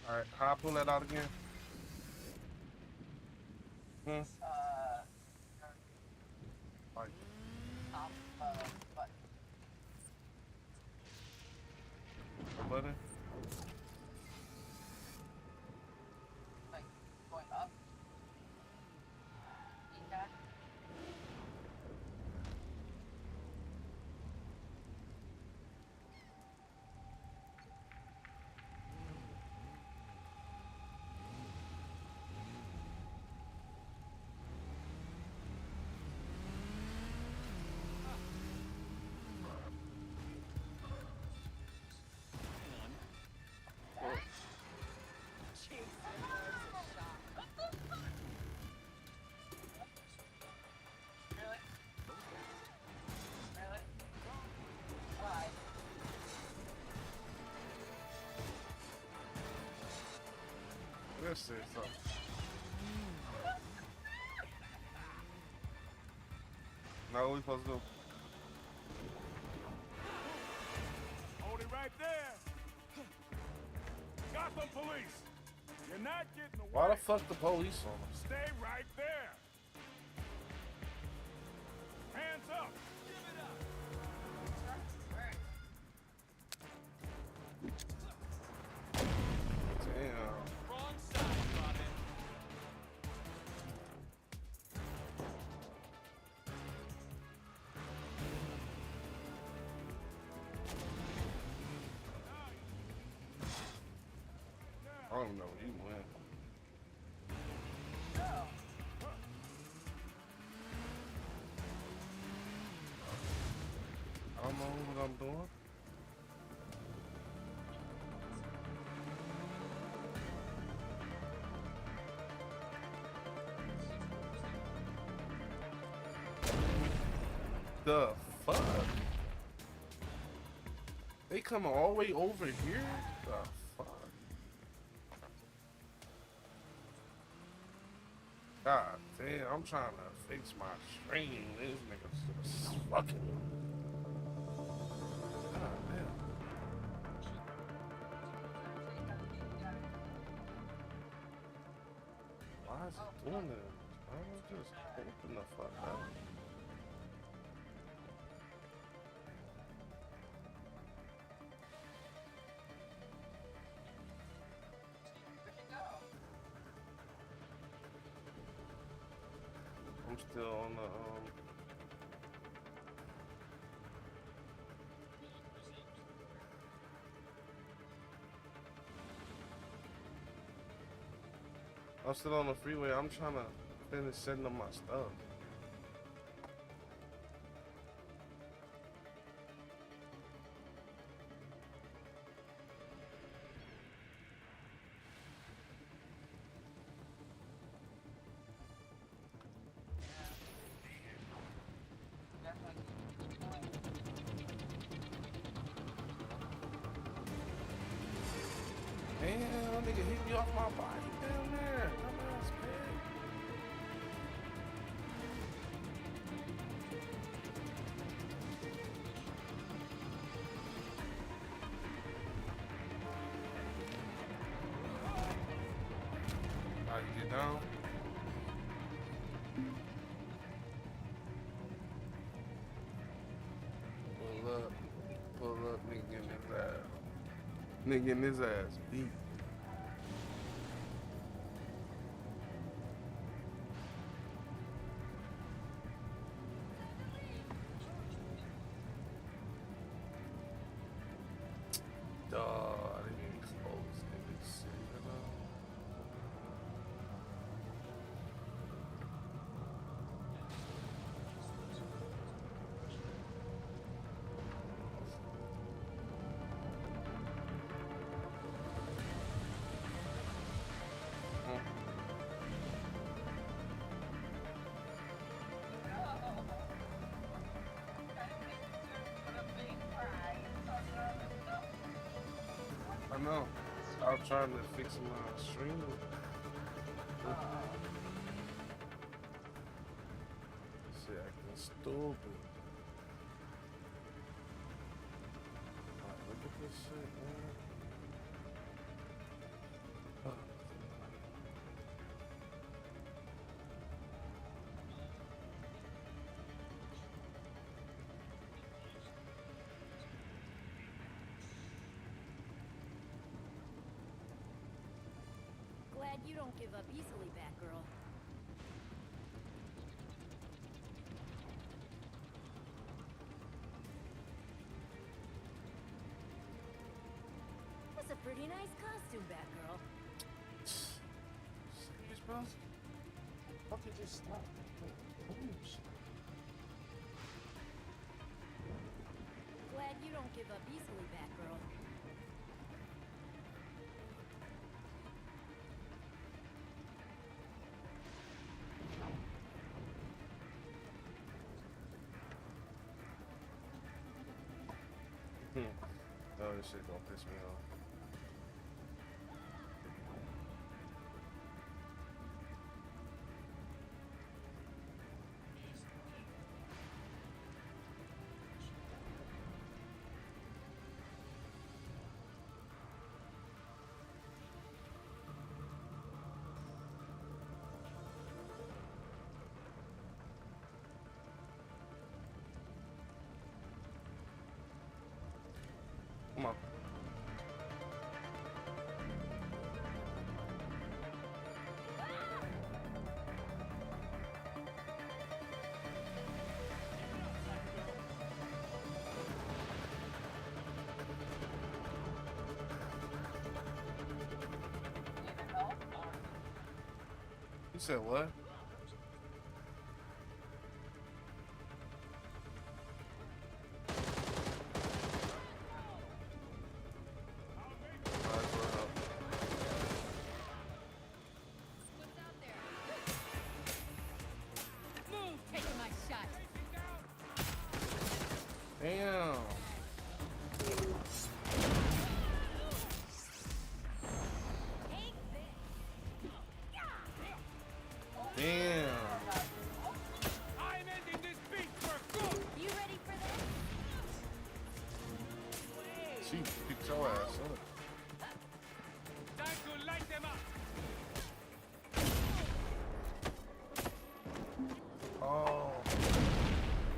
Alright, how I pull that out again? Hmm? Like, the button? This is something. Now what we supposed to do? Hold it right there. Gotham police. You're not getting away. Why the fuck the police on us? Stay right there. Hands up. Give it up. Damn. Wrong side, Robin. I don't know where you went. I don't know what I'm doing. The fuck? They coming all the way over here? The fuck? God damn, I'm trying to fix my stream. This nigga's just fucking. God damn. Why is it doing this? Why don't I just open the fuck up? I'm still on the I'm still on the freeway. I'm trying to finish setting up my stuff. Damn, that nigga hit me off my body down there. Dumbass pig. Alright, you get down. Pull up, nigga getting his ass. Nigga getting his ass beat. Duh, I didn't even close niggas. Shit, you know? I know. I was trying to fix my stream. Shit acting stupid. Alright, look at this. shit, man. Glad you don't give up easily, Batgirl. That's a pretty nice costume, Batgirl. Serious, bro? How could you stop? Glad you don't give up easily, Batgirl. Oh, this shit gonna piss me off. Come on. You said what? Might as well help. What's out there? Move, taking my shot. Damn. Take this. Damn. I'm ending this beat for good. You ready for this? She picked your ass up. Time to light them up. Oh.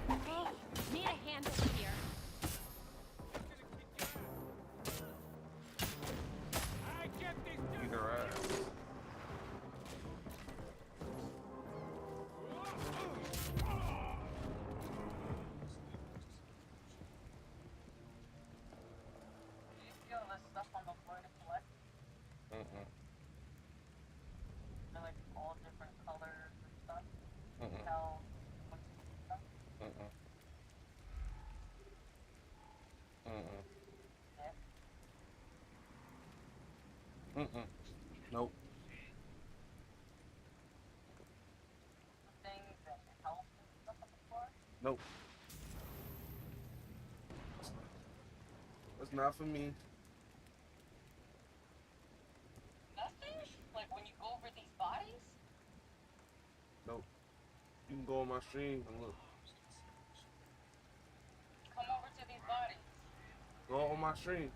Hey, need a hand over here. I get this done. Beat her ass. Do you feel this stuff on the floor to collect? Mm-mm. They're like all different colors and stuff. Mm-mm. Tell what's stuff. Mm-mm. Mm-mm. Yeah. Mm-mm. Nope. Things and health and stuff on the floor. Nope. That's not for me. Nothing? Like when you go over these bodies? Nope. You can go on my stream and look. Come over to these bodies. Go on my stream.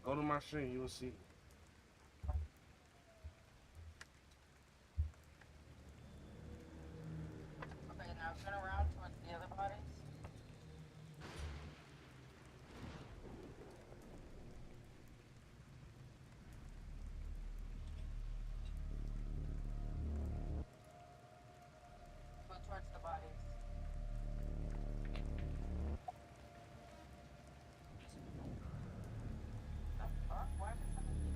Go to my stream, you will see. Okay, now turn around towards the other bodies. Go towards the bodies. The fuck? Why is it coming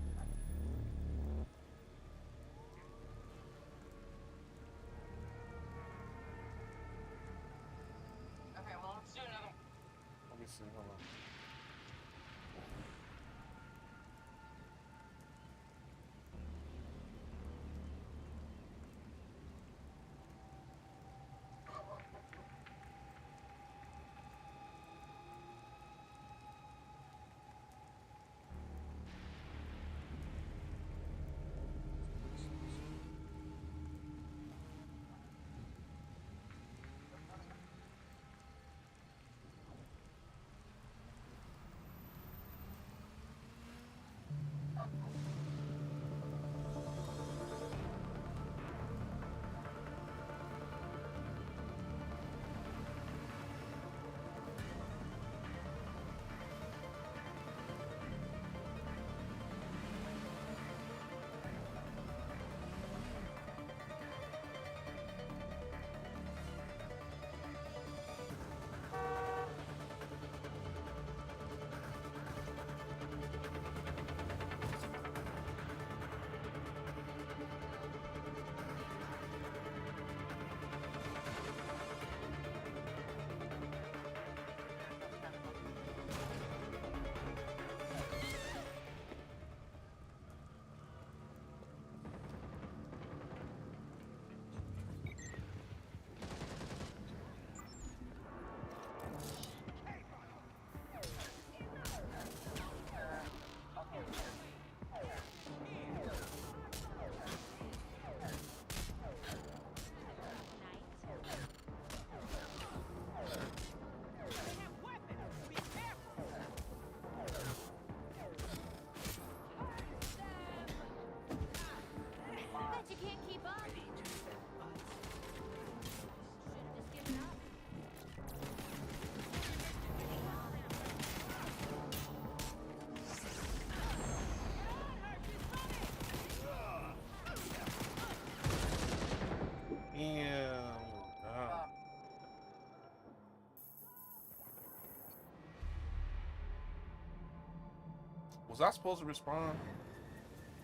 Was I supposed to respond?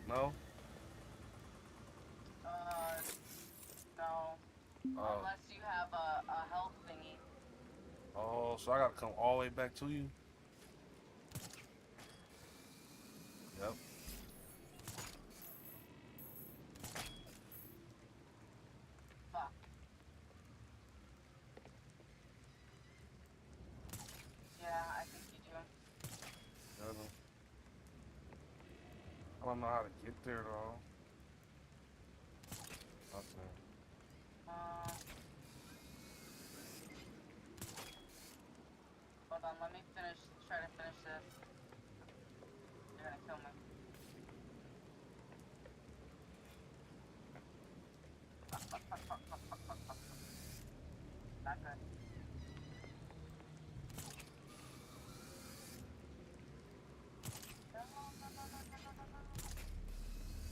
No? No. Oh. Unless you have a health thingy. Oh, so I gotta come all the way back to you? Yep. Fuck. Yeah, I think you do. I don't know how to get there though. Okay. Hold on, let me try to finish this. You're gonna kill me. Not good. No, no, no, no, no, no, no, no.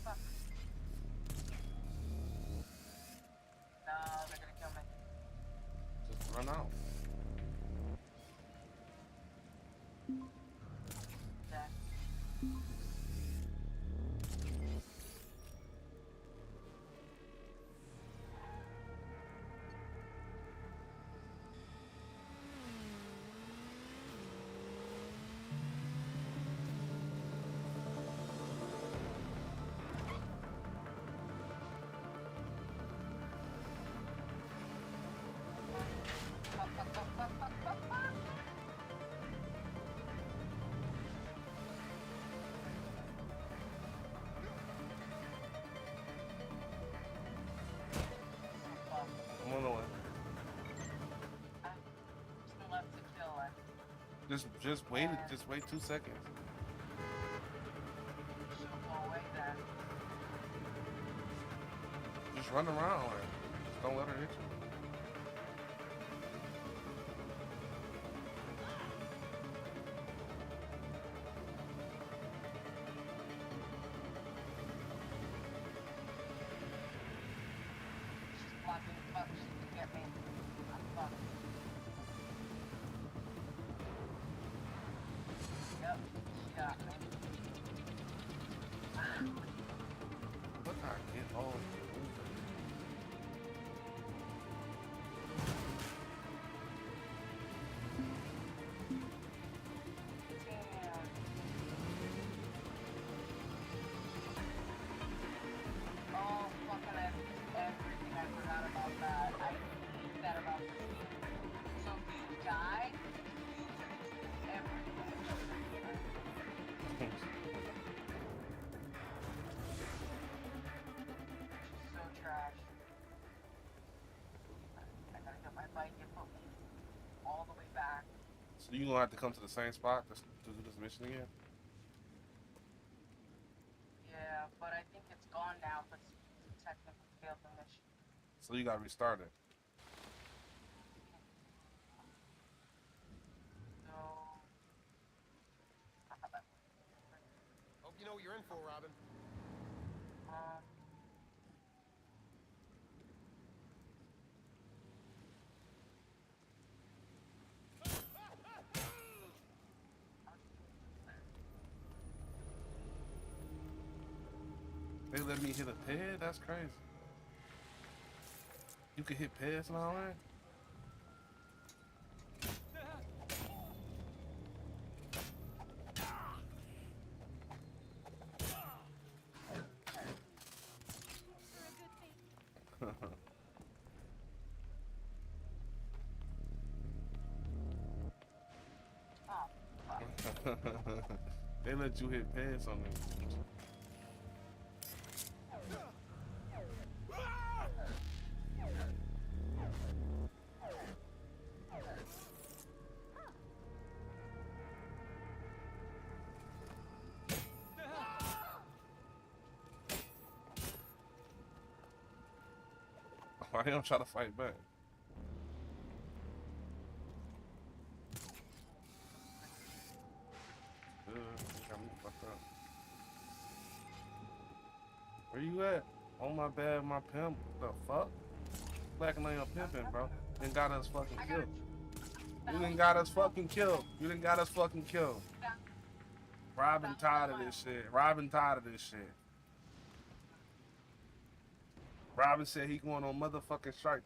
Fuck. No, they're gonna kill me. Just run out. Yeah. Fuck, fuck, fuck, fuck, fuck, fuck, fuck. Fuck. I'm on the way. Still left to kill her. Just wait 2 seconds. She'll go away then. Just run around her. Just don't let her hit you. She's blocking the fuck. She can get me. I'm fucked. Yep, she got me. Look how I get all of you. Damn. Oh, fucking everything. I forgot about that. I hate that about this game. So if you die, you lose everything. She's so trash. I gotta get my bike and put me all the way back. So you gonna have to come to the same spot to do this mission again? Yeah, but I think it's gone now because you technically failed the mission. So you gotta restart it. So, Hope you know what you're in for, Robin. um, They let me hit a pad? That's crazy. You can hit pads and all that? oh, fuck. They let you hit pads on them. Why don't try to fight back? Got me fucked up. Where you at? Oh my bad, my pimp. The fuck? Blacking on your pimping, bro. You done got us fucking killed. You done got us fucking killed. You done got us fucking killed. Robin tired of this shit. Robin tired of this shit. Robin said he going on motherfucking strike.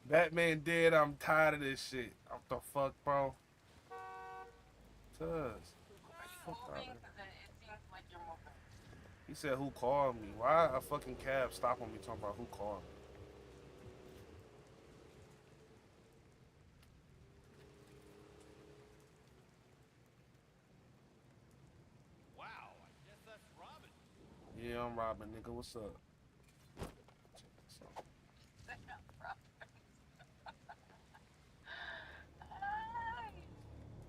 Batman dead. I'm tired of this shit. What the fuck, bro? Cuz. Fuck out of here. It seems like you're moving. He said, who called me? Why a fucking cab stopping me talking about who called me? Wow, I guess that's Robin. Yeah, I'm Robin, nigga. What's up?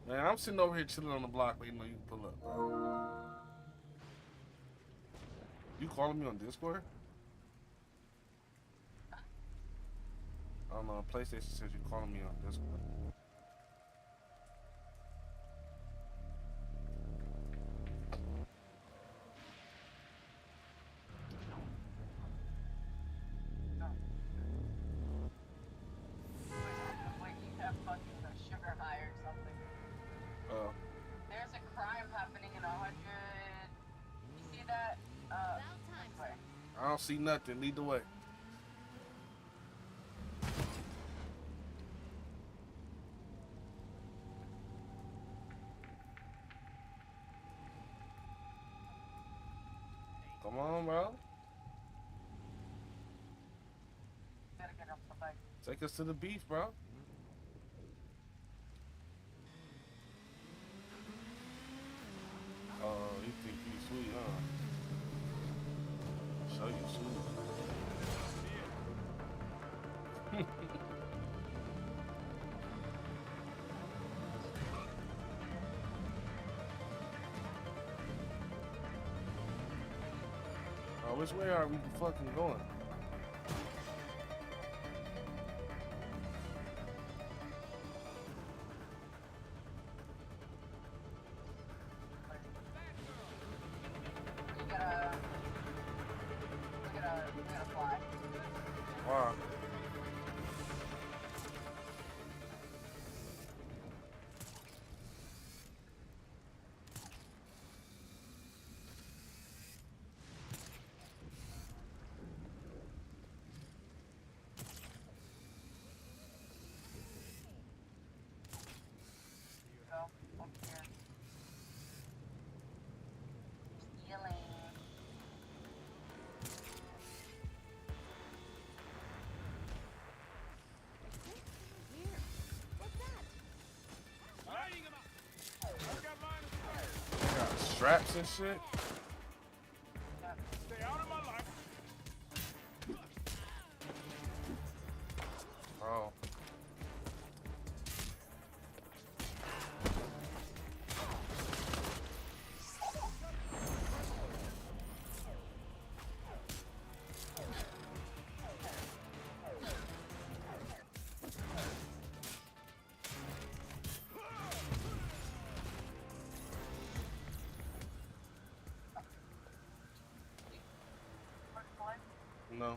Man, I'm sitting over here chilling on the block waiting on you to pull up, bro. You calling me on Discord? I don't know. PlayStation says you calling me on Discord. Like you have fucking a sugar high or something. There's a crime happening in 100. You see that? About time. Wait. I don't see nothing. Lead the way. Come on, bro. Gotta get off the bike. Take us to the beef, bro. Oh, you think you sweet, huh? Show you sweet. Oh, which way are we fucking going? We gotta fly. Wow. Go up here. Stealing. Here. What's that? Lighting him up. I've got line of sight. They got straps and shit. Stay out of my life. Oh. No.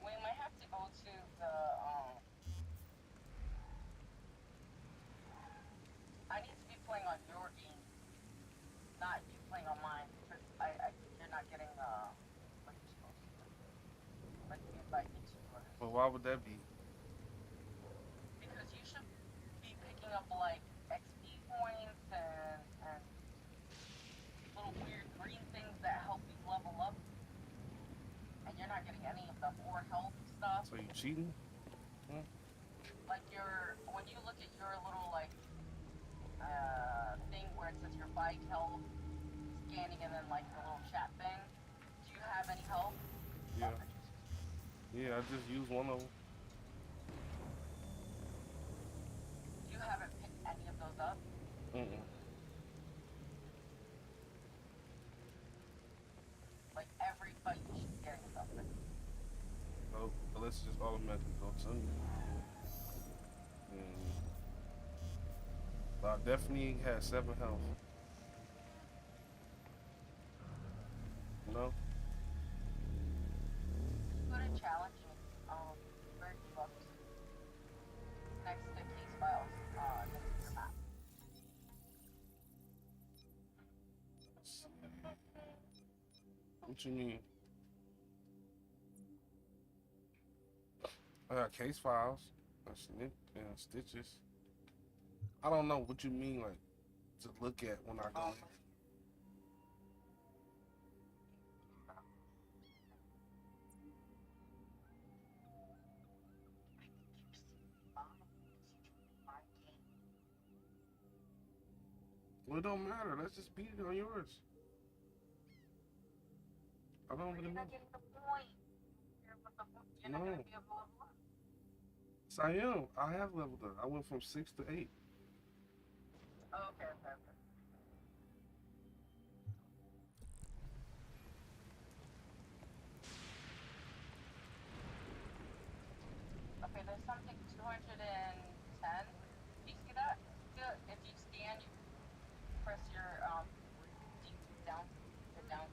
We might have to go to the I need to be playing on your game, not you playing on mine, because you're not getting what you're supposed to do. Like you invite me to yours. But why would that be? Because you should be picking up like XP points and little weird green things that help you level up. And you're not getting any of them, or health stuff. So you cheating? Like when you look at your little like thing where it says your bike health, scanning, and then like the little chat thing, do you have any health? Yeah. Yeah, I just used one of them. You haven't picked any of those up? Mm-mm. Like every fight you should be getting something. So, let's just automatically go to me. But I definitely had 7 health. know? Go to challenging, where you looked next to case files, next to your map. What you mean? I got case files and stitches. I don't know what you mean, like, to look at when I go in. Well, it don't matter. Let's just beat it on yours. I don't really You're know. not getting the point. You're not No. gonna be able to level up. So I am. I have leveled up. I went from 6 to 8. Oh, okay, okay, okay. Okay, there's something 210. Do you see that? If you stand, you press your down, the down.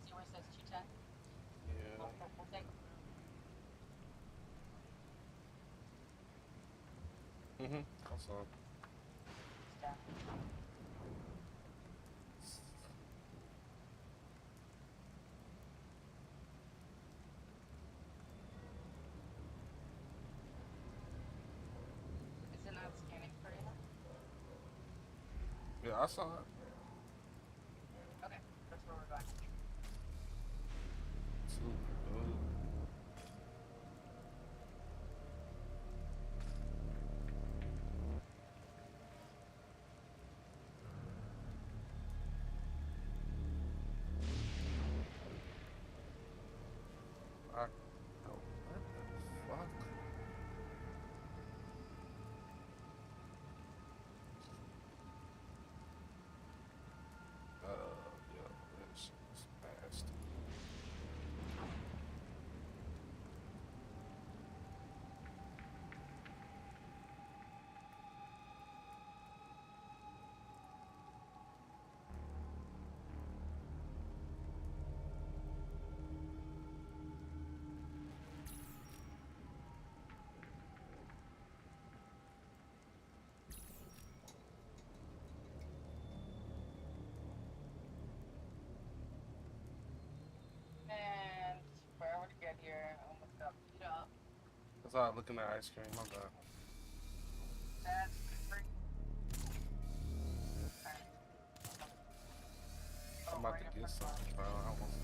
See where it says 210? Yeah. We'll take I saw. this down. Is it not scanning for you? Yeah, I saw it. Okay, that's where we're going. Super good. I, oh, what the fuck? Yeah, that shit is nasty. And forever to get here. Almost got beat up. That's all looking at ice cream. My bad. That's pretty. I'm about to get something, bro. I almost.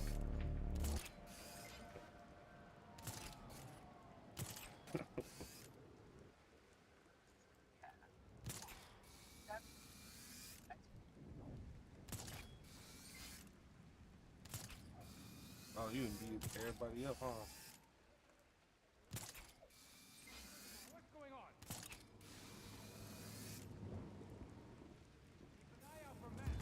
Oh, you can beat everybody up, huh? What's going on? Keep an eye out for men.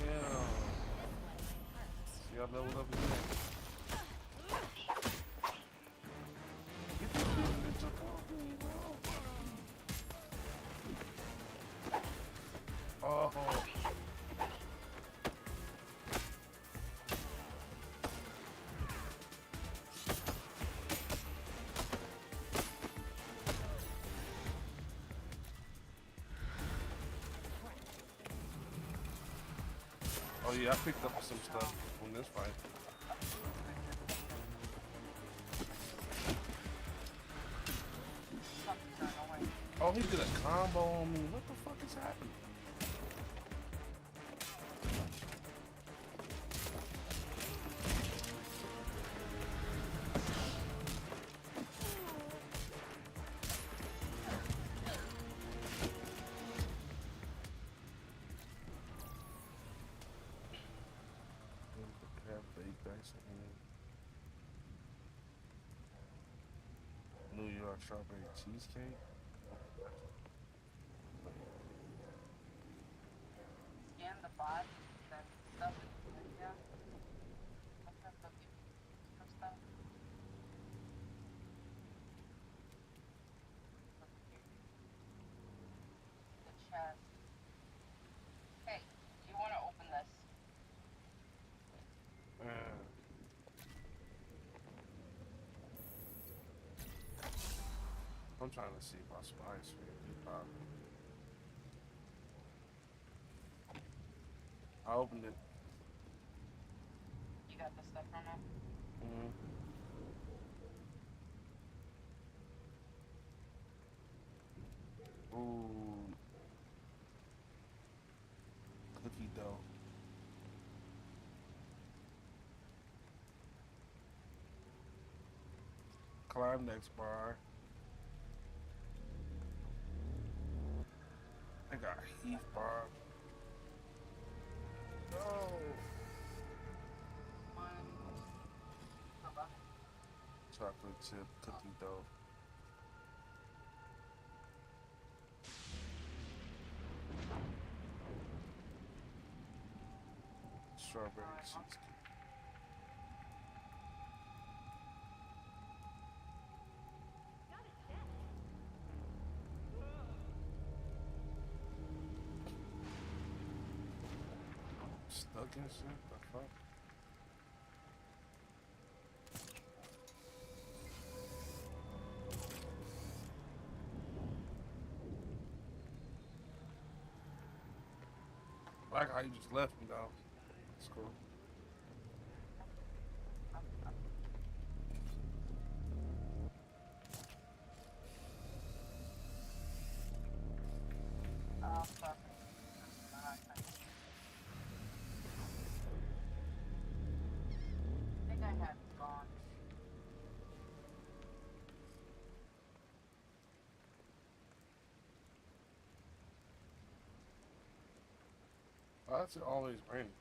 Damn. See, I leveled up again. Get this bitch up off me, bro. Oh. Oh yeah, I picked up some stuff from this fight. Oh, he did a combo on me. What the fuck is happening? Have baked ice cream. New York strawberry cheesecake. Scan the bot, then stuff. Yeah. Some stuff. I'm trying to see my spice. I opened it. You got the stuff from it? Mm-hmm. Ooh, cookie dough. Climax bar. I got Heath bar. No. One. $11. Chocolate chip cookie dough. Strawberry cheesecake. Got a check. Stuck in shit? The fuck? I like how you just left me though. It's cool. Sorry. I think I had it gone. Why is it always raining?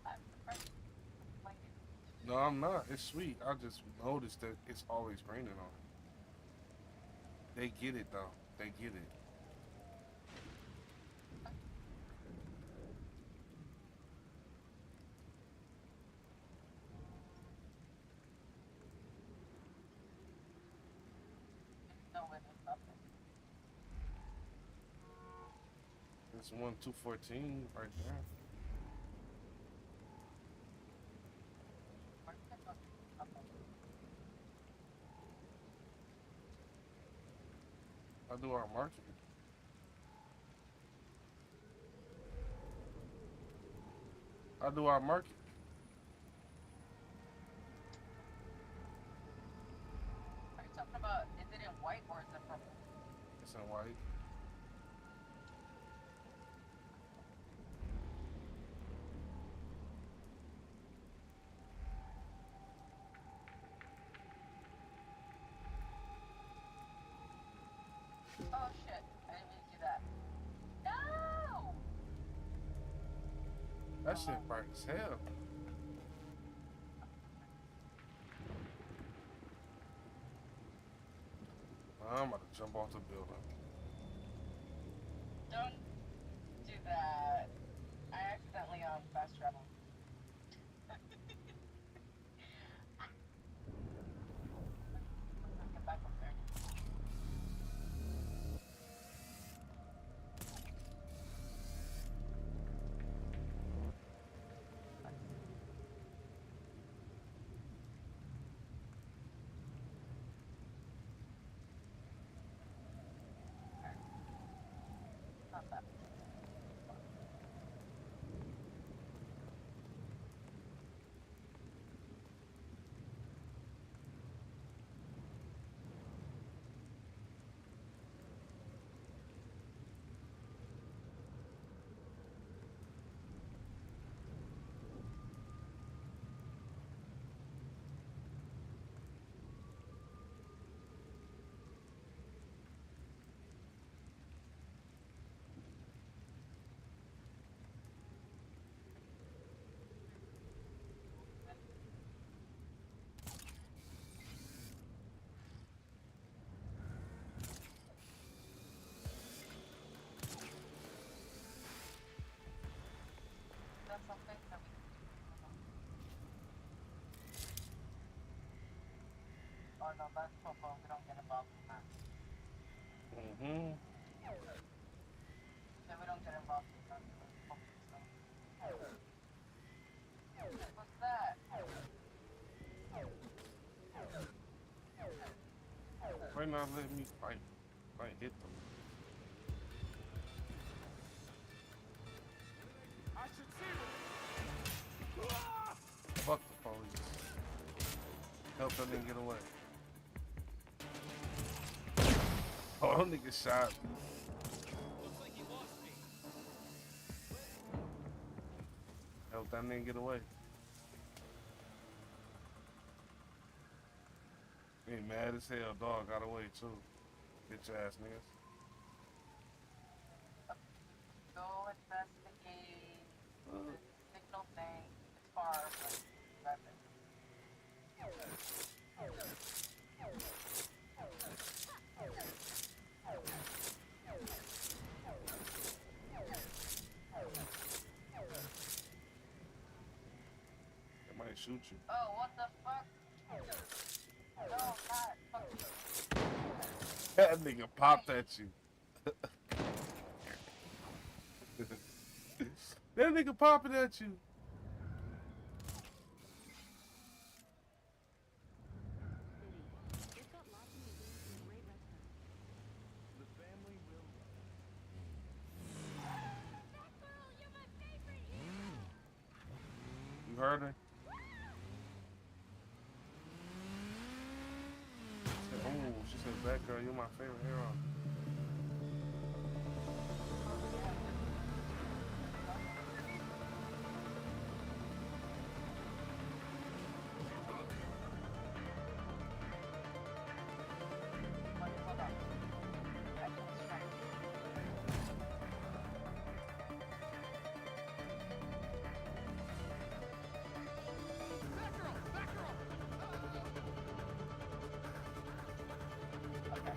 I'm surprised you like it. No, I'm not. It's sweet. I just noticed that it's always raining on it. They get it though. They get it. No, it was nothing. It's 1-214 right there. Where did I go? Okay. I do our marketing. I do our market. Are you talking about, is it in white or is it purple? It's in white. Oh shit, I didn't mean to do that. No! That shit bright as hell. I'm about to jump off the building. Don't do that. I accidentally fast traveled. Get back up there. Not that. That's something that we can do. Oh no, that's purple. We don't get involved in that. Mm-hmm. Yeah, we don't get involved in that. What's that? not letting me fight. I hit them. I should see them. Ah! Fuck the police. Help that nigga get away. Oh, that nigga shot me. Looks like he lost me. Help that nigga get away. He mad as hell, dog got away too. Bitch ass niggas. Go investigate the signal thing. It's far, but grab it. They might shoot you. Oh, what the fuck? No, not. Fuck you. That nigga popped at you. That nigga popping at you. They've got lots of museums and great restaurants. The family will. That girl, you're my favorite hero! You heard her? Oh, she said, "That girl, you're my favorite hero." Hold on. I can strike. That girl! That girl! Okay.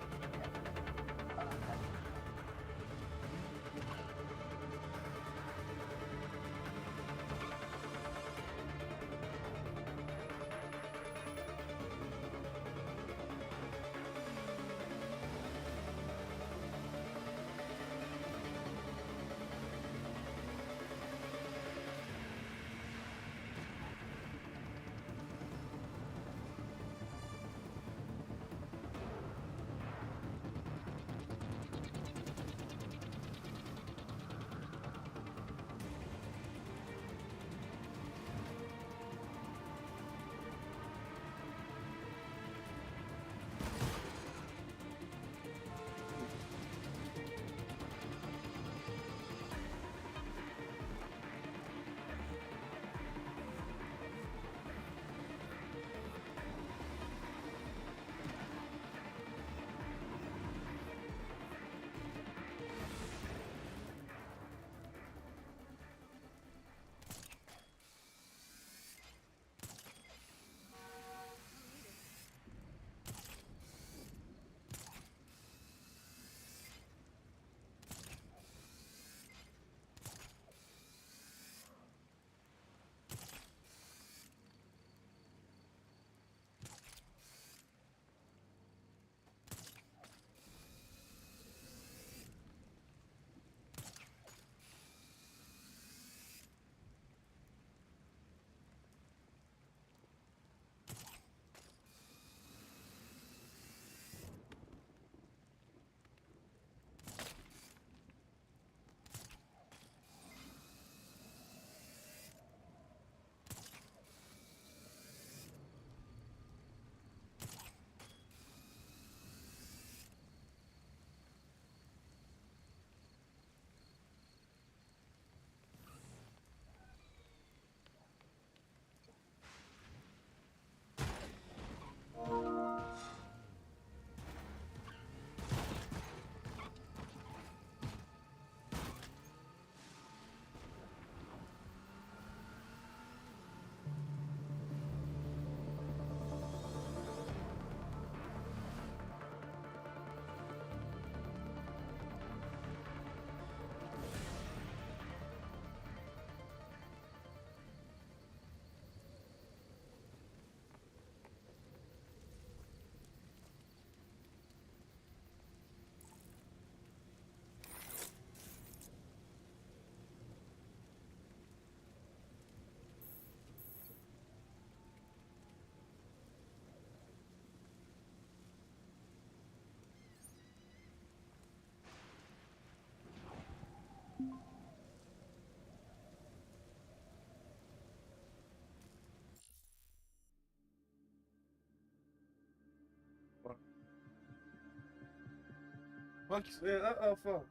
Fuck you said for. No.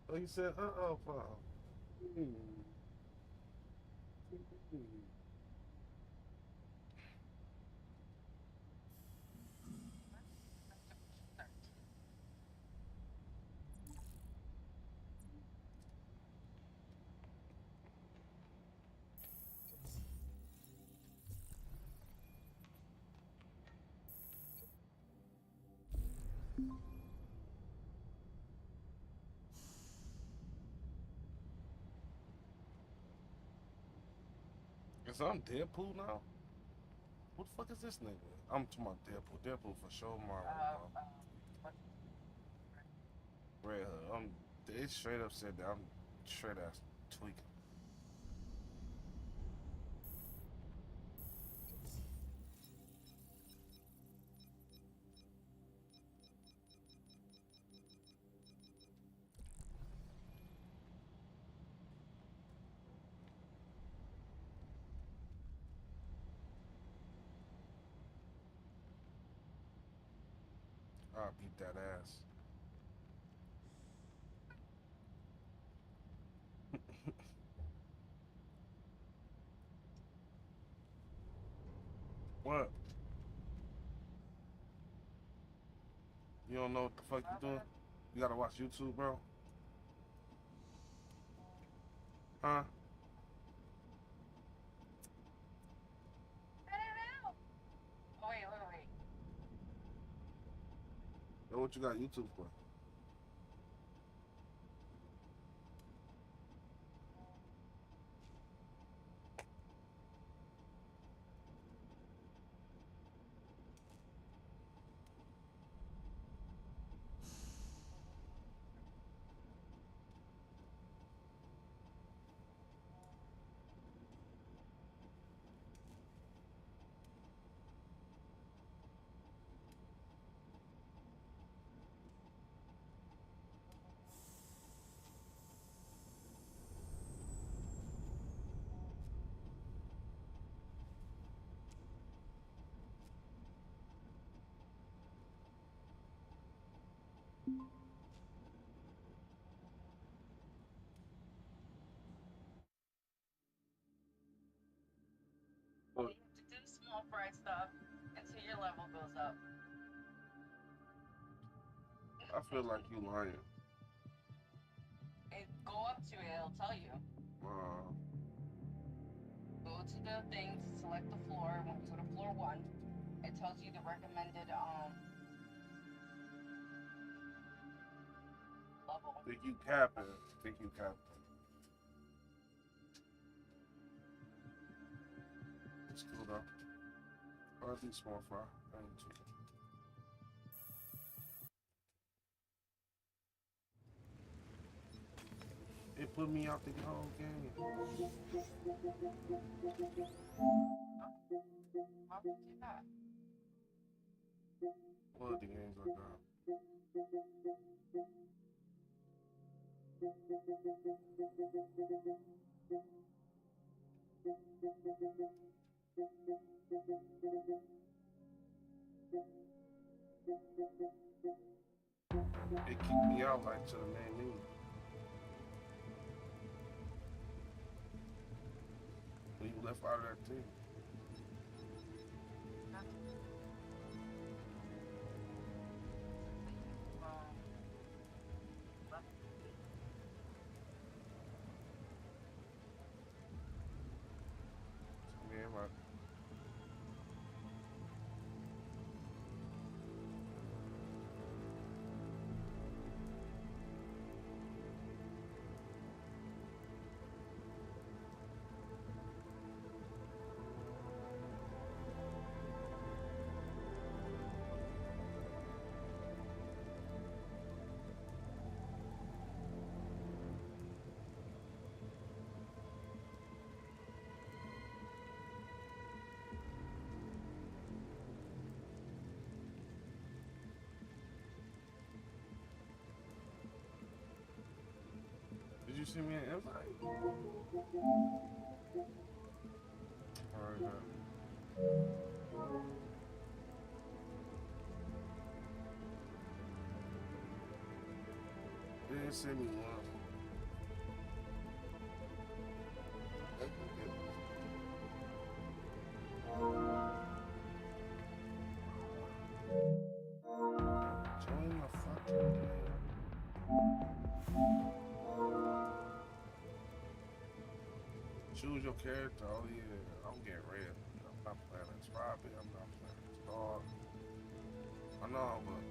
Fuck you said for. Hmm. Is I'm Deadpool now? What the fuck is this nigga? I'm talking about Deadpool. Deadpool for sure, Marvel. What? Red Hood. They straight up said that I'm straight ass tweaking. I'll beat that ass. What? You don't know what the fuck you doing? You gotta watch YouTube, bro. Huh? I don't know. Oh, wait. Yo, what you got YouTube for? You What? have to do small fry stuff until your level goes up. I feel like you lying. Go up to it, it'll tell you. Uh, Go to the things, select the floor. When you go to floor 1, it tells you the recommended level. think you capping. Think you capping. It's cool though. I'll do small fry. I ain't too. It put me out the whole game. How do you do that? What are the games I got? It kicked me out like to the main menu. When you left out of that thing. Left. Man, like, you send me an invite? Alright, they didn't send me one. Join the fucking game. Choose your character. Oh yeah, I'm getting red. I'm not playing as Robbie. I'm not playing as Dog. I know, but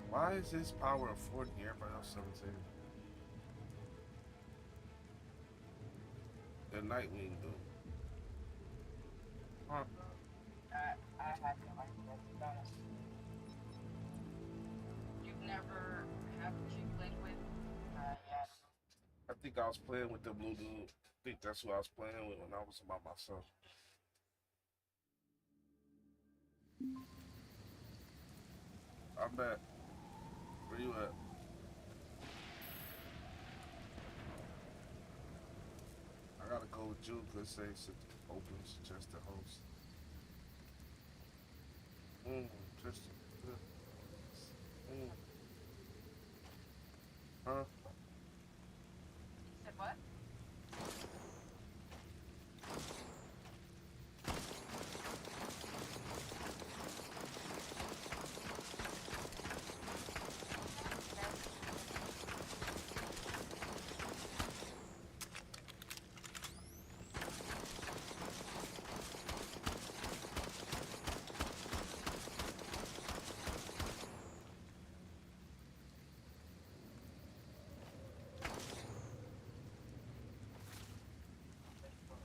why is this power of 40? Everybody else 17. The Nightwing dude. Huh? I have no idea, to be honest. You've never haven't you played with yet? I think I was playing with the blue dude. I think that's who I was playing with when I was by myself. I bet. Where you at? I gotta go with you because it says open suggested host. Just huh? You said what?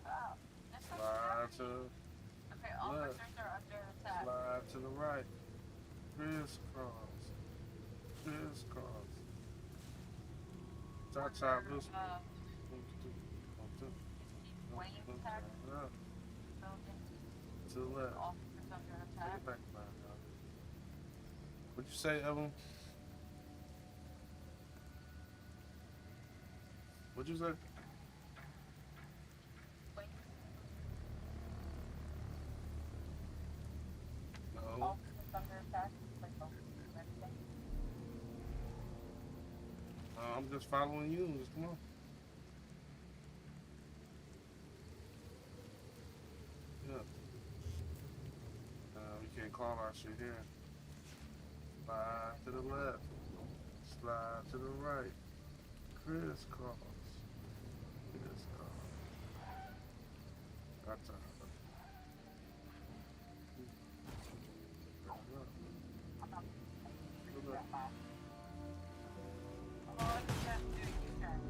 Oh, this one's Slide to okay, the left. officers are under attack. Slide to the right. Crisscross. Crisscross. Cha-cha, Under, this Wayne's attack. to the left. Officers under Take attack. it back, man. What'd you say, Evan? What'd you say? No. Officers under attack. Like officers and everything. I'm just following you. Just come on. Yeah. We can't call our shit here. Slide to the left. Slide to the right. Crisscross. Crisscross. Gotcha. Oh, you have to do a U-turn.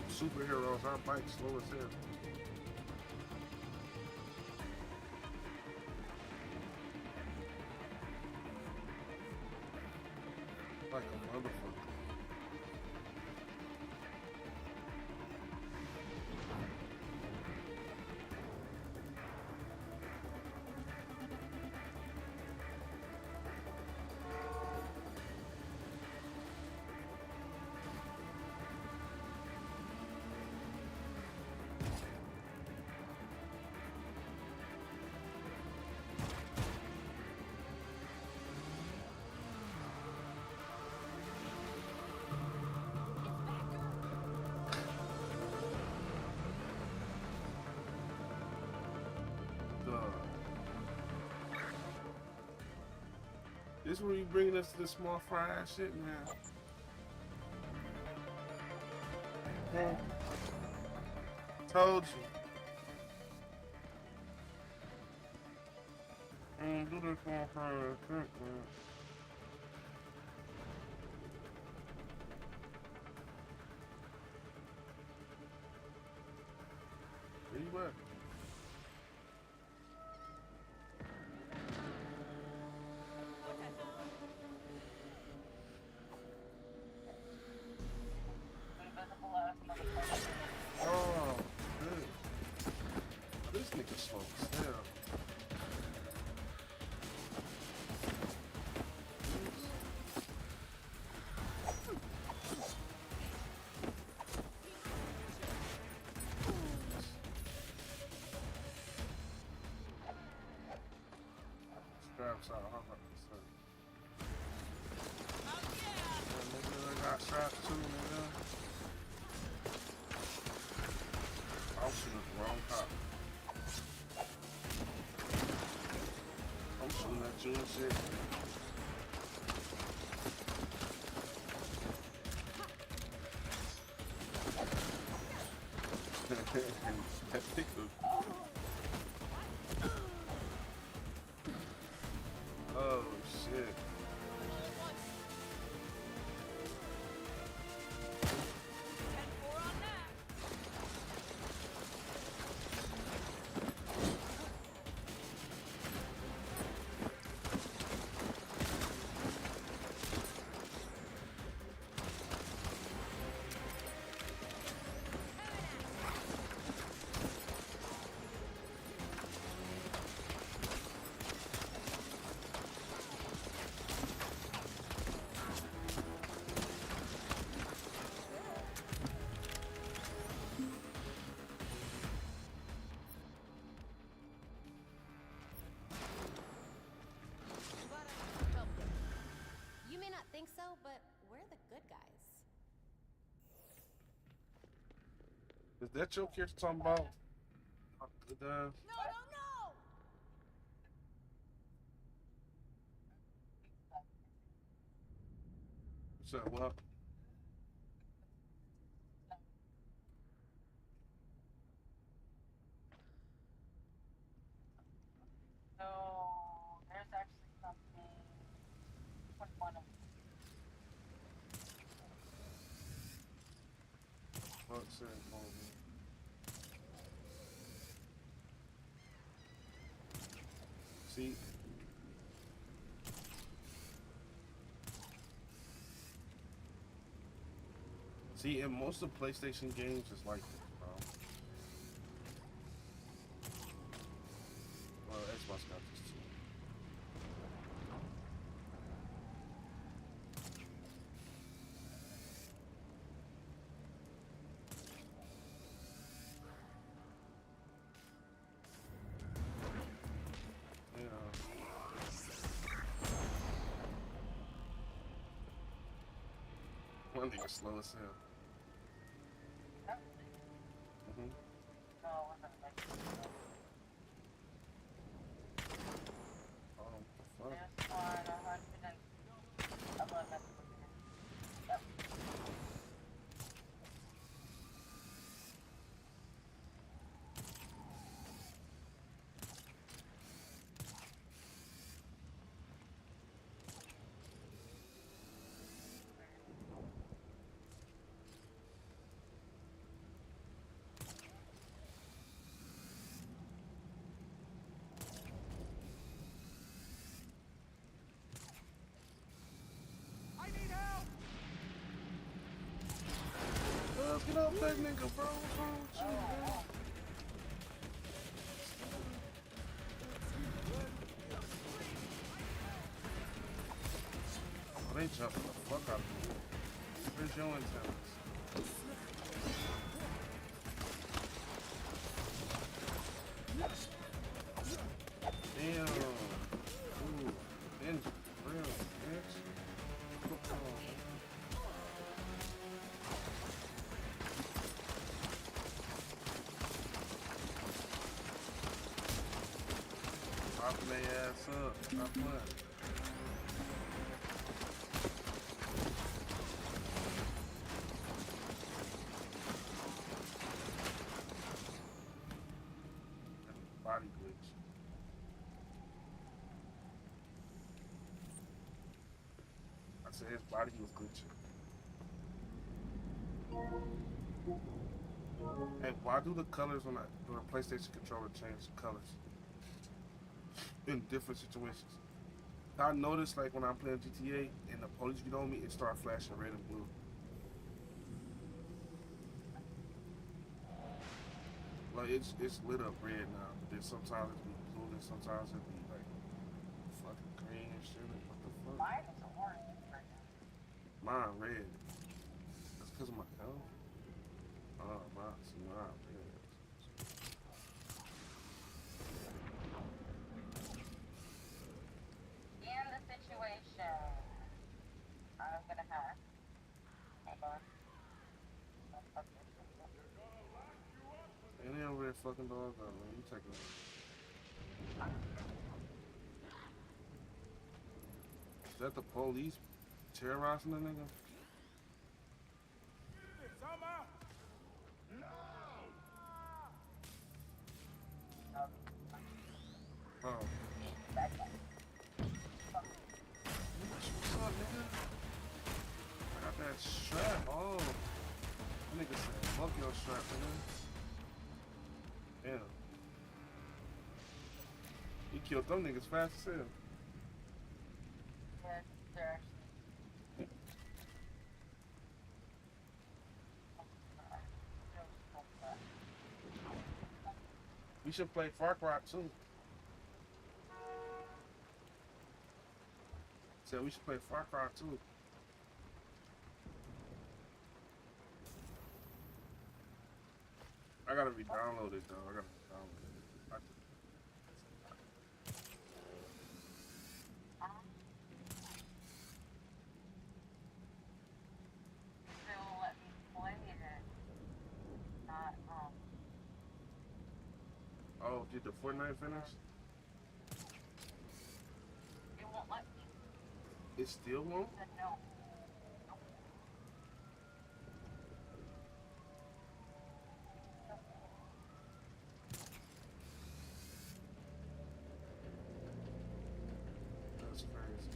Superheroes, our bikes slow as hell. Like a motherfucker. This where you bringing us to the small fry ass shit now. Yeah. Told you. Do this small fry ass shit, man. Where you at? Invisible ass motherfucker. Oh, good. This nigga slow as hell. Straps out, how about this? Nigga, I got straps too, nigga. I'm shooting the wrong cop. I'm shooting at you and shit. That nigga. Oh shit. You may not think so, but we're the good guys. Is that your kid talking about? Good No, no, no! So what? So there's actually something 21 of What's it called? See? See, in most of PlayStation games, it's like this, bro. Well, Xbox got this too. One thing is slow as hell. that. Mm-hmm. No, it wasn't like Oh, what the fuck? there's one 111. Yep. Get up that nigga, bro. What's wrong with you, bro? Oh, they jumping the fuck out of me. Where's your antennas? Damn. Ooh. Ninja. Real, bitch. Come on. Popping their ass up. Stop playing. Body glitch. I said his body was glitching. Hey, why do the colors on the PlayStation controller change colors in different situations? I noticed like when I'm playing GTA and the police get on me, it starts flashing red and blue. Like it's lit up red now, but then sometimes it be blue and sometimes it be like fucking green and shit. Like, what the fuck? Mine is orange right now. Mine red. That's because of my health. Oh, mine red. In the situation, I'm gonna have. Hold on. Any over there fucking dog, man. You taking it. Is that the police terrorizing the nigga? Summer! Oh. What's up, nigga? I got that strap. Oh. That nigga said, fuck your strap, nigga. Damn. He killed them niggas fast as hell. Yeah, they're actually. We should play Far Cry too. Said we should play Far Cry too. I gotta re-download it though. I gotta re-download it. Still let me play it. Not, Oh, did the Fortnite finish? it won't let me. It still won't? It said no. That's crazy.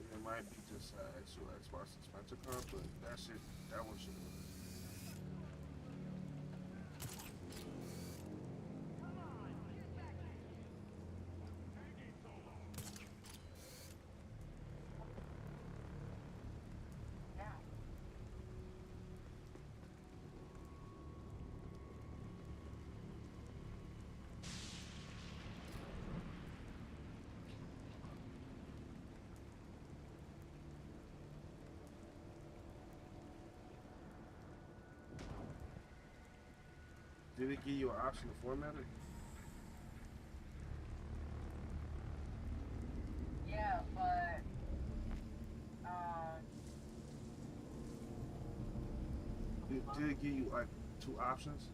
It might be just actual Xbox expansion card, but that one should work. Yeah. Did it give you an option to format it? Yeah, but Did it give you like two options?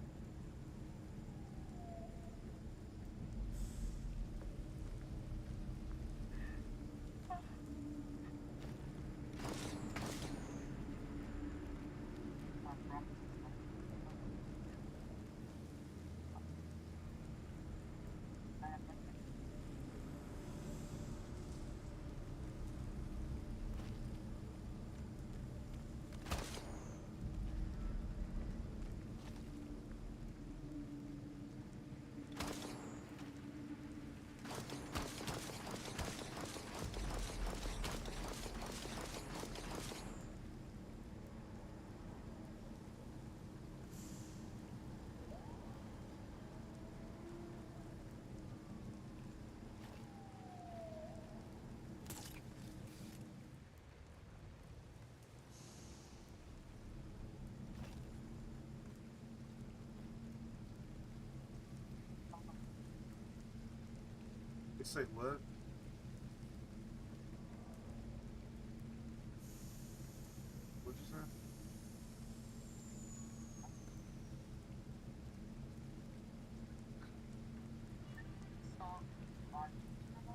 Say what? What'd you say? So, on and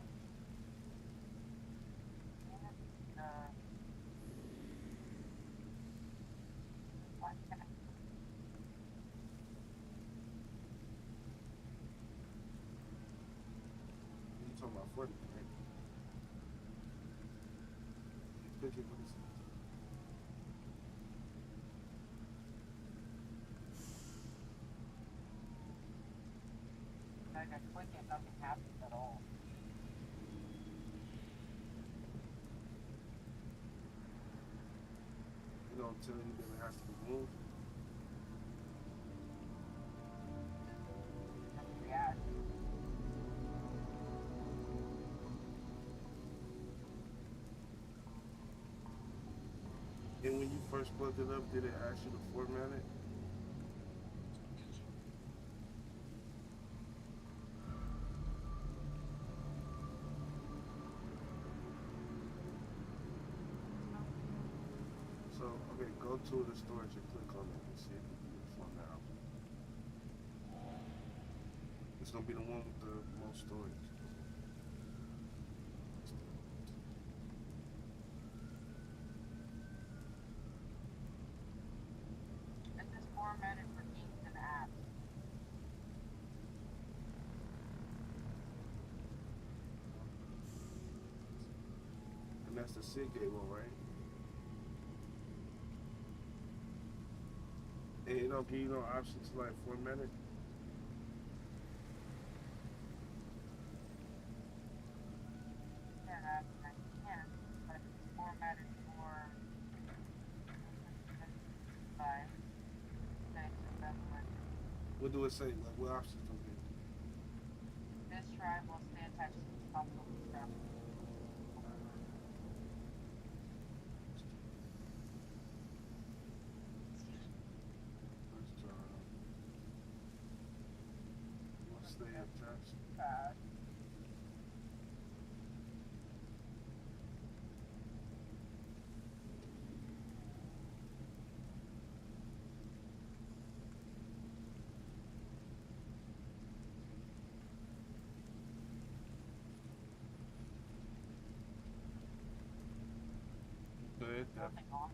what can I You talking about Fortnite, right? You click it, what is it? like I click it, nothing happens at all. You don't tell you that it has to be moved. Doesn't react. And when you first plugged it up, did it ask you to format it? So, okay, go to the storage and click on it and see if you can format out. It's gonna be the one with the most storage. This is formatted for games and apps. And that's the Seagate one, right? And it don't give you no option to like format it. Yeah, I can, but it's formatted for 5, 6, 7. What do it say? Like what options do it give? This drive will stay attached to the top of the strap. Let's try. What's the attached? Bad. Good. Yeah. Nothing on.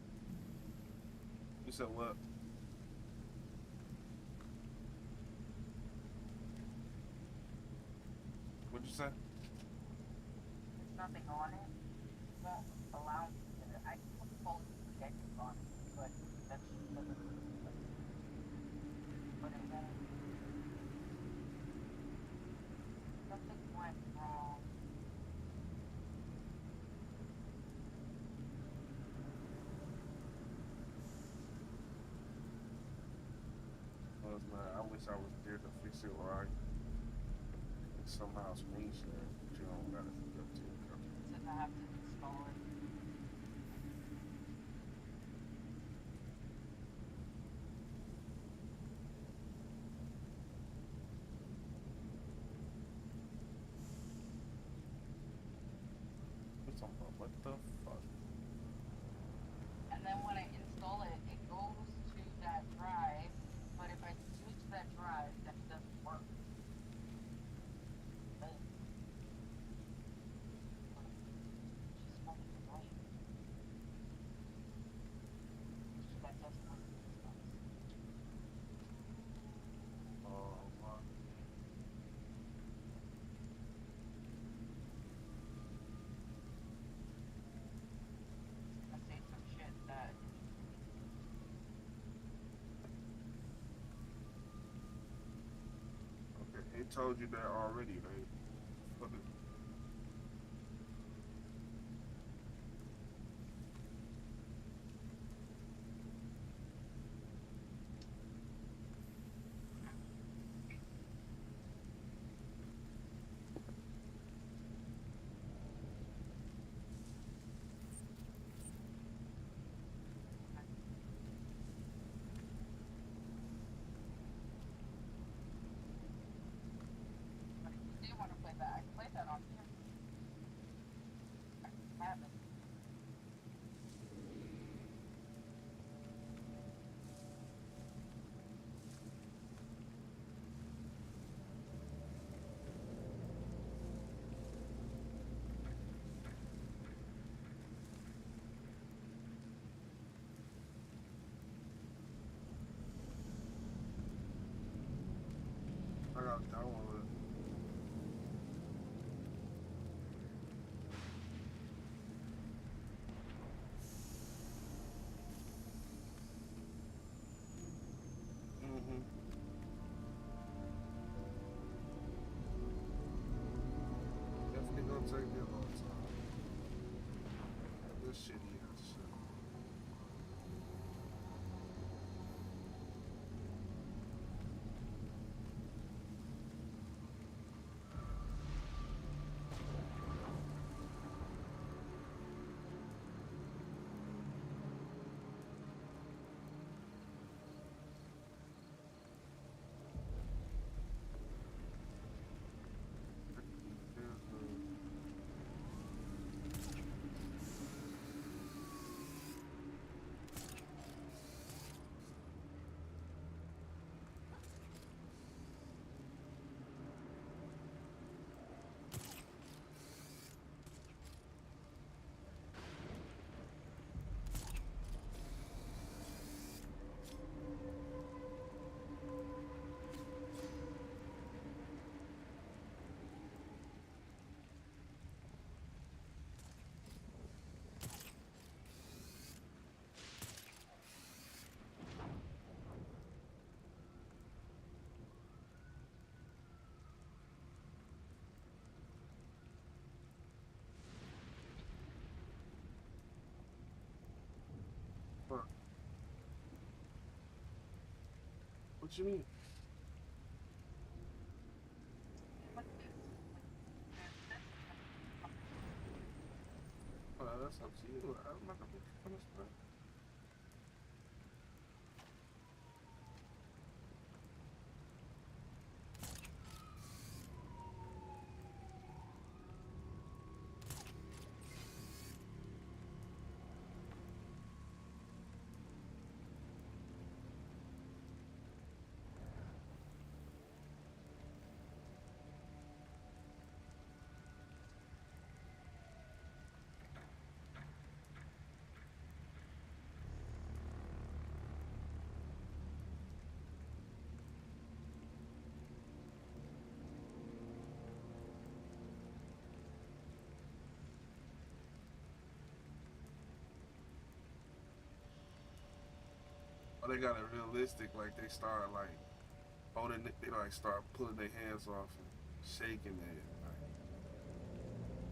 You said what? What'd you say? There's nothing on it. It won't allow me to. I can put full projections on it, but that just doesn't like, but it won't. Something went wrong. Was not. I wish I was there to fix it, or I could somehow screen share. But you don't gotta hook up to your computer. It says I have to install it. We're talking about what the fuck? And then when I install it, it goes to that drive. But if I switch that drive, then it doesn't work. But just fucking annoying. That doesn't work. Oh my. I say some shit that Okay, it told you that already, right? Fuck it. do want to play that. I I played that on here. I haven't. I gotta download it. Mm-hmm. Definitely gonna take me a long time. This shitty ass shit. Fuck. What you mean? That's up to you. I'm not gonna be punished, bro. Oh, they got it realistic. Like they start like holding it. They like start pulling their hands off and shaking it.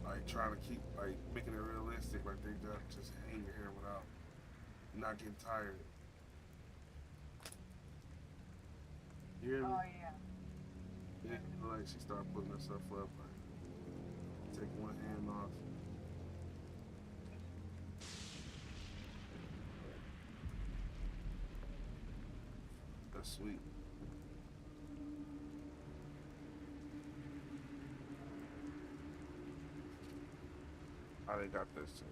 Like trying to keep like making it realistic. Like they just hang your hair without not getting tired. You hear me? Oh yeah. Yeah. Like she started pulling herself up. Like taking one hand off. That's sweet. How they got this shit?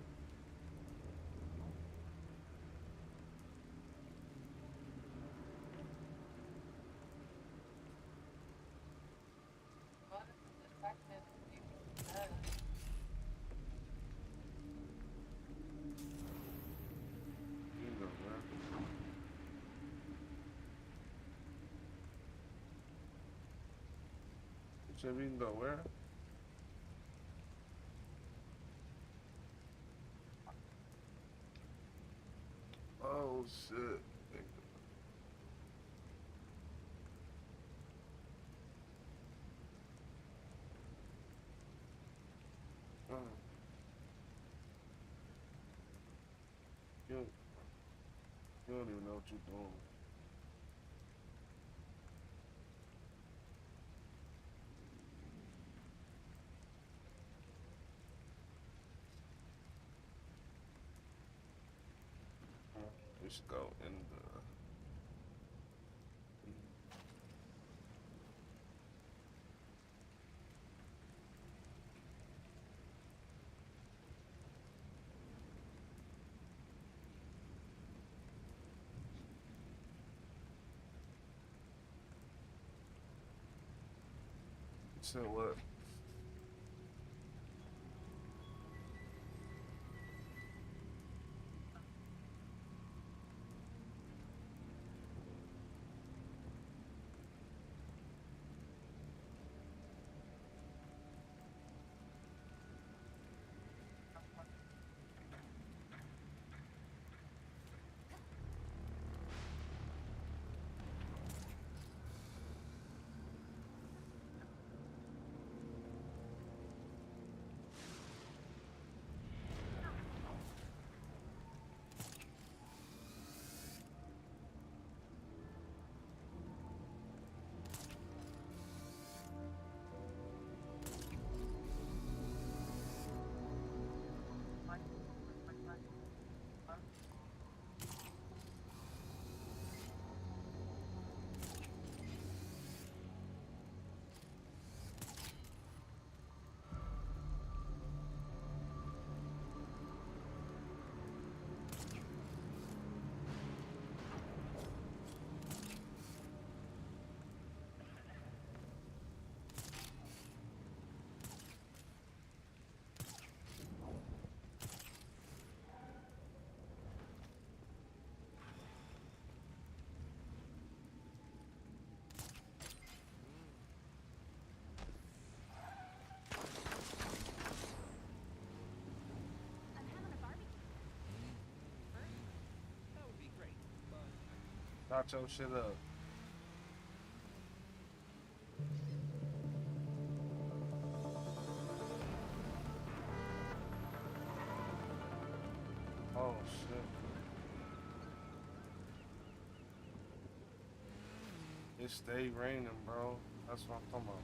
What is the effective use? You know, man. What you mean though? Where? Oh shit. Oh, you, don't- you don't even know what you're doing. We should go in the. said what? I'm having a barbecue. That would be great. But Start your shit up. Oh shit. It stay raining, bro. That's what I'm talking about.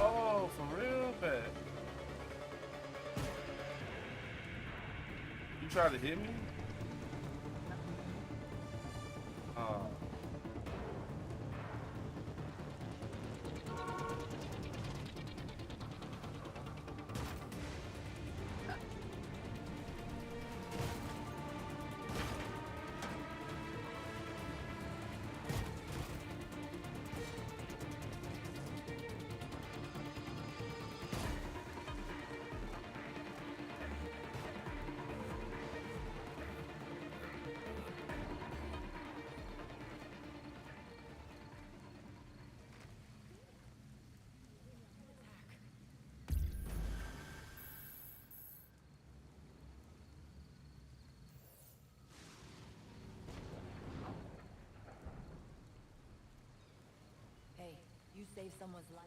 Oh, for real bad. You tried to hit me? Hey, you saved someone's life.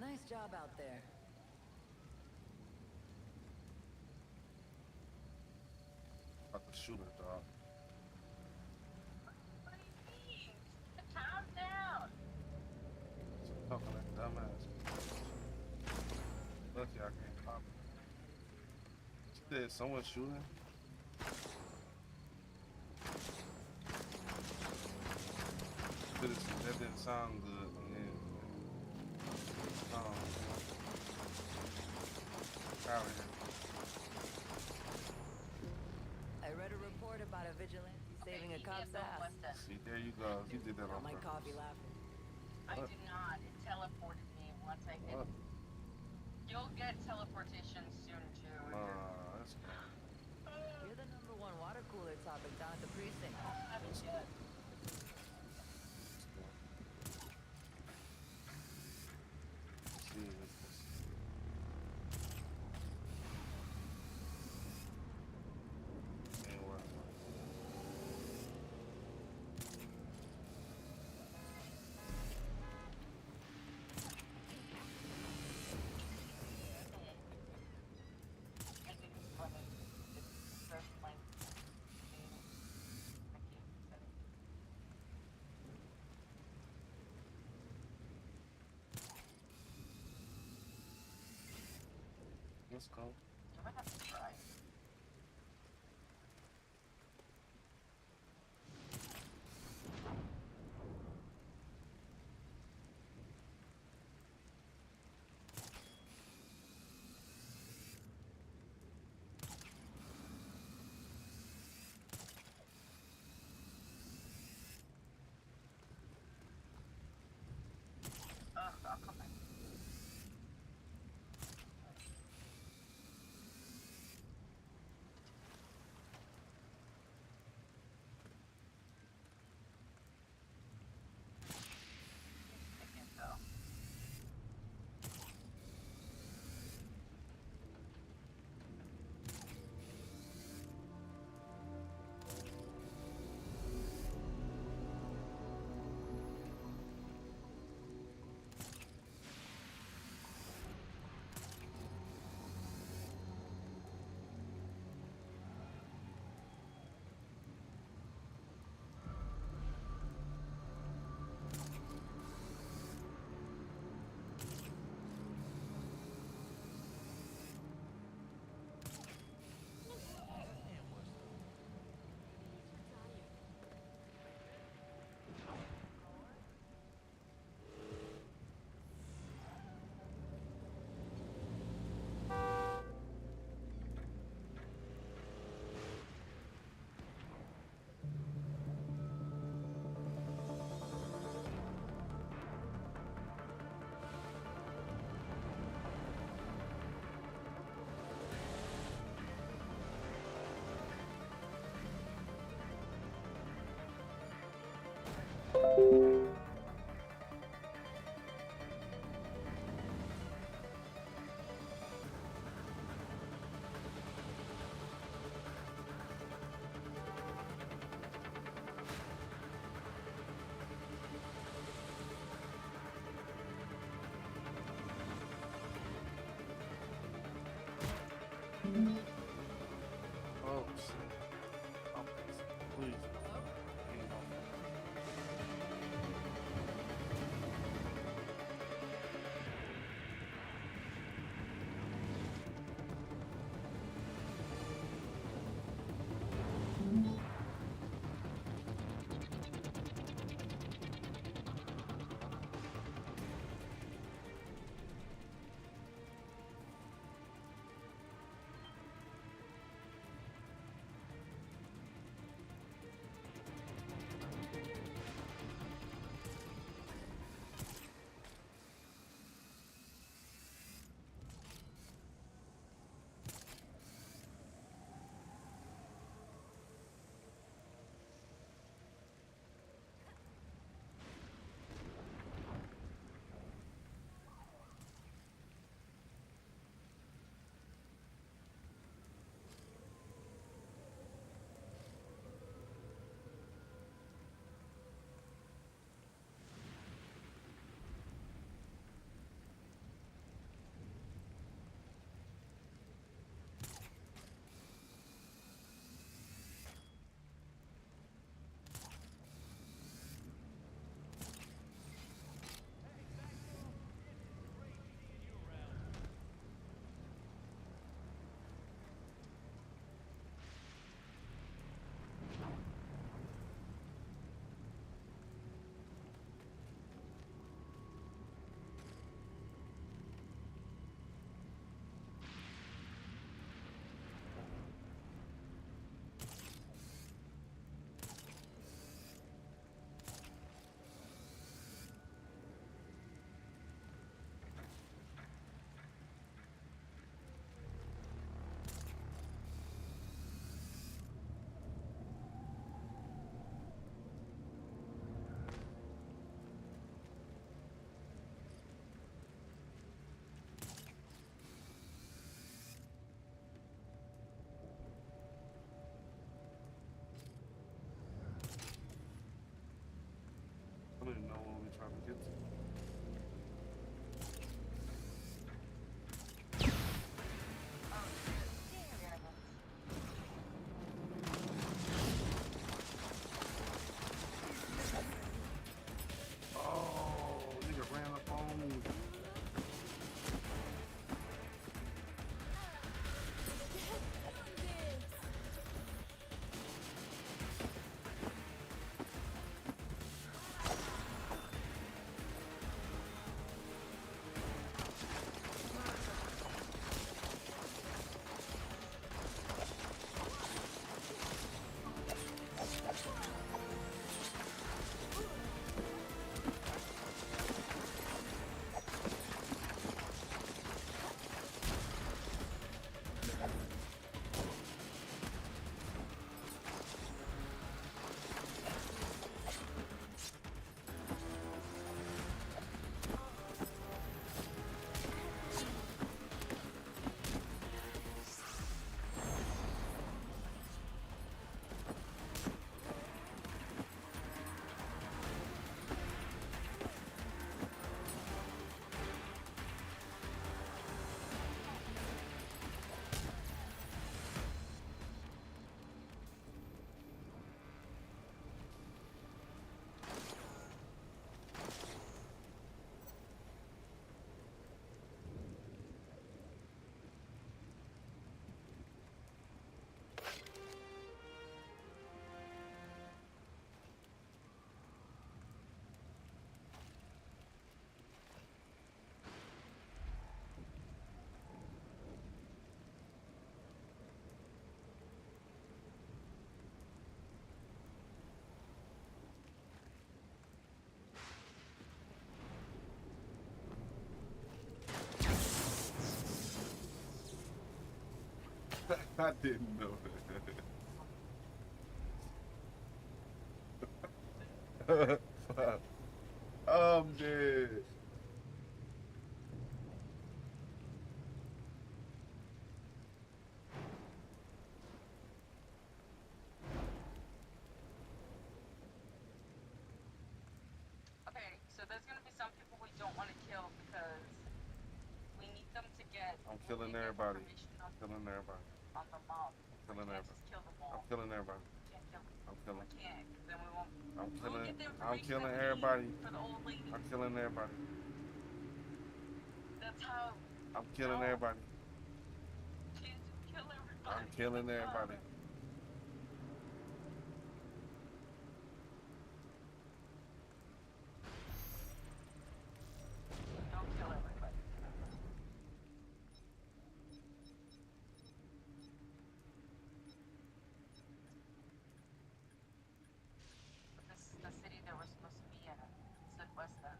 Nice job out there. About to shoot her, dog. What do you mean? Calm down. Talking that dumbass. Lucky I can't pop it. She said someone shooting. That didn't sound good. Yeah. Out of here. I read a report about a vigilante saving a Okay, cop's ass. listen. See, there you go. You did that Got on my purpose. coffee laughing. I What? do not. It teleported me once I hit. What? You'll get teleportation soon too. That's You're the #1 water cooler topic down at the precinct. Haven't yet. let's go. You might have to try. I'll come back. I didn't know that. Fuck. I'm dead. Okay, so there's gonna be some people we don't want to kill because we need them to get. I'm we killing need their everybody. information I'm killing everybody. on the mob. I'm We killing can't everybody. just kill them I'm all. killing everybody. We can't kill them. I'm We killing. can't, because then we won't. I'm We won't killing. get the I'm information killing that we everybody. need for the old lady. I'm killing everybody. That's how. I'm killing No, everybody. you can't just kill everybody. I'm killing everybody. Don't kill everybody. But this is the city that we're supposed to be in. It said West End.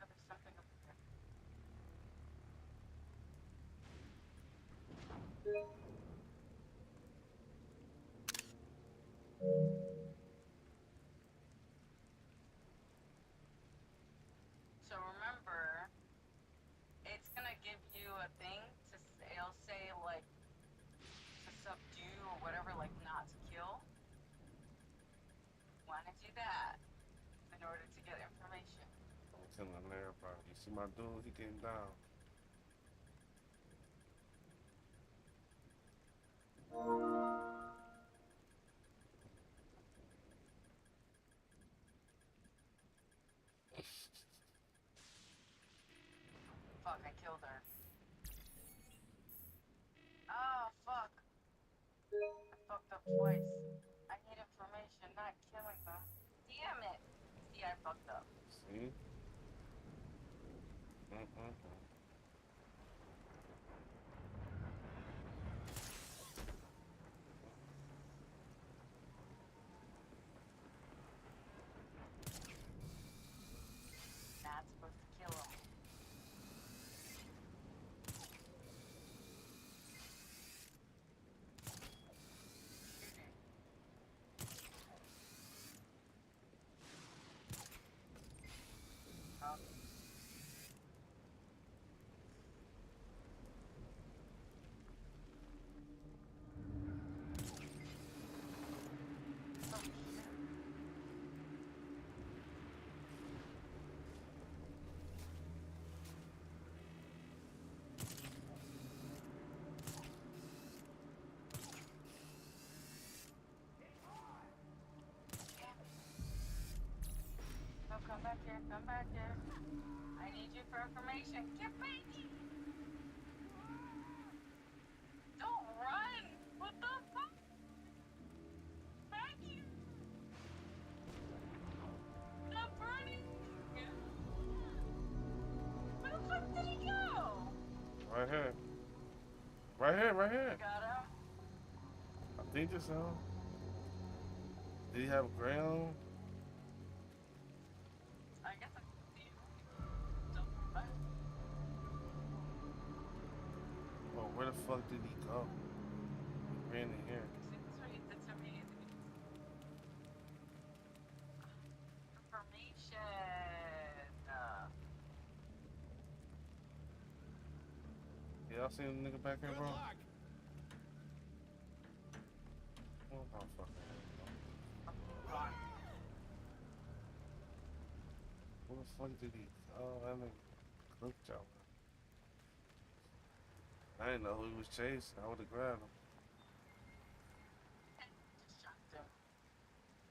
Oh, there's something over there. So remember, it's gonna give you a thing to. It'll say like to subdue or whatever, like not to kill. Want to do that in order to get information. I'm killing everybody. You see my dude? He getting down. Fuck, I killed her. Oh, fuck. I fucked up twice. I need information, not killing them. Damn it. See, I fucked up. See? Not supposed to kill them. Shooting. Oh. Oh, shit. No, come back here, come back here. I need you for information. Get baby! Don't run! What the fuck? Back here! Stop running! Where the fuck did he go? Right here. Right here, right here. Got him. I think it's so. Did he have a gray on? I guess I can see him. Don't run. Well, where the fuck did he go? He ran in here. See, that's what he did to me. Information. Y'all seen the nigga back here, Good bro? luck. Oh, my fucking Run. where the fuck did he? Oh, that nigga cooked y'all. I didn't know who he was chasing. I would have grabbed him. Just shot him.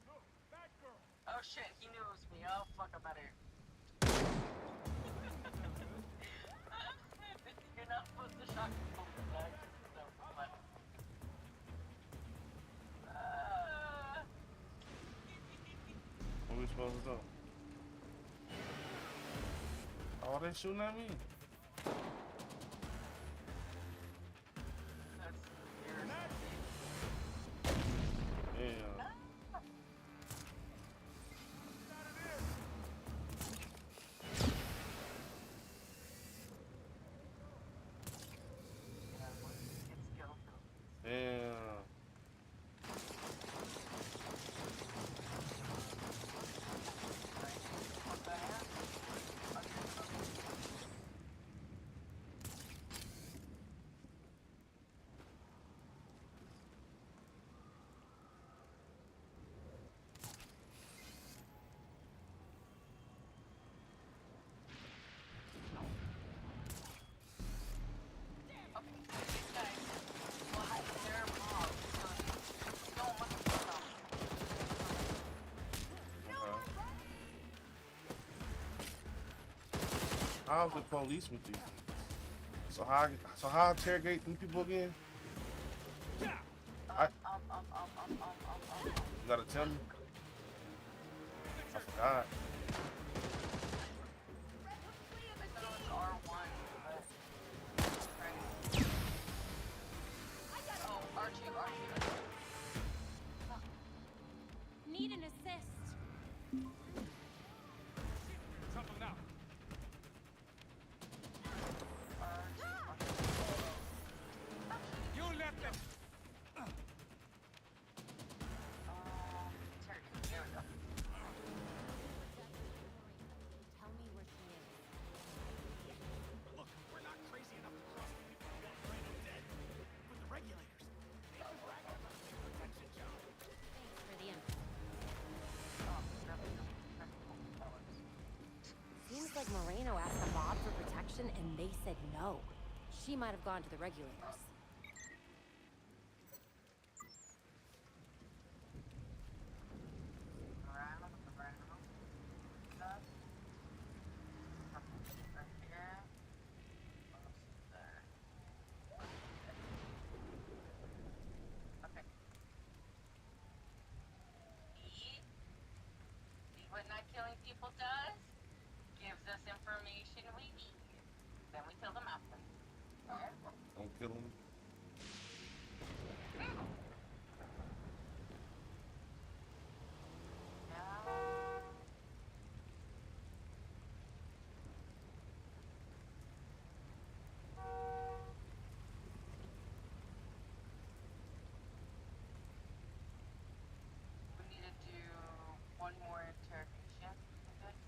No, that girl. Oh shit, he knew it was me. Oh fuck, I'm out of here. You're not supposed to shock people with that. No, but. What we supposed to do? Oh, Oh, they shooting at me. That's weird. Damn. Yeah, what is it? It's skill build. Damn. What the heck? Okay, so these guys will hide their mobs, so don't look for them. Okay. How's the police with you? So how I interrogate them people again? I- You gotta tell me. I forgot. So it's R1, but... Right. Oh, R2. Need an assist. Trouble now. You left them. There we go. Tell me where she is. Look, we're not crazy enough to trust the people who want Moreno dead. But the regulators, they've been bragging about their protection job. Thanks for the info. Seems like Moreno asked the mob for protection and they said no. She might have gone to the regulators. See what not killing people does? Gives us information we need. Then we kill them after. Don't kill them. We need to do one more interrogation. Good.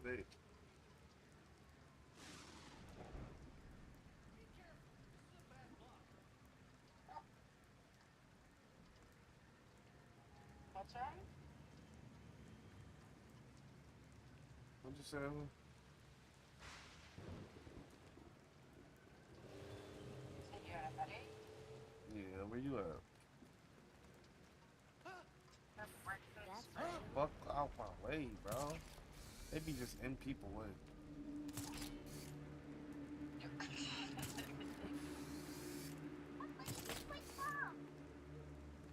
Today. What's wrong? What'd you say? You said you had a headache? Yeah, where you at? Or breakfast? That's Fuck out my way, bro. They be just in people way.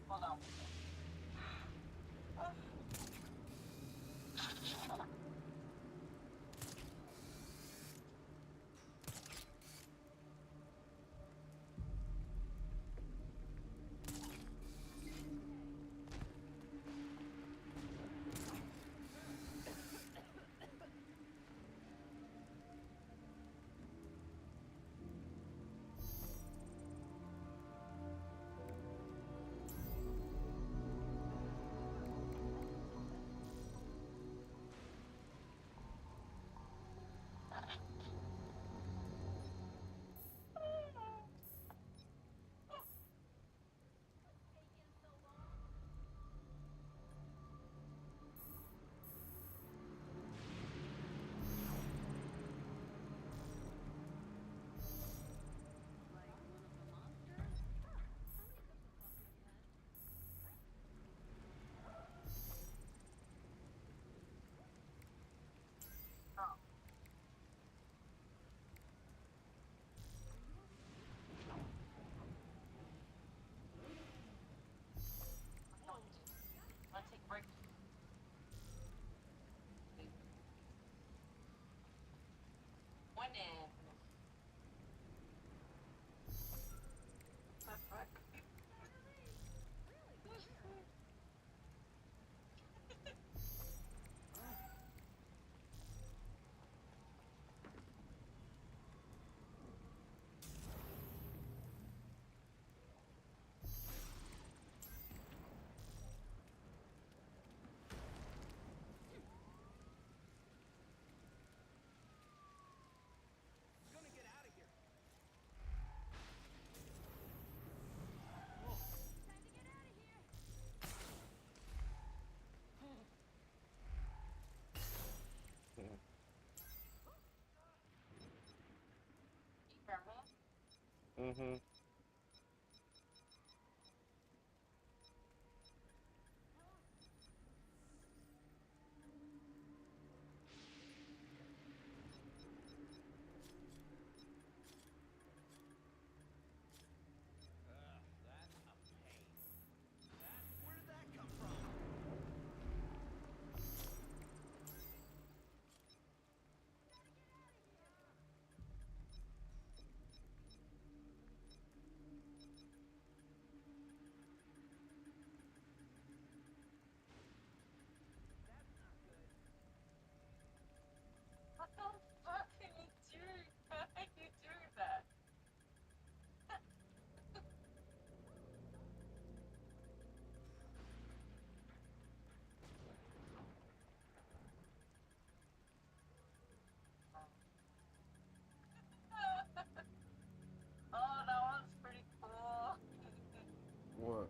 Hold on. Wanna take a break? One in. The fuck? Gonna get out of here. You hear me? Mm-hmm. That's a pain. Where did that come from? What the fuck can you do? How can you do that? Oh, that one's pretty cool. What?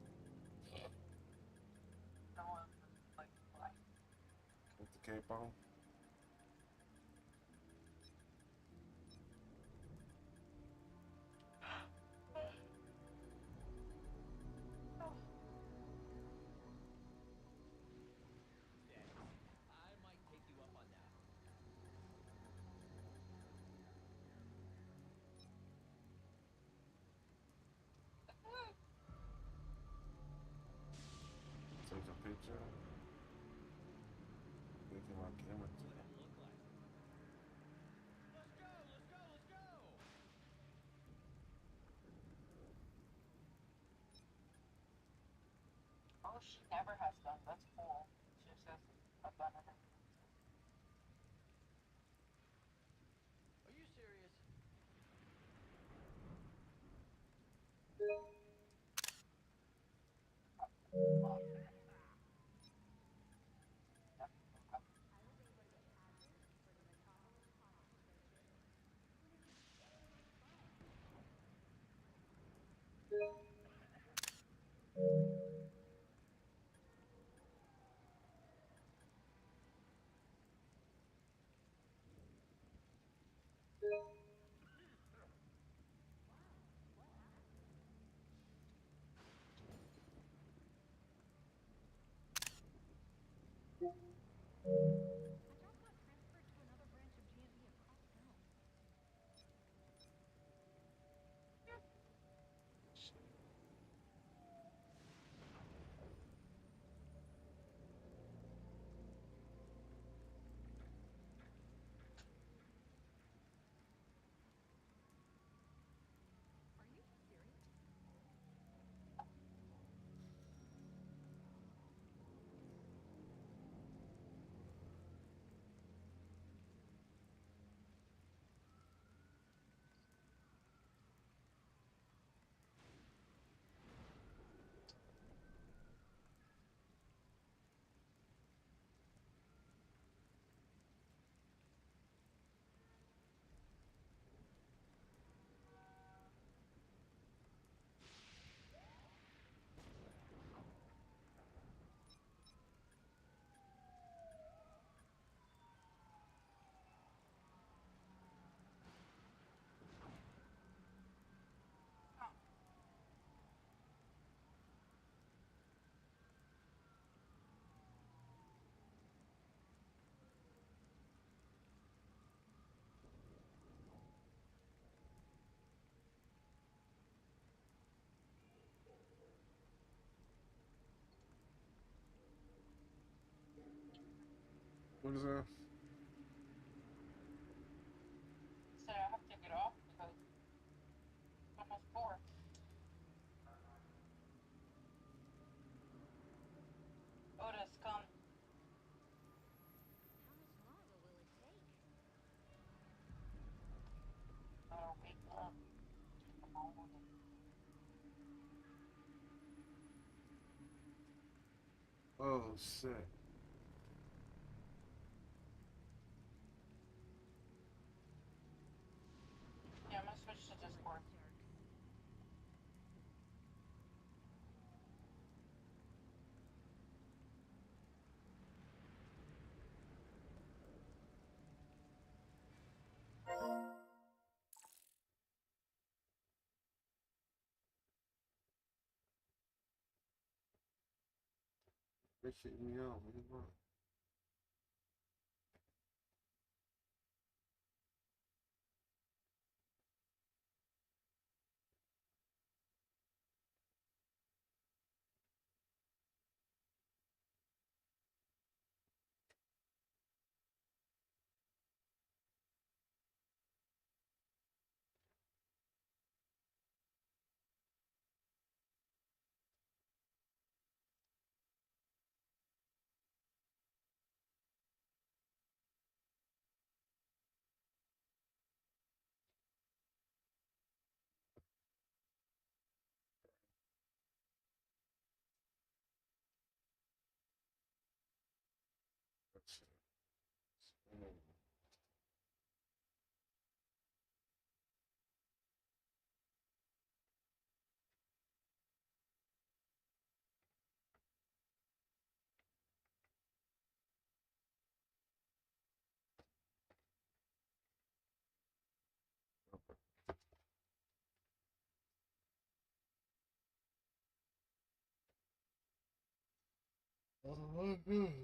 That one's like black. With the cape on? I might take you up on that. Take a picture. Making my camera What too. did it look like? Let's go, let's go, let's go! Oh, she never has guns. That's cool. She just has a gun in her. Are you serious? What is that? So I have to get off because it's almost 4. Otis, come. How much longer will it take? Oh, wake up. Come on. Oh shit. Yeah, I'm gonna switch to Discord. They shit me out, man. What? That shit. Mm.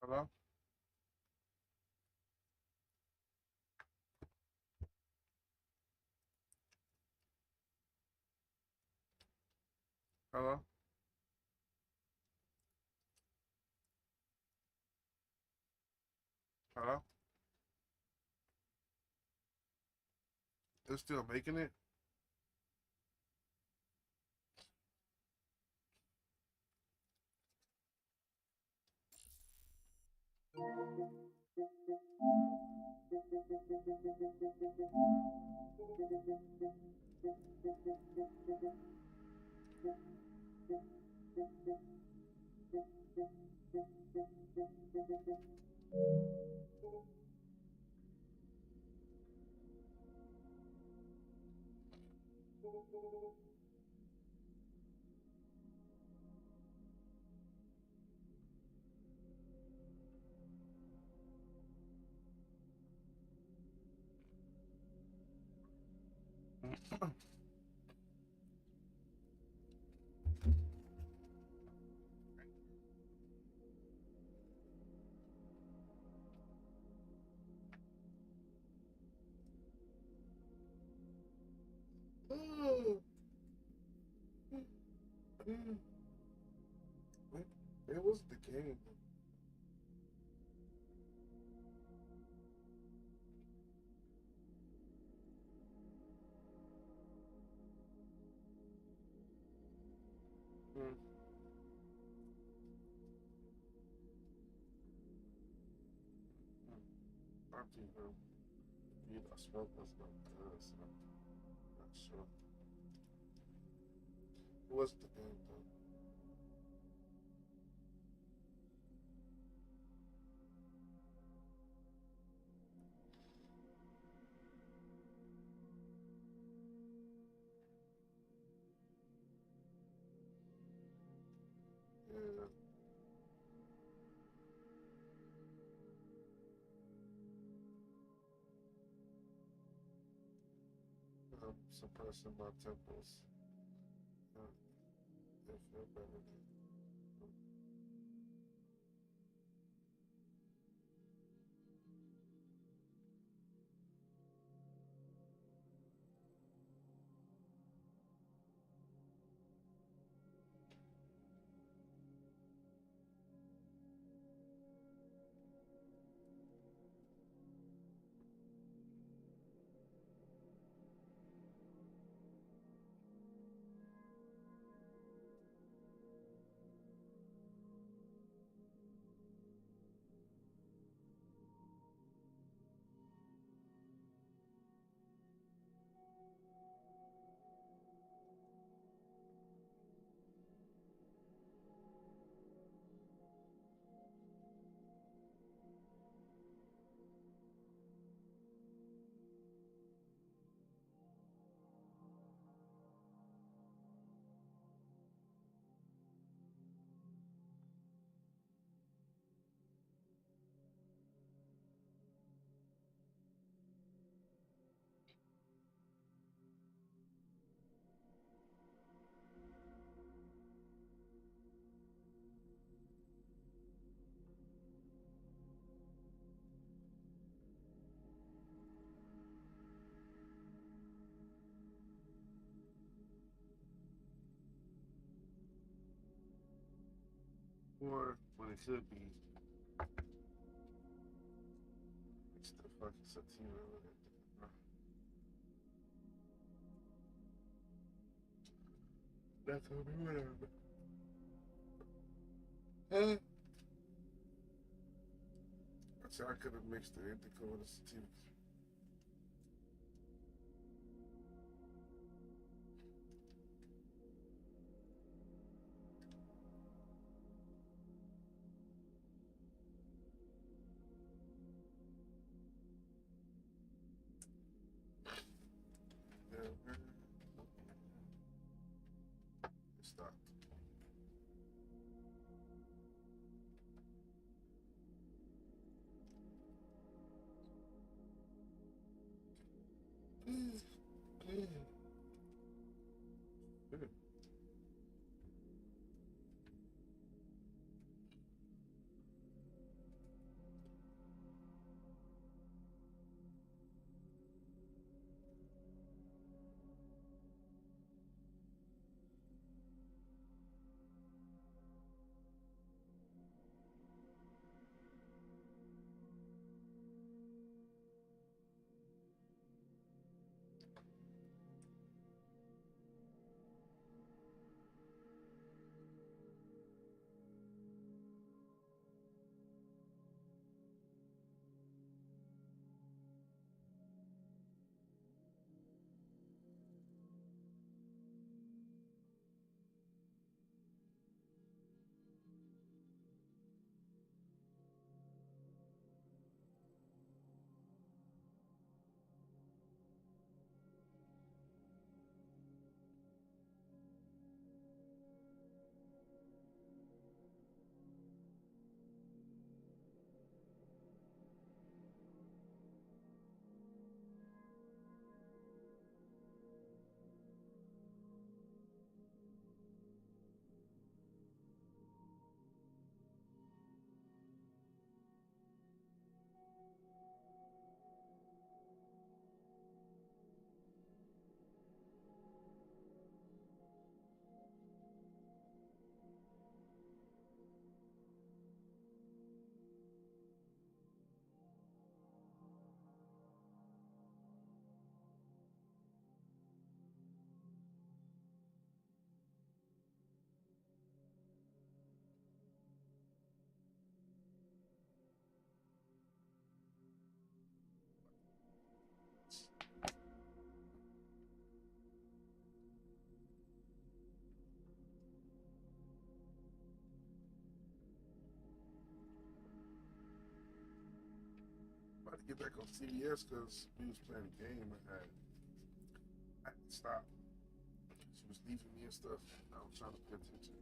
Hello? Hello? Hello? They're still making it. It was the game. I think weed I smoked was not good, so I'm not sure. What's the game though? Yeah. I'm suppressing my temples. They feel better. Or what it could be, it's the fucking sativa with it. That's gonna be whatever. Huh? I said I could have mixed the indica with the sativa. Yeah. It stopped. about to get back on CBS because we was playing a game and I had to stop. She was leaving me and stuff. I was trying to pay attention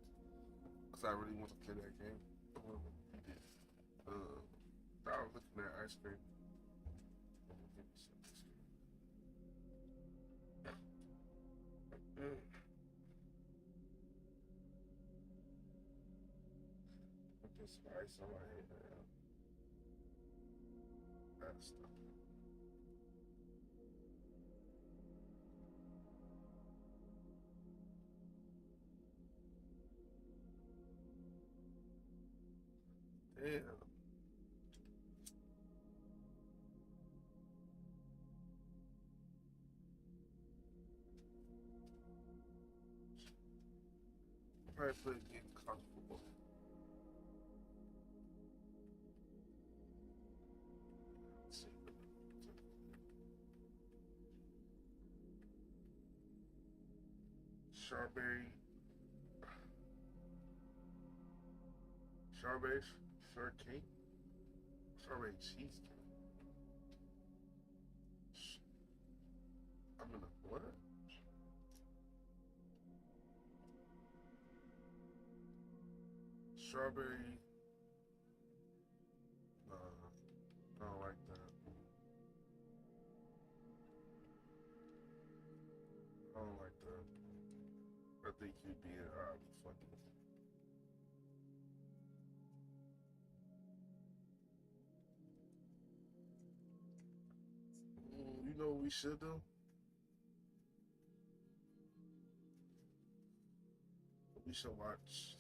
because I really want to play that game. I was looking at ice cream. Put this spice on my head now. That's stuff. Damn. Probably play getting comfortable. Let's see. Strawberry shortcake, strawberry cheesecake. I'm gonna what? Strawberry. I don't like that. I don't like that. I think you'd be fucking. You know what we should do? We should watch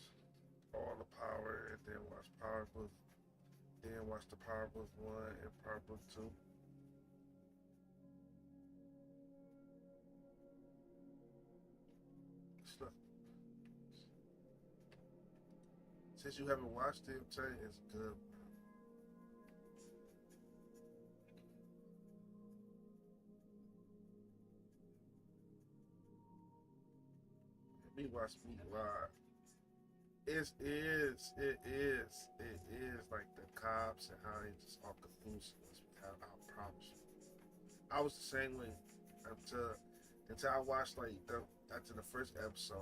all the Power and then watch Power Book, then watch the Power Book 1 and Power Book 2. Stuff. Since you haven't watched it, I'm telling you, it's good. Me watch me live. It is like the cops and how they just all confused us. I promise you. I was the same way until I watched like after the first episode.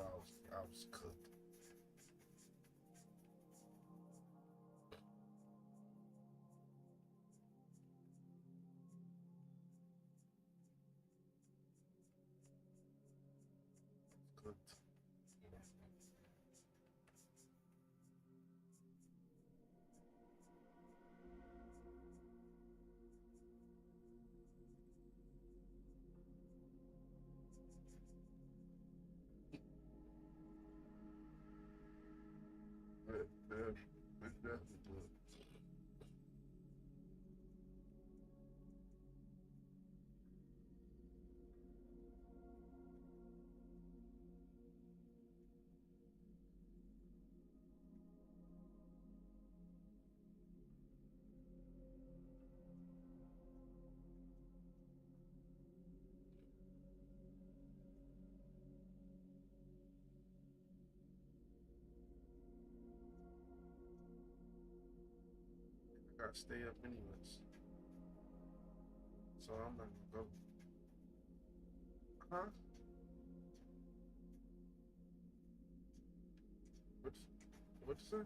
I was cooked. Cooked. It's definitely good. I gotta stay up anyways. So I'm not gonna go. Huh? What you say?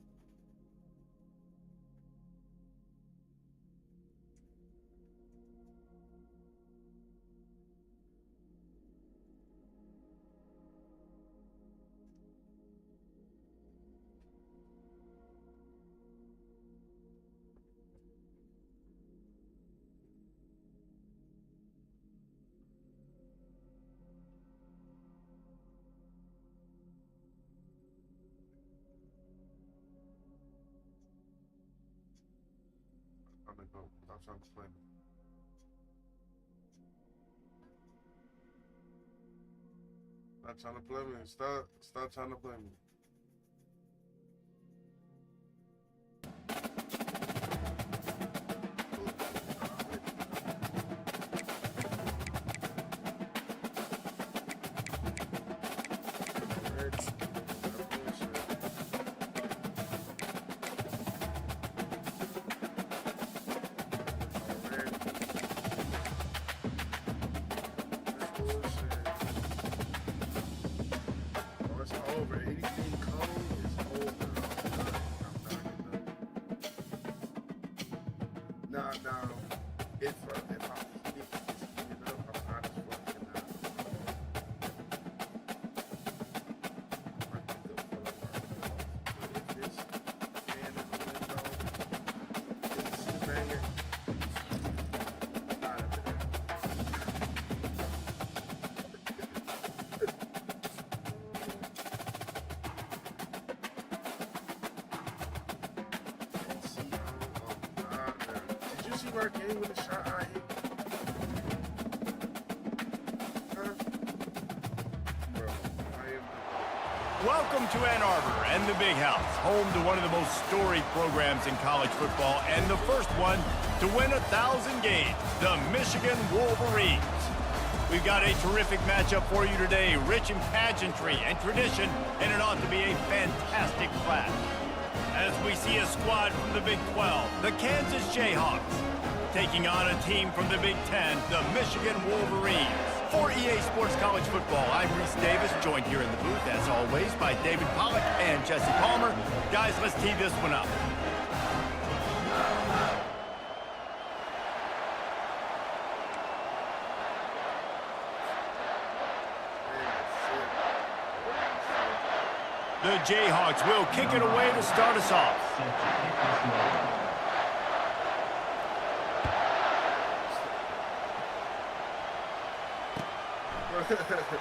I'm gonna go. I'm trying to play me. Stop trying to play me. Stop trying to play me. Already. Now, if I need to just clean it up, I'm not as fucking I think the full of but if this fan in the window is banging, out of there. Did you see our game with the shot I hit? Huh? Bro, I am. Welcome to Ann Arbor and the Big House, home to one of the most storied programs in college football and the first one to win 1,000 games, the Michigan Wolverines. We've got a terrific matchup for you today, rich in pageantry and tradition, and it ought to be a fantastic clash. As we see a squad from the Big 12, the Kansas Jayhawks, taking on a team from the Big 10, the Michigan Wolverines. For EA Sports College Football, I'm Reese Davis, joined here in the booth, as always, by David Pollack and Jesse Palmer. Guys, let's tee this one up. The Jayhawks will kick it away to start us off.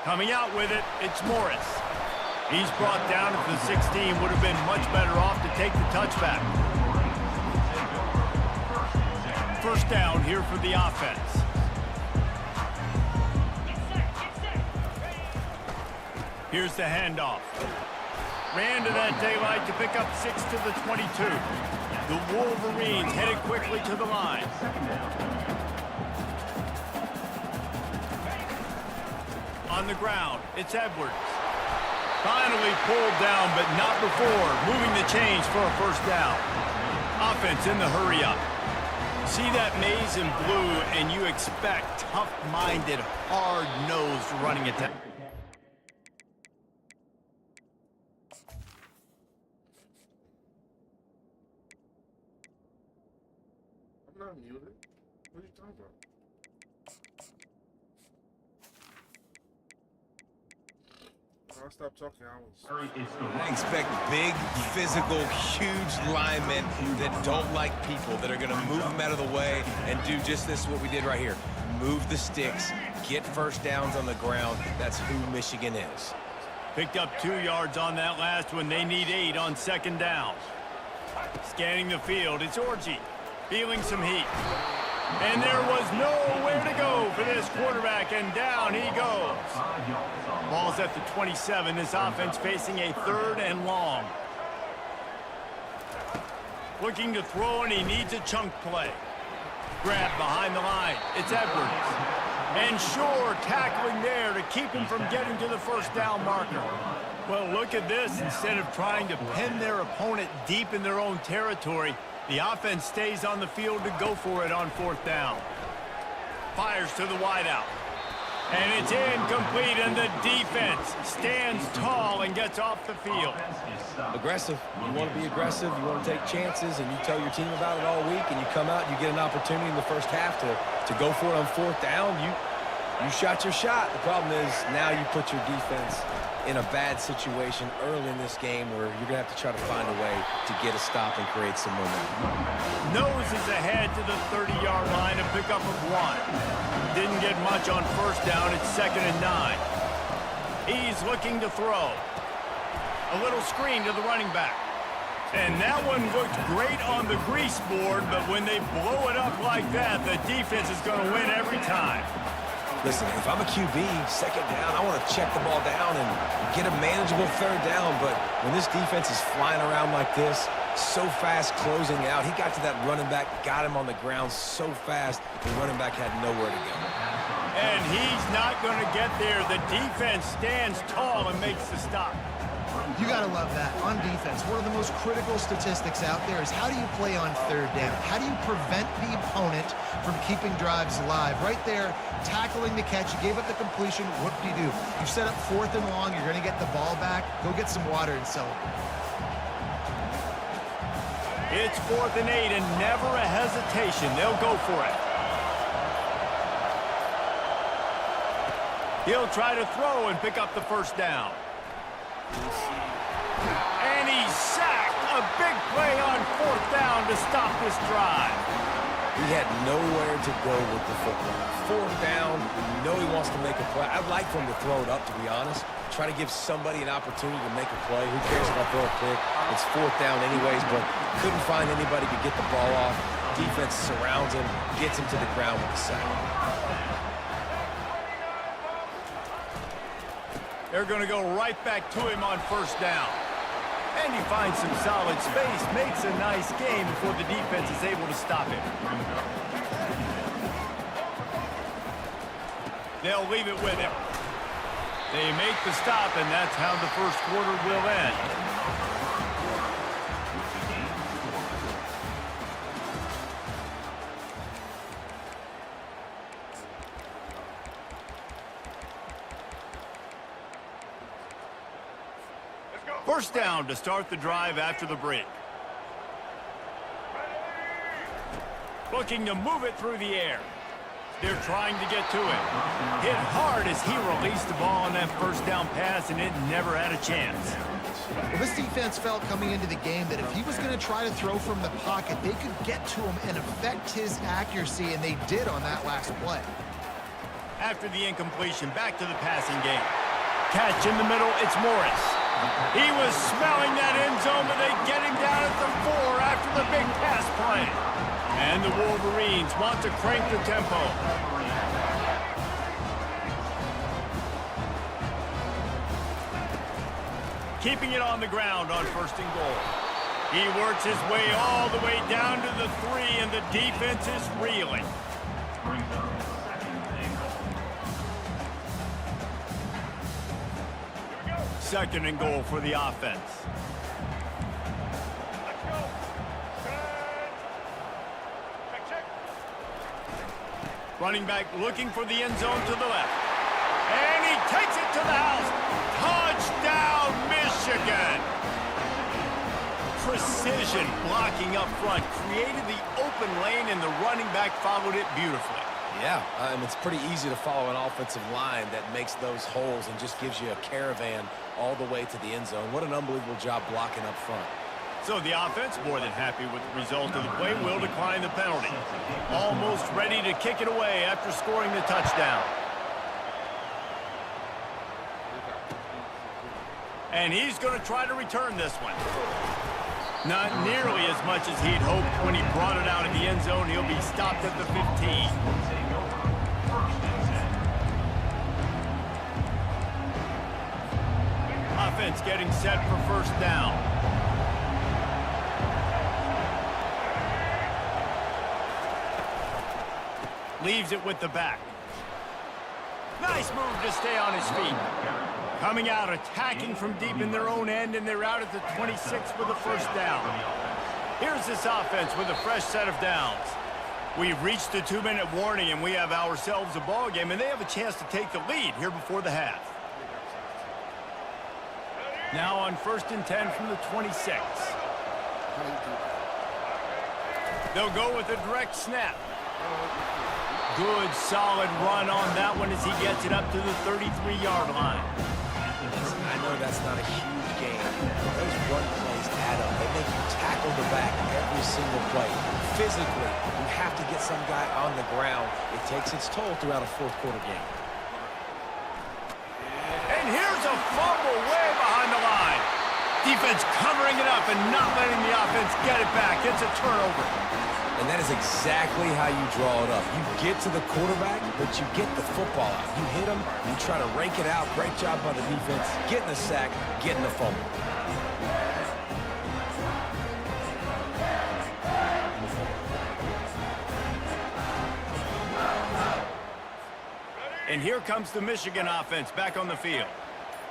Coming out with it, it's Morris. He's brought down at the 16, would have been much better off to take the touchback. First down here for the offense. Here's the handoff. Ran to that daylight to pick up 6 to the 22. The Wolverines headed quickly to the line. On the ground, it's Edwards. Finally pulled down, but not before moving the chains for a first down. Offense in the hurry up. See that maze in blue, and you expect tough-minded, hard-nosed running attack. I'm not muted. What are you talking about? I'll stop talking. I expect big, physical, huge linemen that don't like people, that are going to move them out of the way and do just this, what we did right here. Move the sticks, get first downs on the ground. That's who Michigan is. Picked up 2 yards on that last one. They need 8 on second down. Scanning the field, it's Orji, feeling some heat. And there was nowhere to go for this quarterback, and down he goes. Ball's at the 27. This offense facing a 3rd and long. Looking to throw, and he needs a chunk play. Grab behind the line. It's Edwards. And Shore tackling there to keep him from getting to the first down marker. Well, look at this. Instead of trying to pin their opponent deep in their own territory, the offense stays on the field to go for it on 4th down. Fires to the wideout. And it's incomplete, and the defense stands tall and gets off the field. Aggressive. You want to be aggressive. You want to take chances, and you tell your team about it all week, and you come out and you get an opportunity in the first half to go for it on 4th down. You shot your shot. The problem is now you put your defense in a bad situation early in this game where you're going to have to try to find a way to get a stop and create some momentum. Noses ahead to the 30-yard line, a pickup of 1. Didn't get much on first down. It's 2nd and 9. He's looking to throw. A little screen to the running back. And that one looked great on the grease board, but when they blow it up like that, the defense is going to win every time. Listen, if I'm a QB, 2nd down, I want to check the ball down and get a manageable 3rd down. But when this defense is flying around like this, so fast closing out, he got to that running back, got him on the ground so fast, the running back had nowhere to go. And he's not going to get there. The defense stands tall and makes the stop. You got to love that. On defense, one of the most critical statistics out there is how do you play on 3rd down? How do you prevent the opponent from keeping drives alive? Right there, tackling the catch. You gave up the completion. What do? You set up 4th and long. You're going to get the ball back. Go get some water and celebrate. It's 4th and 8, and never a hesitation. hesitation. They'll go for it. He'll try to throw and pick up the first down. And he's sacked. A big play on 4th down to stop this drive. He had nowhere to go with the football. 4th down, you know he wants to make a play. I'd like for him to throw it up, to be honest. Try to give somebody an opportunity to make a play. Who cares if I throw a pick? It's 4th down anyways, but couldn't find anybody to get the ball off. Defense surrounds him, gets him to the ground with the sack. They're going to go right back to him on 1st down. And he finds some solid space, makes a nice gain before the defense is able to stop him. They'll leave it with him. They make the stop, and that's how the first quarter will end. First down to start the drive after the break. Looking to move it through the air. They're trying to get to it. Hit hard as he released the ball on that first down pass, and it never had a chance. Well, this defense felt coming into the game that if he was going to try to throw from the pocket, they could get to him and affect his accuracy, and they did on that last play. After the incompletion, back to the passing game. Catch in the middle, it's Morris. He was smelling that end zone, but they get him down at the 4 after the big pass play. And the Wolverines want to crank the tempo. Keeping it on the ground on 1st and goal. He works his way all the way down to the 3, and the defense is reeling. Second and goal for the offense. Running back looking for the end zone to the left. And he takes it to the house. Touchdown, Michigan! Precision blocking up front created the open lane, and the running back followed it beautifully. Yeah, it's pretty easy to follow an offensive line that makes those holes and just gives you a caravan all the way to the end zone. What an unbelievable job blocking up front. So the offense, more than happy with the result of the play, will decline the penalty. Almost ready to kick it away after scoring the touchdown. And he's going to try to return this one. Not nearly as much as he'd hoped when he brought it out of the end zone. He'll be stopped at the 15. Offense getting set for 1st down. Leaves it with the back. Nice move to stay on his feet. Coming out, attacking from deep in their own end, and they're out at the 26 with a 1st down. Here's this offense with a fresh set of downs. We've reached the 2-minute warning, and we have ourselves a ball game, and they have a chance to take the lead here before the half. Now on 1st and 10 from the 26. They'll go with a direct snap. Good, solid run on that one as he gets it up to the 33-yard line. I know that's not a huge game, but those run plays add up. They make you tackle the back every single play. Physically, you have to get some guy on the ground. It takes its toll throughout a 4th quarter game. And here's a fumble way behind the line. Defense covering it up and not letting the offense get it back. It's a turnover. And that is exactly how you draw it up. You get to the quarterback, but you get the football out. You hit him, you try to rake it out. Great job by the defense, getting the sack, getting the fumble. And here comes the Michigan offense back on the field.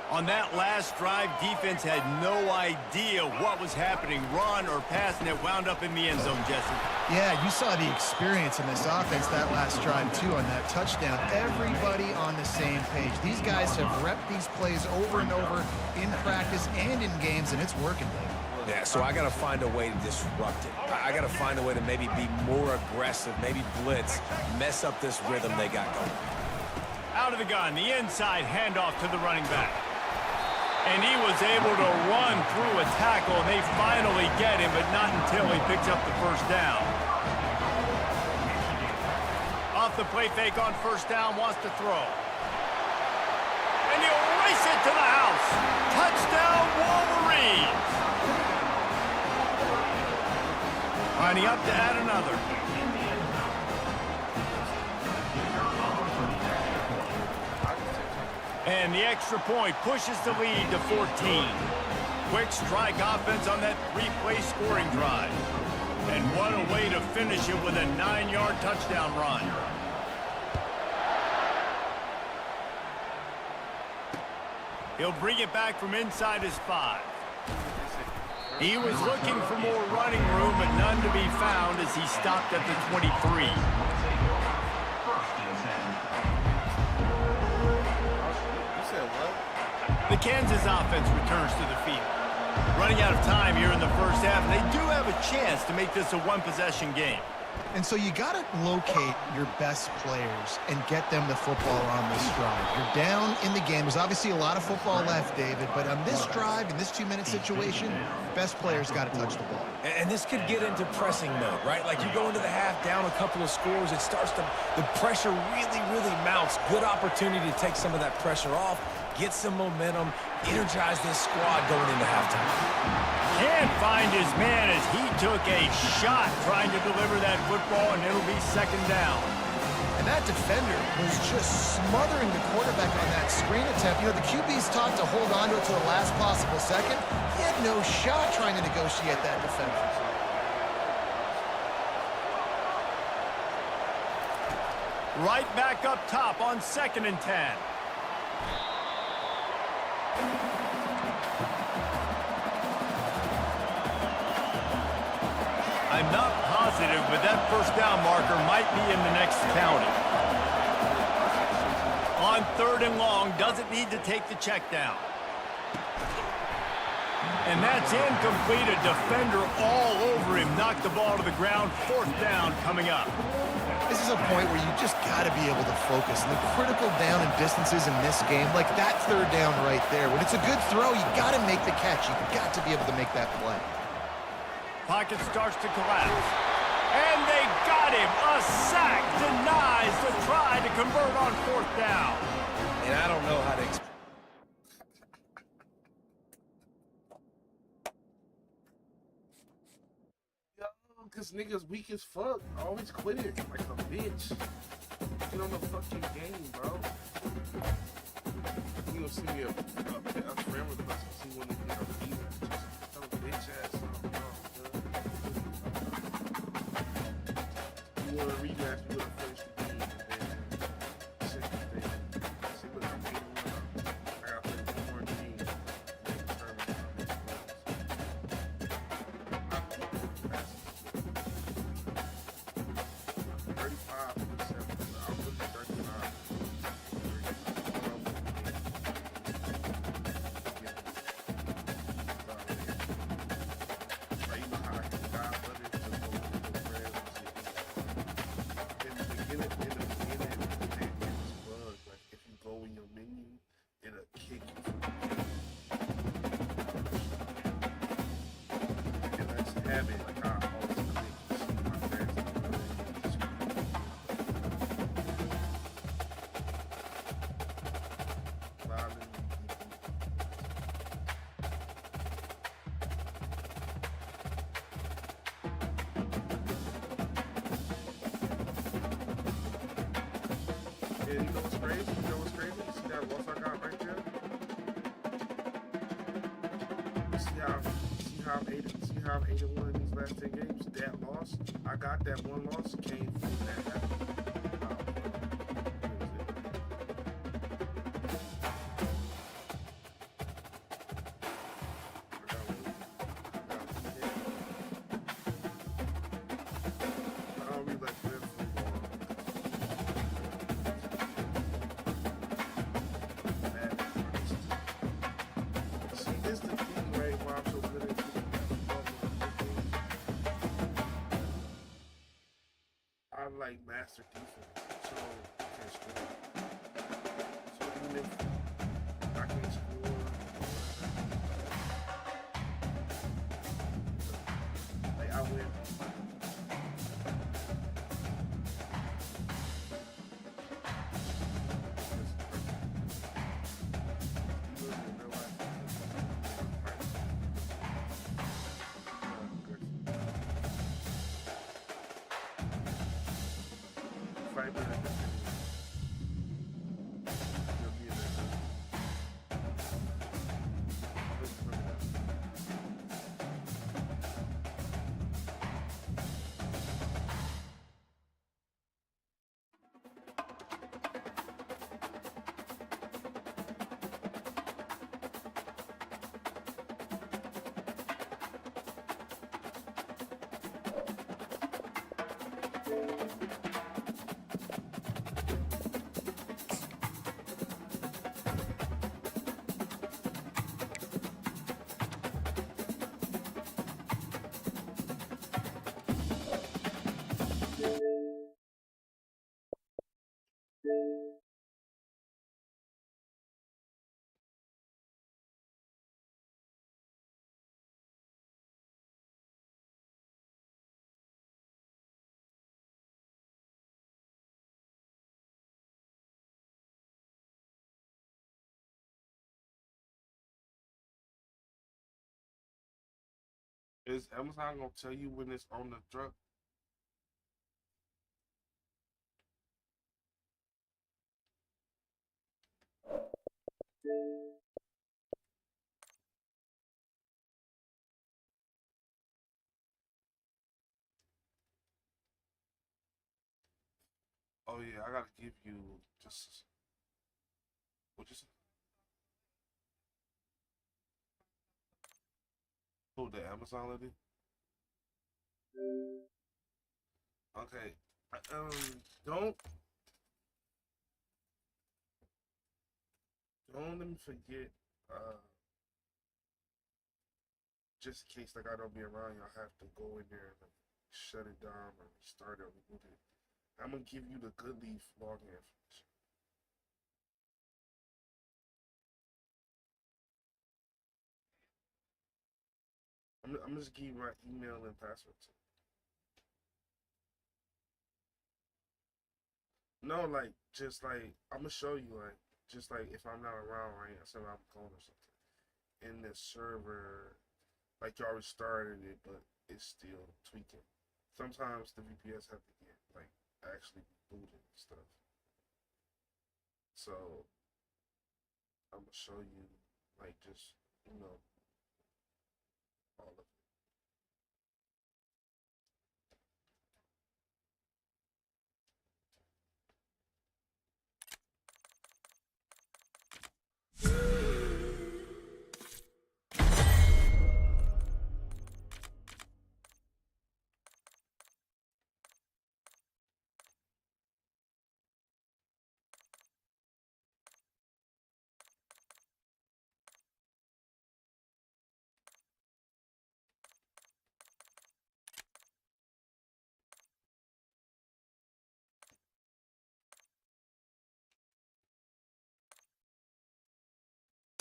On that last drive, defense had no idea what was happening, run or pass, and it wound up in the end zone, Jesse. Yeah, you saw the experience in this offense that last drive, too, on that touchdown. Everybody on the same page. These guys have repped these plays over and over in practice and in games, and it's working, Dave. Yeah, so I got to find a way to disrupt it. I got to find a way to maybe be more aggressive, maybe blitz, mess up this rhythm they got going. Out of the gun, the inside handoff to the running back. And he was able to run through a tackle, and they finally get him, but not until he picks up the first down. Off the play fake on first down, wants to throw. And he'll race it to the house. Touchdown, Wolverines. Lining up to add another. And the extra point pushes the lead to 14. Quick strike offense on that three-play scoring drive. And what a way to finish it with a 9-yard touchdown run. He'll bring it back from inside his 5. He was looking for more running room, but none to be found as he stopped at the 23. The Kansas offense returns to the field. Running out of time here in the first half, and they do have a chance to make this a one-possession game. And so you got to locate your best players and get them the football on this drive. You're down in the game. There's obviously a lot of football left, David, but on this drive, in this 2-minute situation, best players got to touch the ball. And this could get into pressing mode, right? Like you go into the half down a couple of scores, it starts to, the pressure really, really mounts. Good opportunity to take some of that pressure off, get some momentum, energize this squad going into halftime. Can't find his man as he took a shot trying to deliver that football, and it'll be second down. And that defender was just smothering the quarterback on that screen attempt. You know, the QB's taught to hold on to it to the last possible second. He had no shot trying to negotiate that defender. Right back up top on 2nd and 10. I'm not positive, but that first down marker might be in the next county. On 3rd and long, doesn't need to take the check down. And that's incomplete. A defender all over him. Knocked the ball to the ground. 4th down coming up. This is a point where you just got to be able to focus. And the critical down and distances in this game, like that 3rd down right there. When it's a good throw, you got to make the catch. You got to be able to make that play. Pocket starts to collapse. And they got him. A sack denies the try to convert on 4th down. And I don't know how to explain. Cause niggas weak as fuck. Always quit it like a bitch. Get on the fucking game, bro. You gonna see me a friend with us. See one of you know, bitch ass. You wanna rematch with a first game and then second thing. See what I'm doing. I got to play one more game. Yeah, you know what's crazy? You know what's crazy? You see that loss I got right there? You see how I'm 8-1 in these last 10 games? That loss, I got that one loss, came from that happened. This is the thing, right? Why I'm so good at it. gotta like master defense so I can score. So even if I can score, like I win. Is Amazon gonna tell you when it's on the truck? Oh yeah, I gotta give you just what you say? Oh, the Amazon lady. Okay, don't don't let me forget. Just in case like I don't be around, y'all have to go in there and like, shut it down or restart it or reboot it. I'm gonna give you the good leaf login information. I'm just give you my email and password. No, like just like I'm gonna show you like just like if I'm not around, right? I said I'm gone or something. In the server, like you already started it, but it's still tweaking. Sometimes the VPS have to get like actually booted and stuff. So I'm gonna show you like just all of it.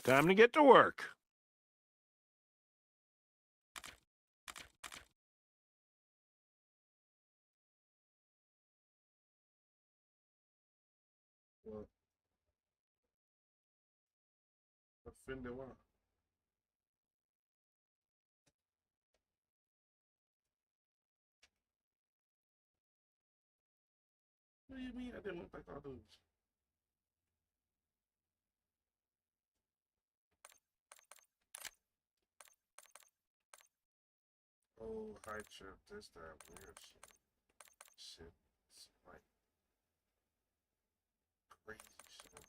Time to get to work. Well, offended why? What do you mean I didn't want to like all those? Oh, high trip, this, that, weird shit. Shit, it's like crazy shit.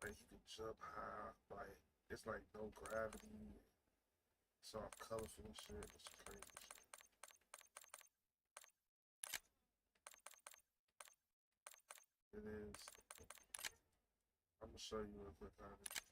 Like you can jump high, like it's like no gravity. It's all colorful and shit. It's crazy shit. It is. I'm gonna show you real quick how it is.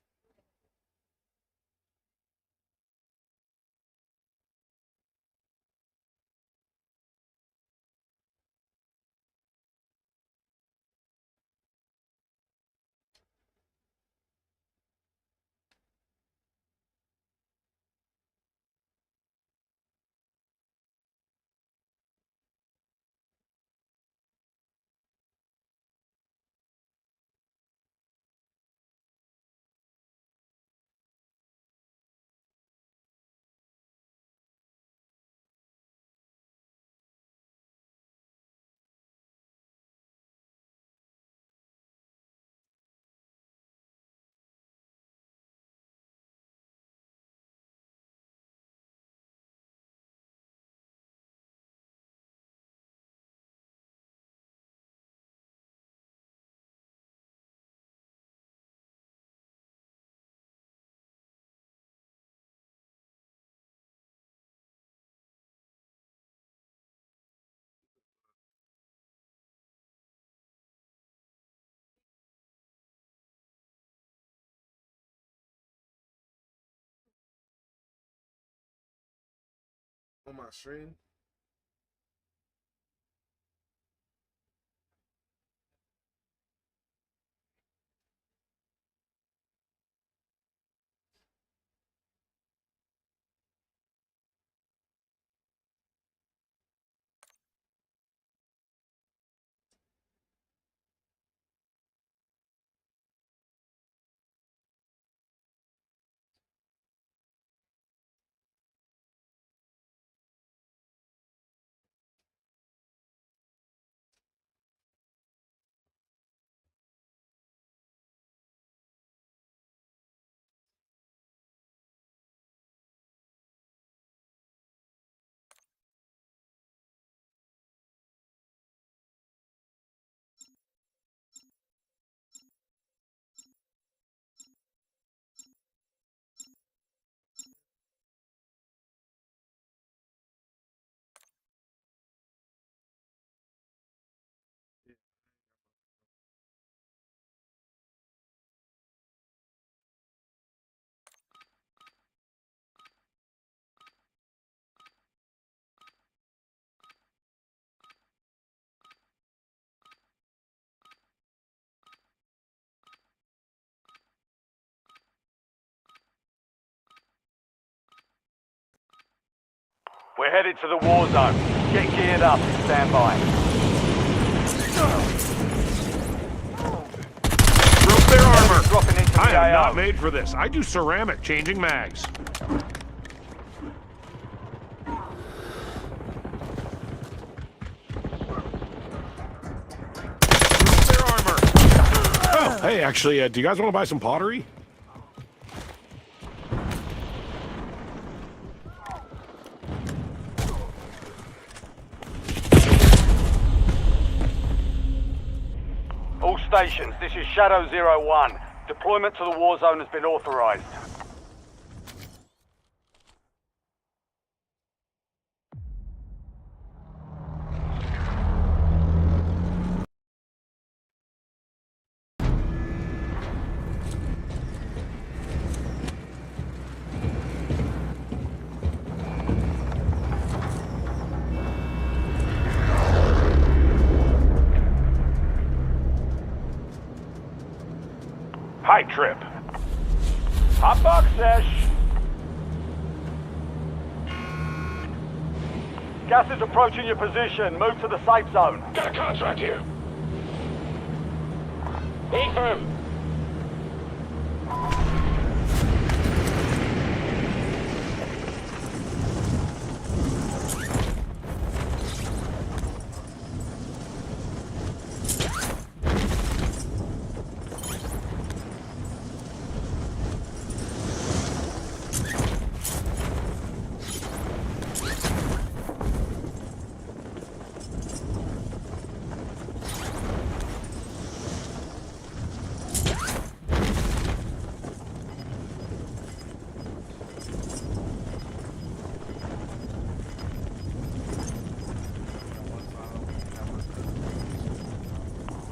On my stream. We're headed to the war zone. Get geared up and stand by. Broke their armor. Dropping into the I am AO. not made for this. I do ceramic, changing mags. Broke their armor. Oh, hey, actually, do you guys want to buy some pottery? All stations, this is Shadow 01. Deployment to the war zone has been authorized. High trip. Hot box sesh. Gas is approaching your position. Move to the safe zone. Got a contract here. Be firm.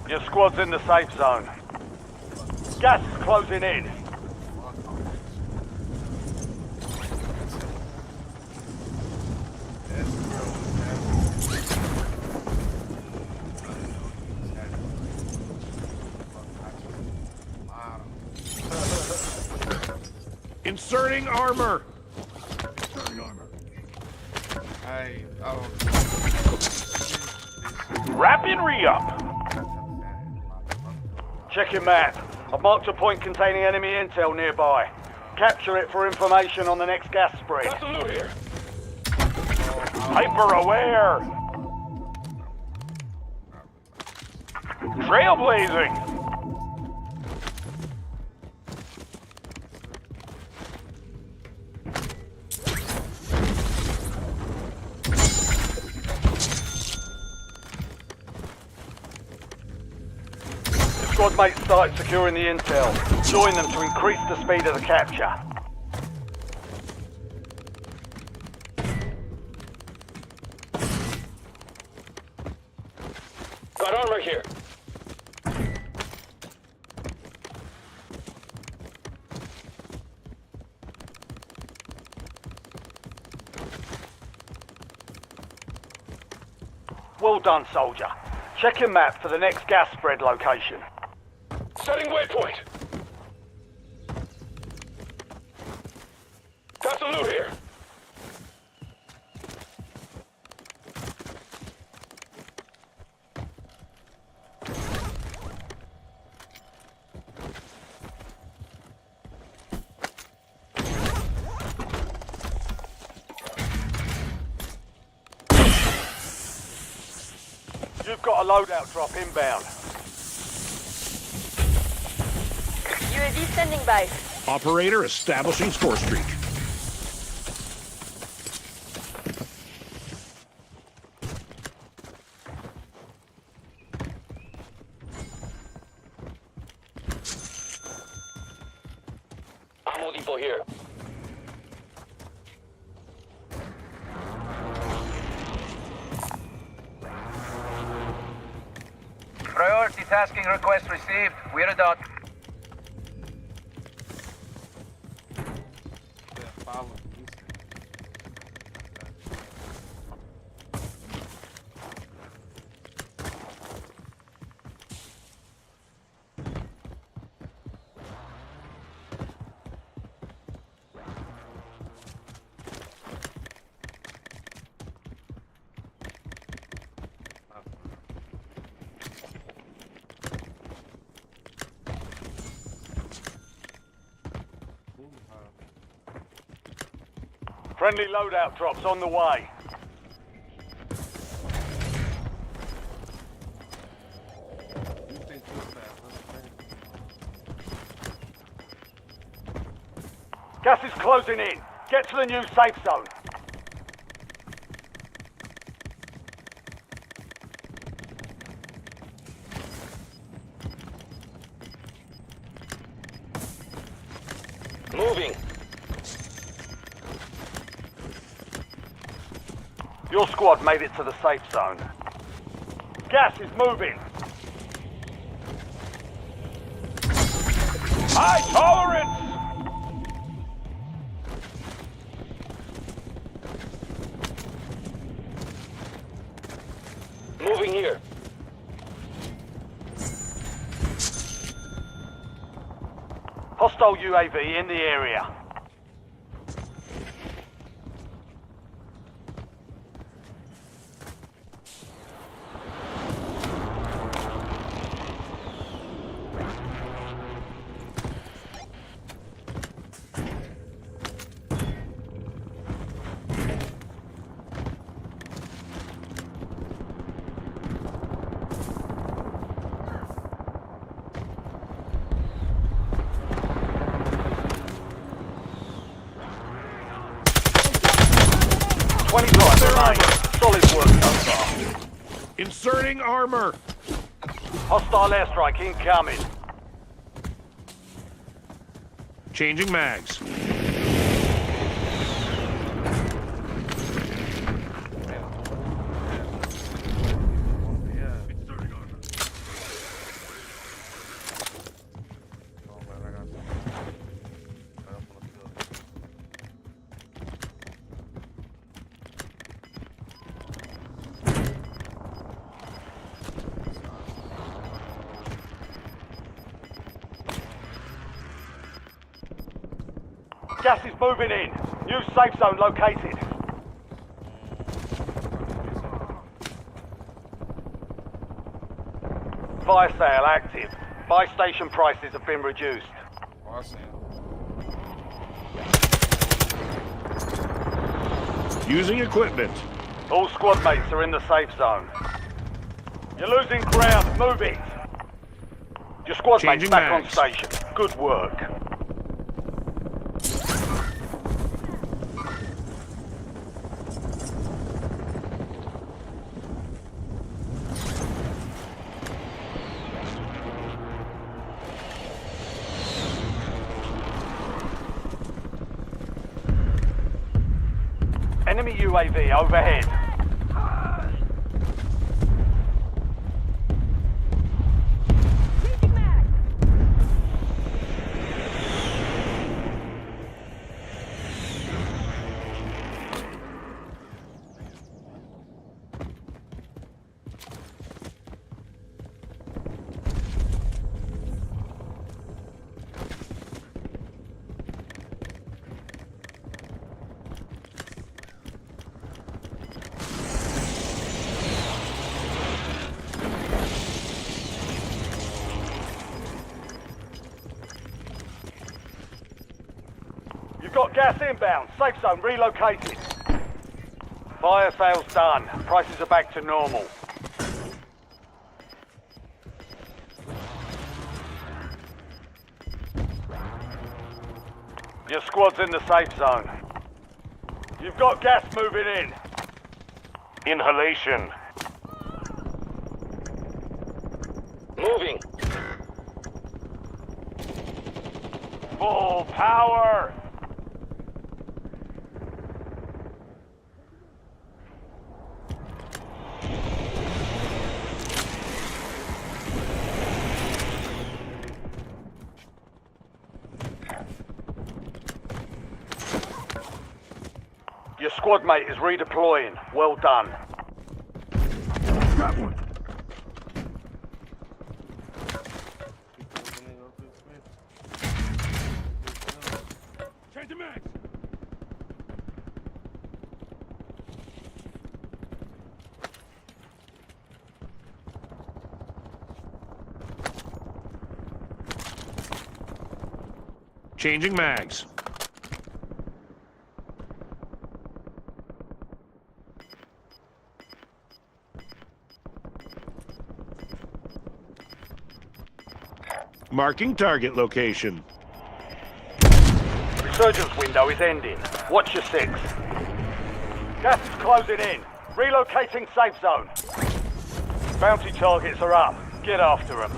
Your squad's in the safe zone. Gas is closing in. Inserting armor. Hey, oh. Wrapping re-up. Check your map. I've marked a point containing enemy intel nearby. Capture it for information on the next gas spread. Got some loot here. Hyper aware. Trailblazing. Squad mates started securing the intel. Join them to increase the speed of the capture. Got armor here. Well done, soldier. Check your map for the next gas spread location. Setting waypoint. Got some loot here. You've got a loadout drop inbound. UAV standing by. Operator establishing score streak. Ammo depot here. Priority tasking request received. We're a dot. Yeah, follow me. Friendly loadout drops on the way. You think too fast. Gas is closing in. Get to the new safe zone. Moving. Your squad made it to the safe zone. Gas is moving. High tolerance! Moving here. Hostile UAV in the area. Solid work so far. Inserting armor. Hostile airstrike incoming. Changing mags. Gas is moving in. New safe zone located. Fire sale active. Buy station prices have been reduced. Awesome. Using equipment. All squad mates are in the safe zone. You're losing ground. Move it. Your squad mates Changing back on mags. station. Good work. Enemy UAV overhead. You've got gas inbound. Safe zone relocated. Fire sales done. Prices are back to normal. Your squad's in the safe zone. You've got gas moving in. Inhalation. Moving. Full power. Your squad mate is redeploying. Well done. Got one. Change the max. Changing mags. Marking target location. Resurgence window is ending. Watch your six. Gas is closing in. Relocating safe zone. Bounty targets are up. Get after them.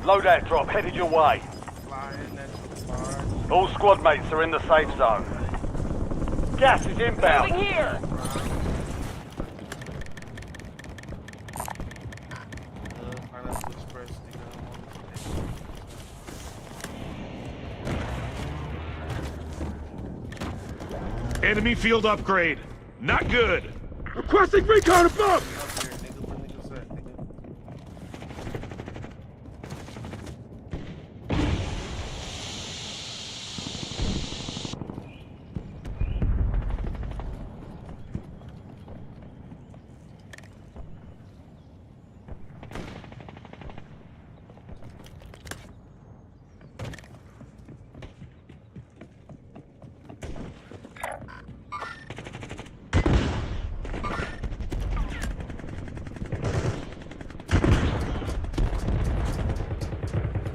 Loadout drop headed your way. Flying at the bar. All squad mates are in the safe zone. Gas is inbound. Moving here. Pineapple Express, nigga. Enemy field upgrade. Not good. Requesting recon above! Up here, nigga. Where niggas at, nigga?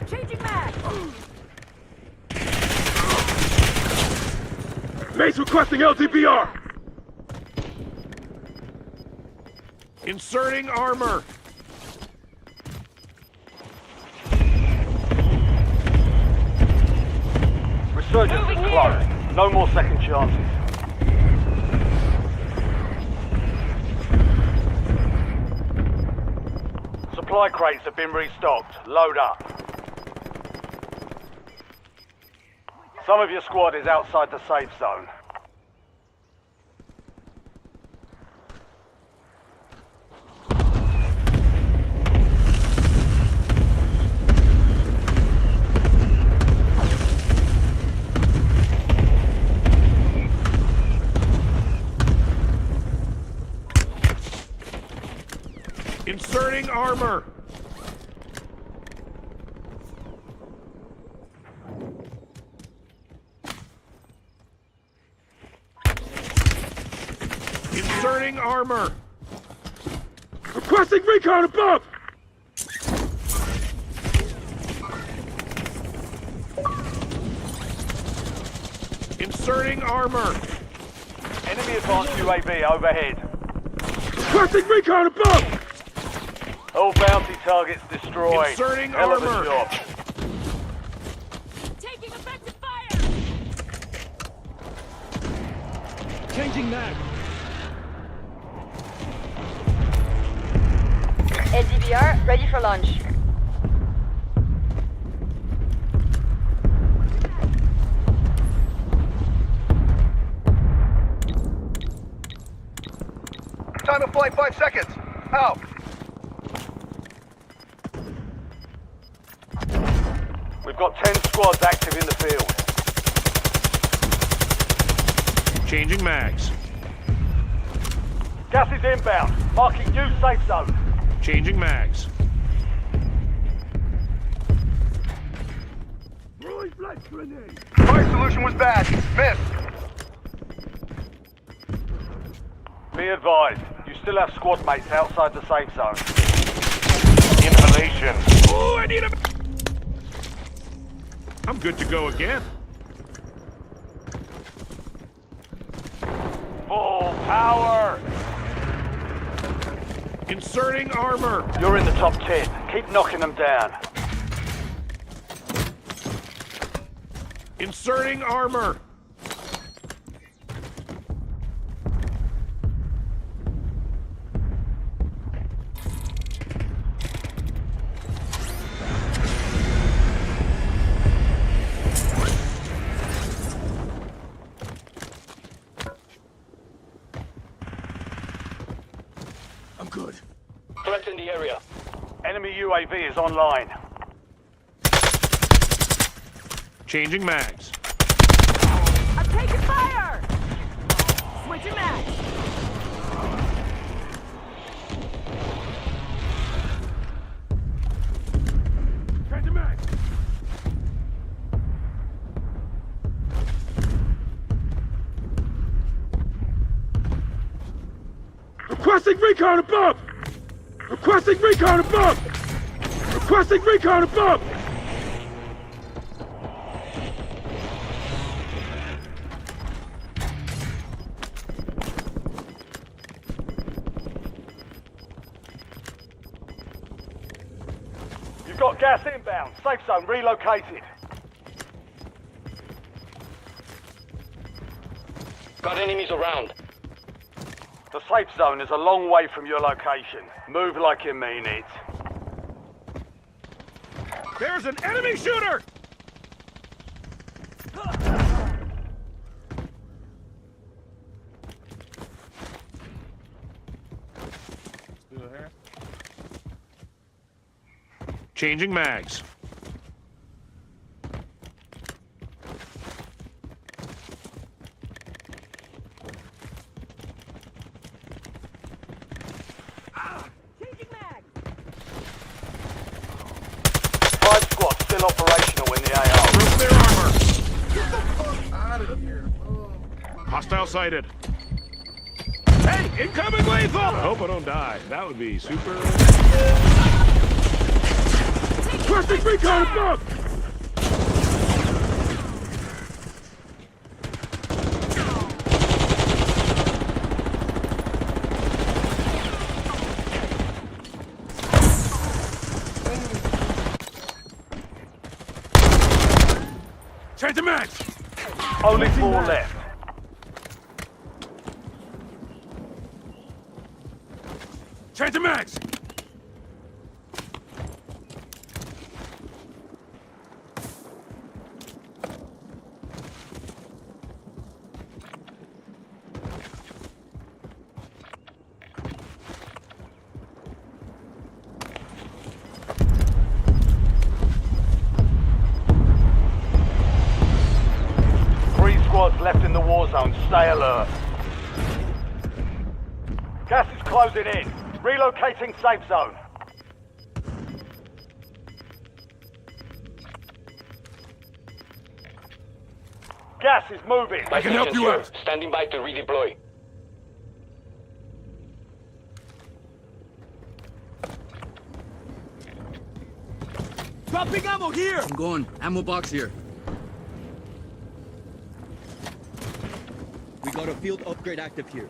Changing mag! Mace requesting LTBR! Inserting armor. Resurgence is closed. No more second chances. Supply crates have been restocked. Load up. Some of your squad is outside the safe zone. Inserting armor. Inserting armor. Requesting recon above! Inserting armor. Enemy advanced UAV overhead. Requesting recon above! All bounty targets destroyed. Inserting Hell of a armor. job. Taking offensive fire! Changing mag. LDVR ready for launch. Time of flight 5 seconds. Out. We've got 10 squads active in the field. Changing mags. Gas is inbound. Marking new safe zone. Changing mags. Your Fire solution was bad. Missed. Be advised, you still have squad mates outside the safe zone. Inhalation. Oh, I need a... I'm good to go again. Full power. Inserting armor. You're in the top 10. Keep knocking them down. Inserting armor. I'm good. Threats in the area. Enemy UAV is online. Changing mags. I'm taking fire! Switching mags. Changing mags. Requesting recon above! Requesting recon above! Requesting recon above! You've got gas inbound. Safe zone relocated. Got enemies around. The safe zone is a long way from your location. Move like you mean it. There's an enemy shooter! Still here? Changing mags. Changing mags. 5 squads still operational in the AO. Broke their armor. Get the fuck out of here. Oh. Hostile sighted. Hey, incoming lethal! I hope I don't die. That would be super... Requesting recon above! Change the mags! Only 4 left. Change the mags! Left in the war zone. Stay alert. Gas is closing in. Relocating safe zone. Gas is moving. I can help you out. Standing by to redeploy. Dropping ammo here! I'm going. Ammo box here. We got a field upgrade active here.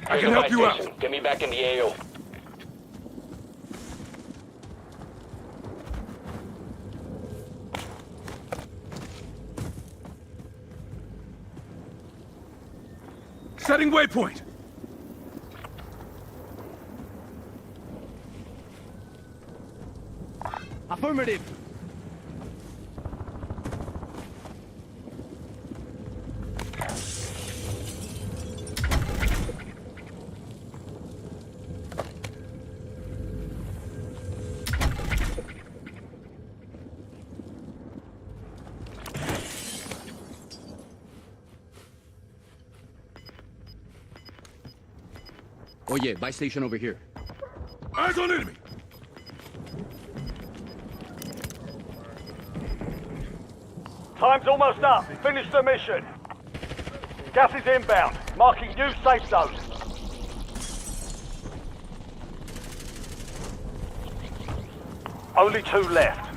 I can help you out. Get me back in the AO. Setting waypoint. Affirmative. Oh yeah, buy station over here. Eyes on enemy. Time's almost up. Finish the mission. Gas is inbound. Marking new safe zone. Only 2 left.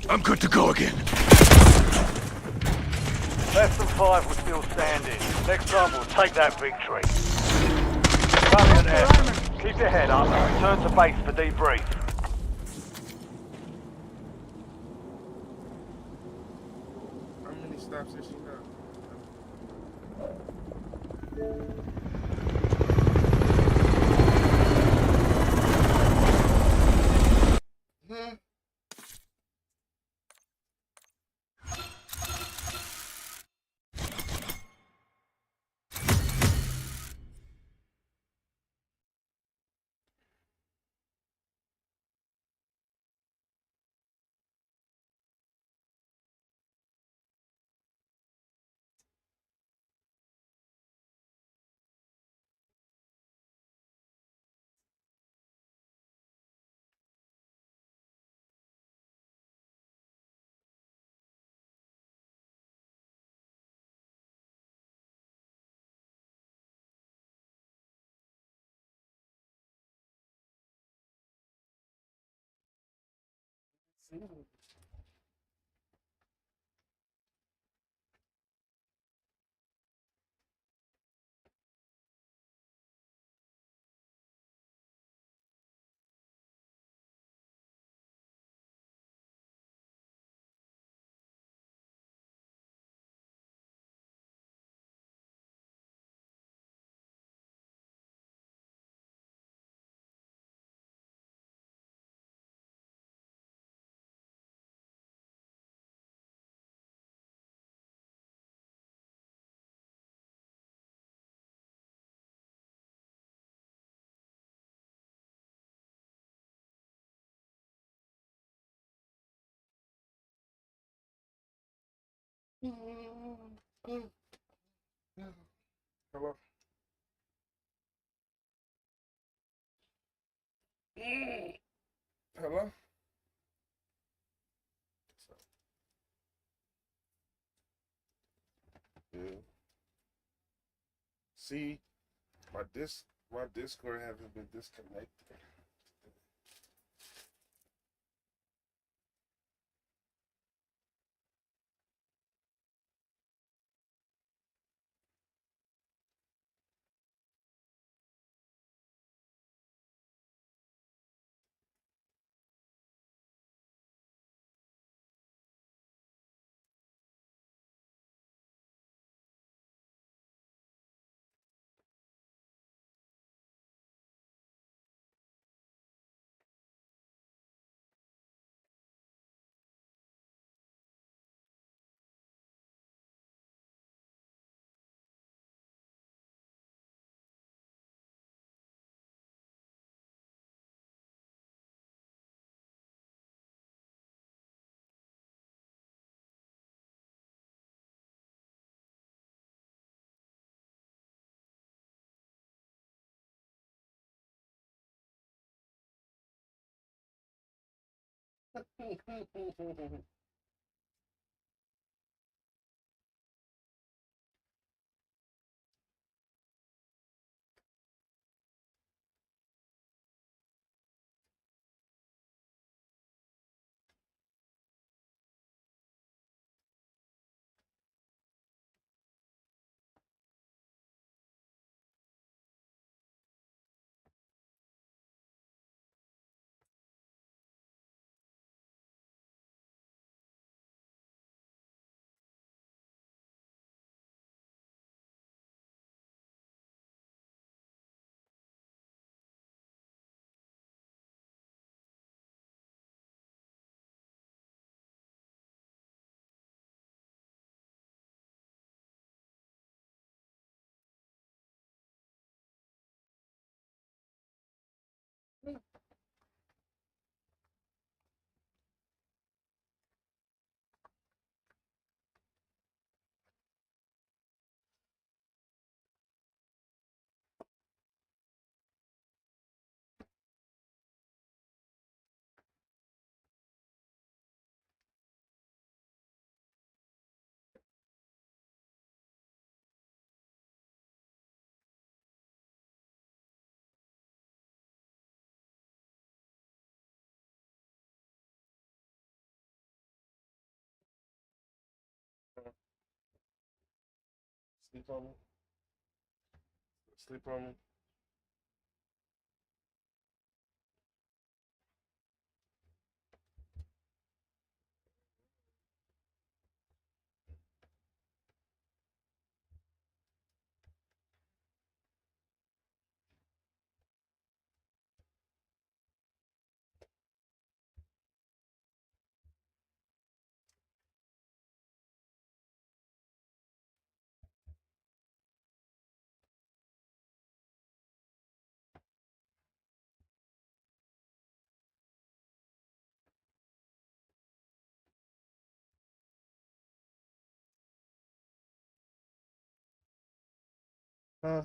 I'm good to go again. Less than 5 were still standing. Next time we'll take that victory. Valiant effort. Keep your head up and return to base for debrief. How many stops has she got? Hmm. Hello. Hello. Yeah. See, my Discord hasn't been disconnected. Sleep on me. Sleep on me. Huh?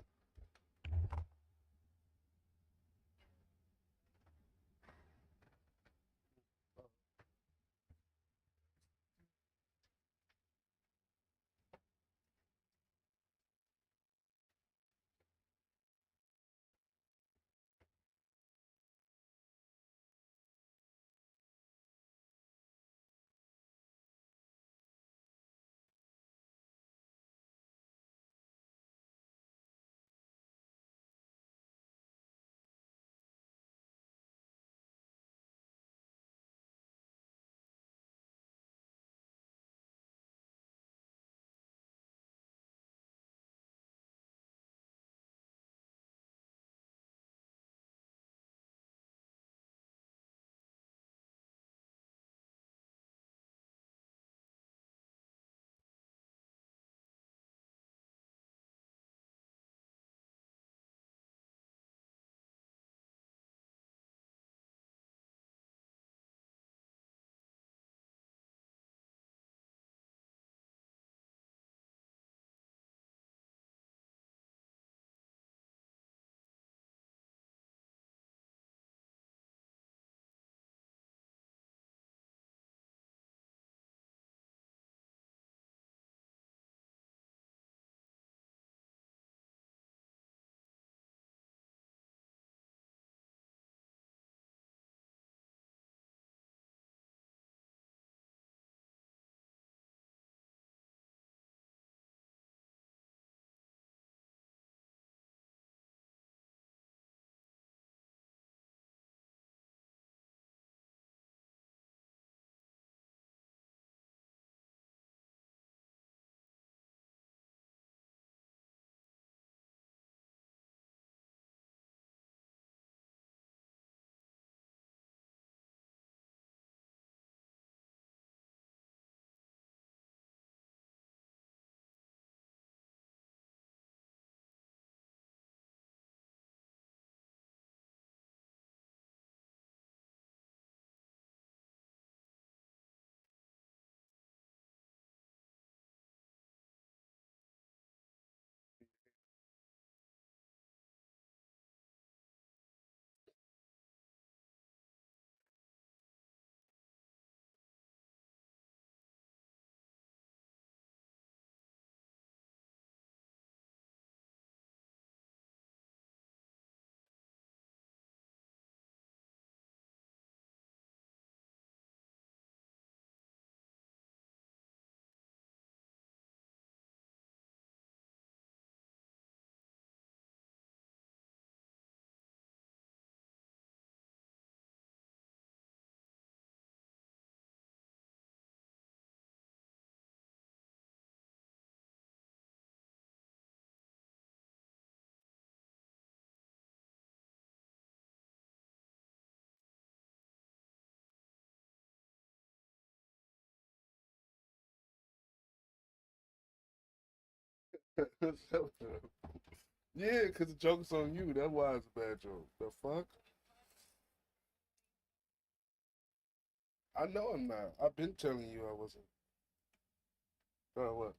Yeah, because the joke's on you. That's why it's a bad joke. The fuck? I know I'm not. I've been telling you I wasn't. What? What?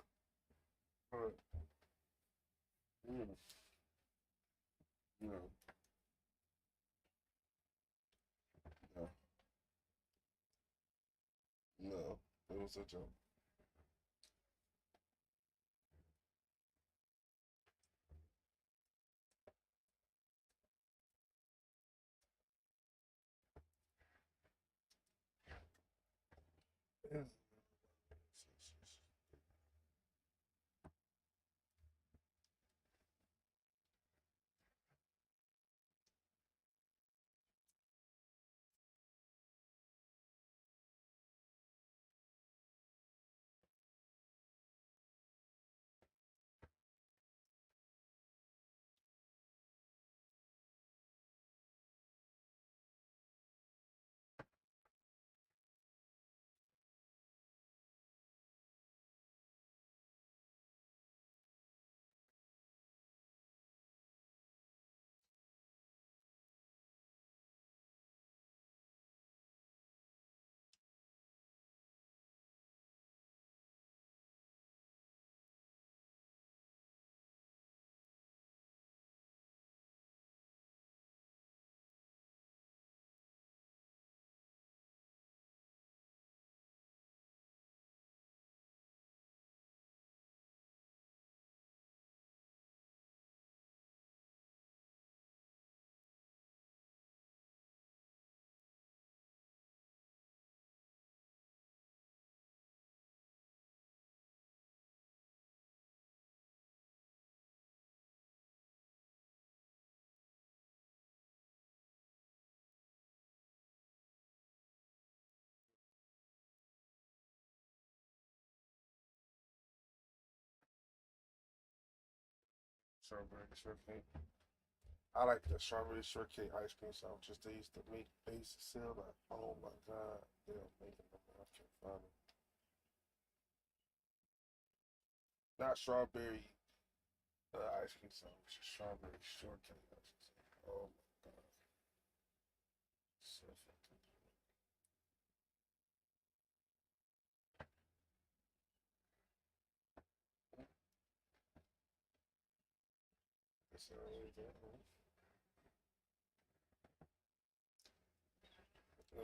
Mm, no, no, no. It was a joke. Yeah. Strawberry shortcake. I like the strawberry shortcake ice cream sandwiches they used to make. They used to sell like, oh my god, they're making them. I can't find them. Not strawberry ice cream sandwich, strawberry shortcake ice cream. Oh my god, so fucking good. That's not really that one. So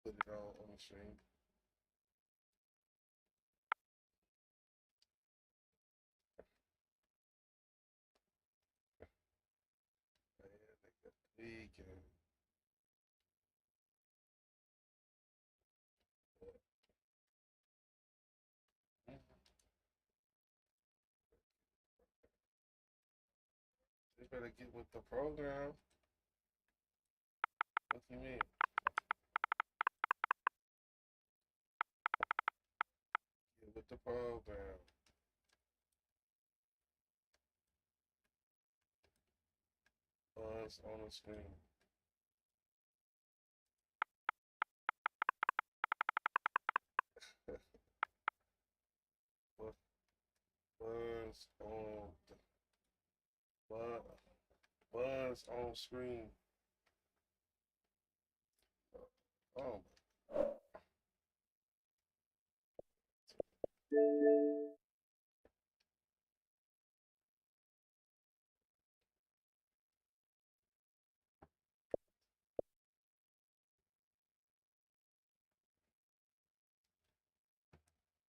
put it on the stream. Man, they got vegan. They better get with the program. What do you mean? Get with the program. Buttons on the screen. Buttons on the buttons on screen. Oh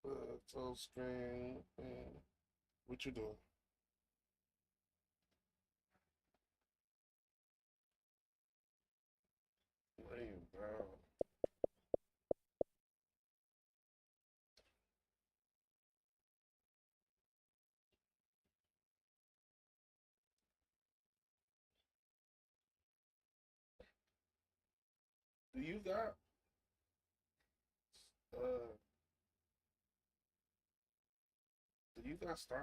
buttons on screen. Man. What you doing? Laying down. Do you got uh do you got stars?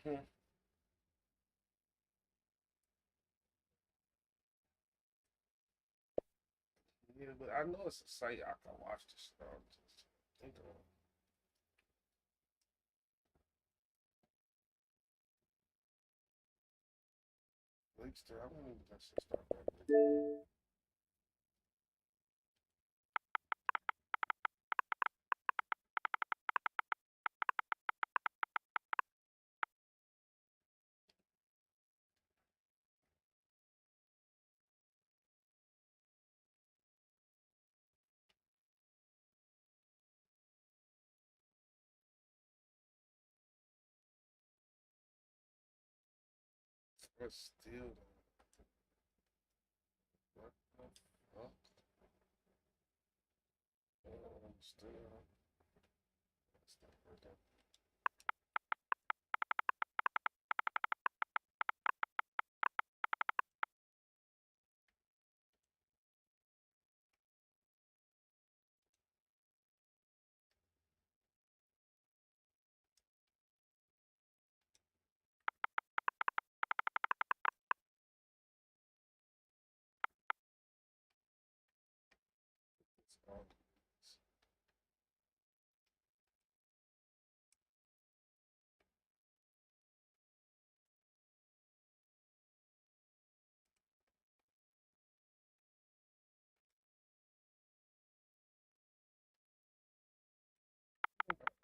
Hmm. Yeah, but I know it's a site I can watch this shit on. Just think of Leakster. I don't even that shit start back there. But still, what the fuck? Still, that's not working.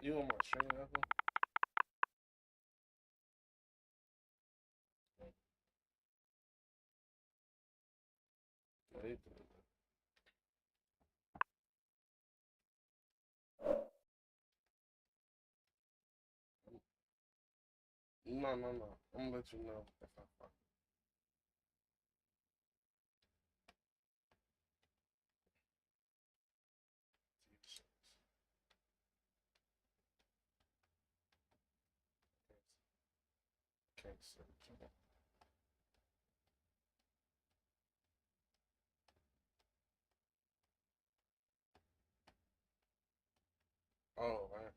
You on my stream, Apple? Wait. No. I'm gonna let you know if I fuck. Can't search. Oh, man.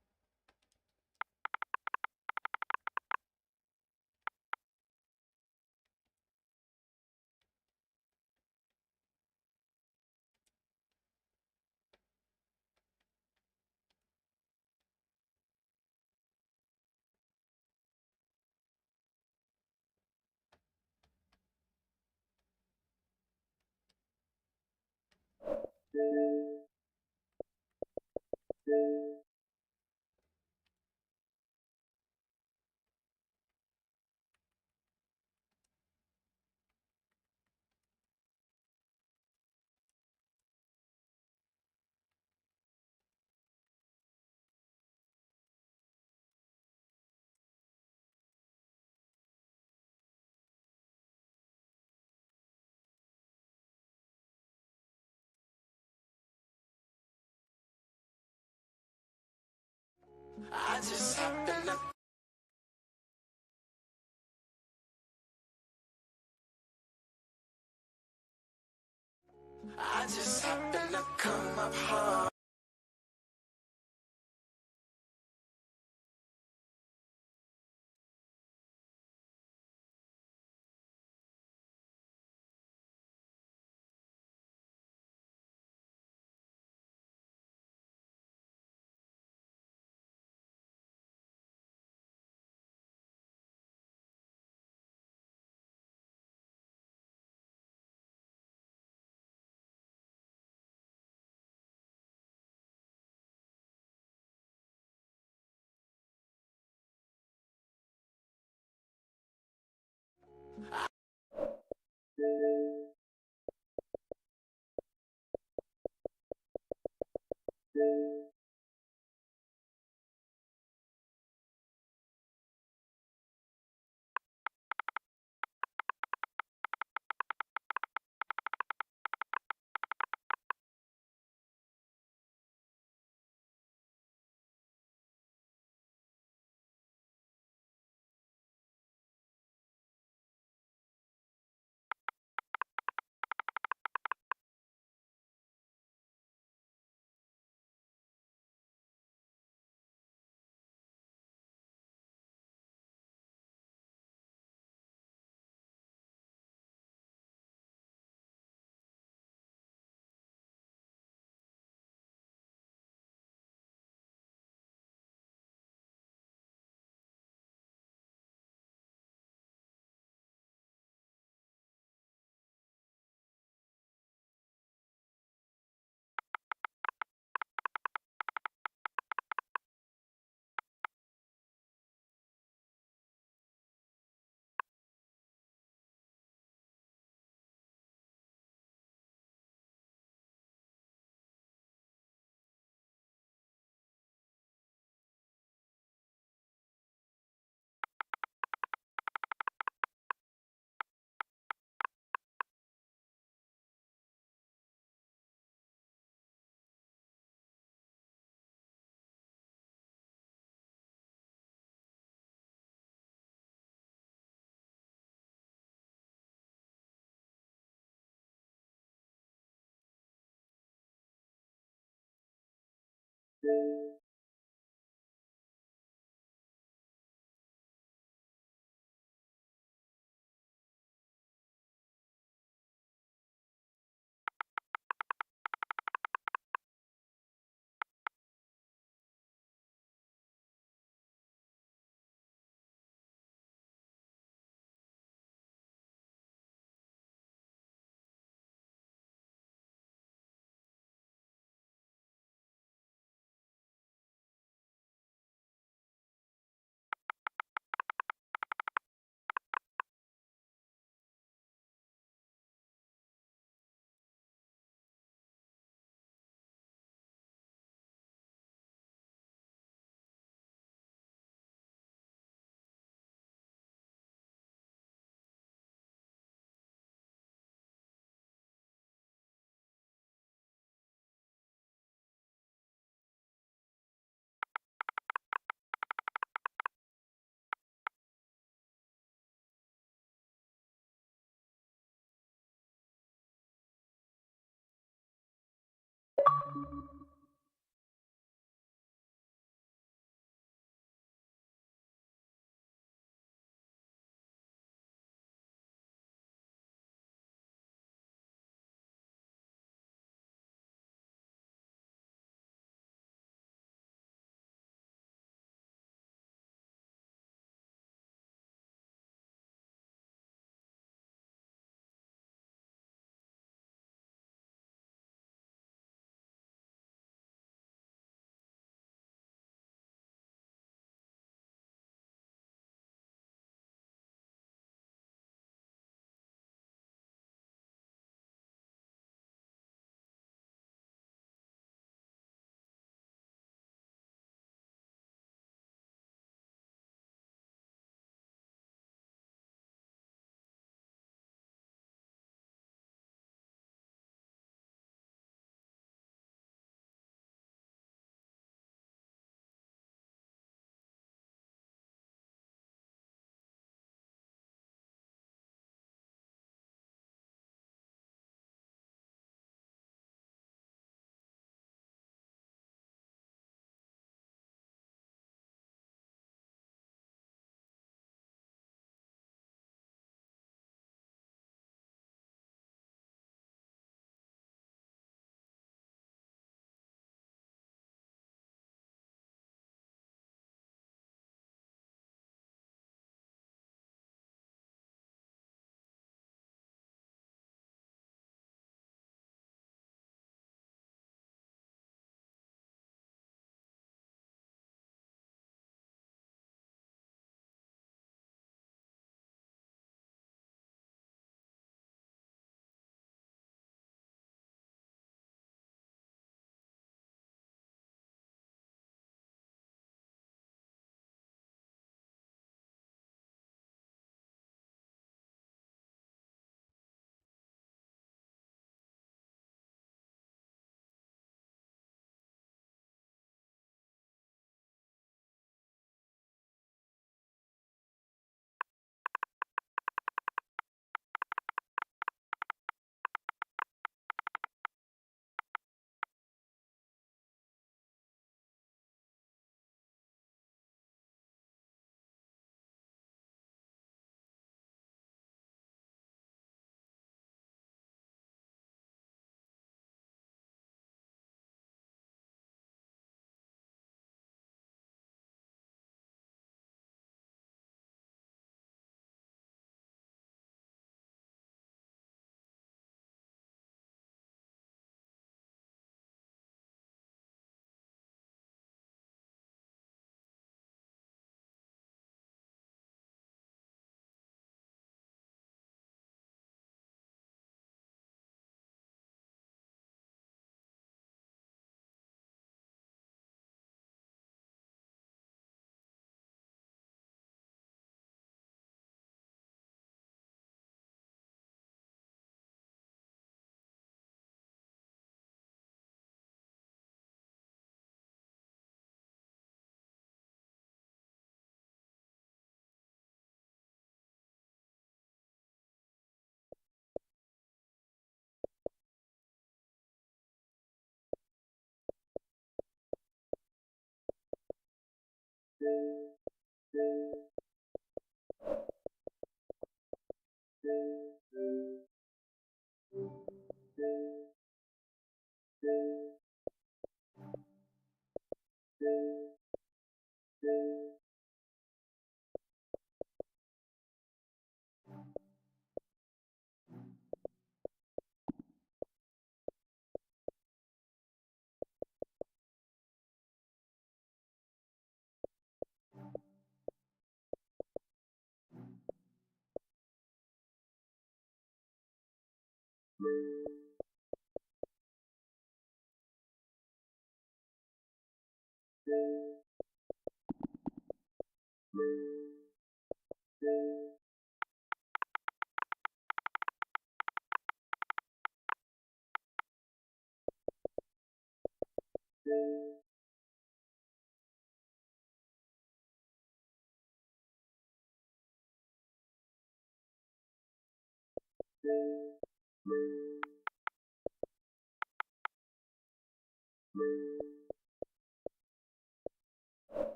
I just happen to I just happen to come up hard.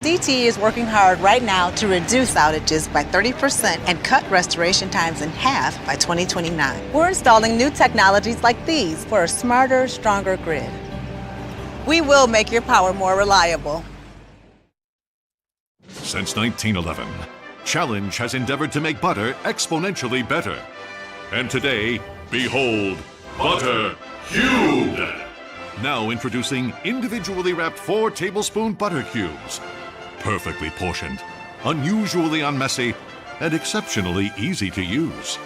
DTE is working hard right now to reduce outages by 30% and cut restoration times in half by 2029. We're installing new technologies like these for a smarter, stronger grid. We will make your power more reliable. Since 1911, Challenge has endeavored to make butter exponentially better. And today, behold, Butter Cubed! Now introducing individually wrapped 4-tablespoon butter cubes. Perfectly portioned, unusually unmessy, and exceptionally easy to use.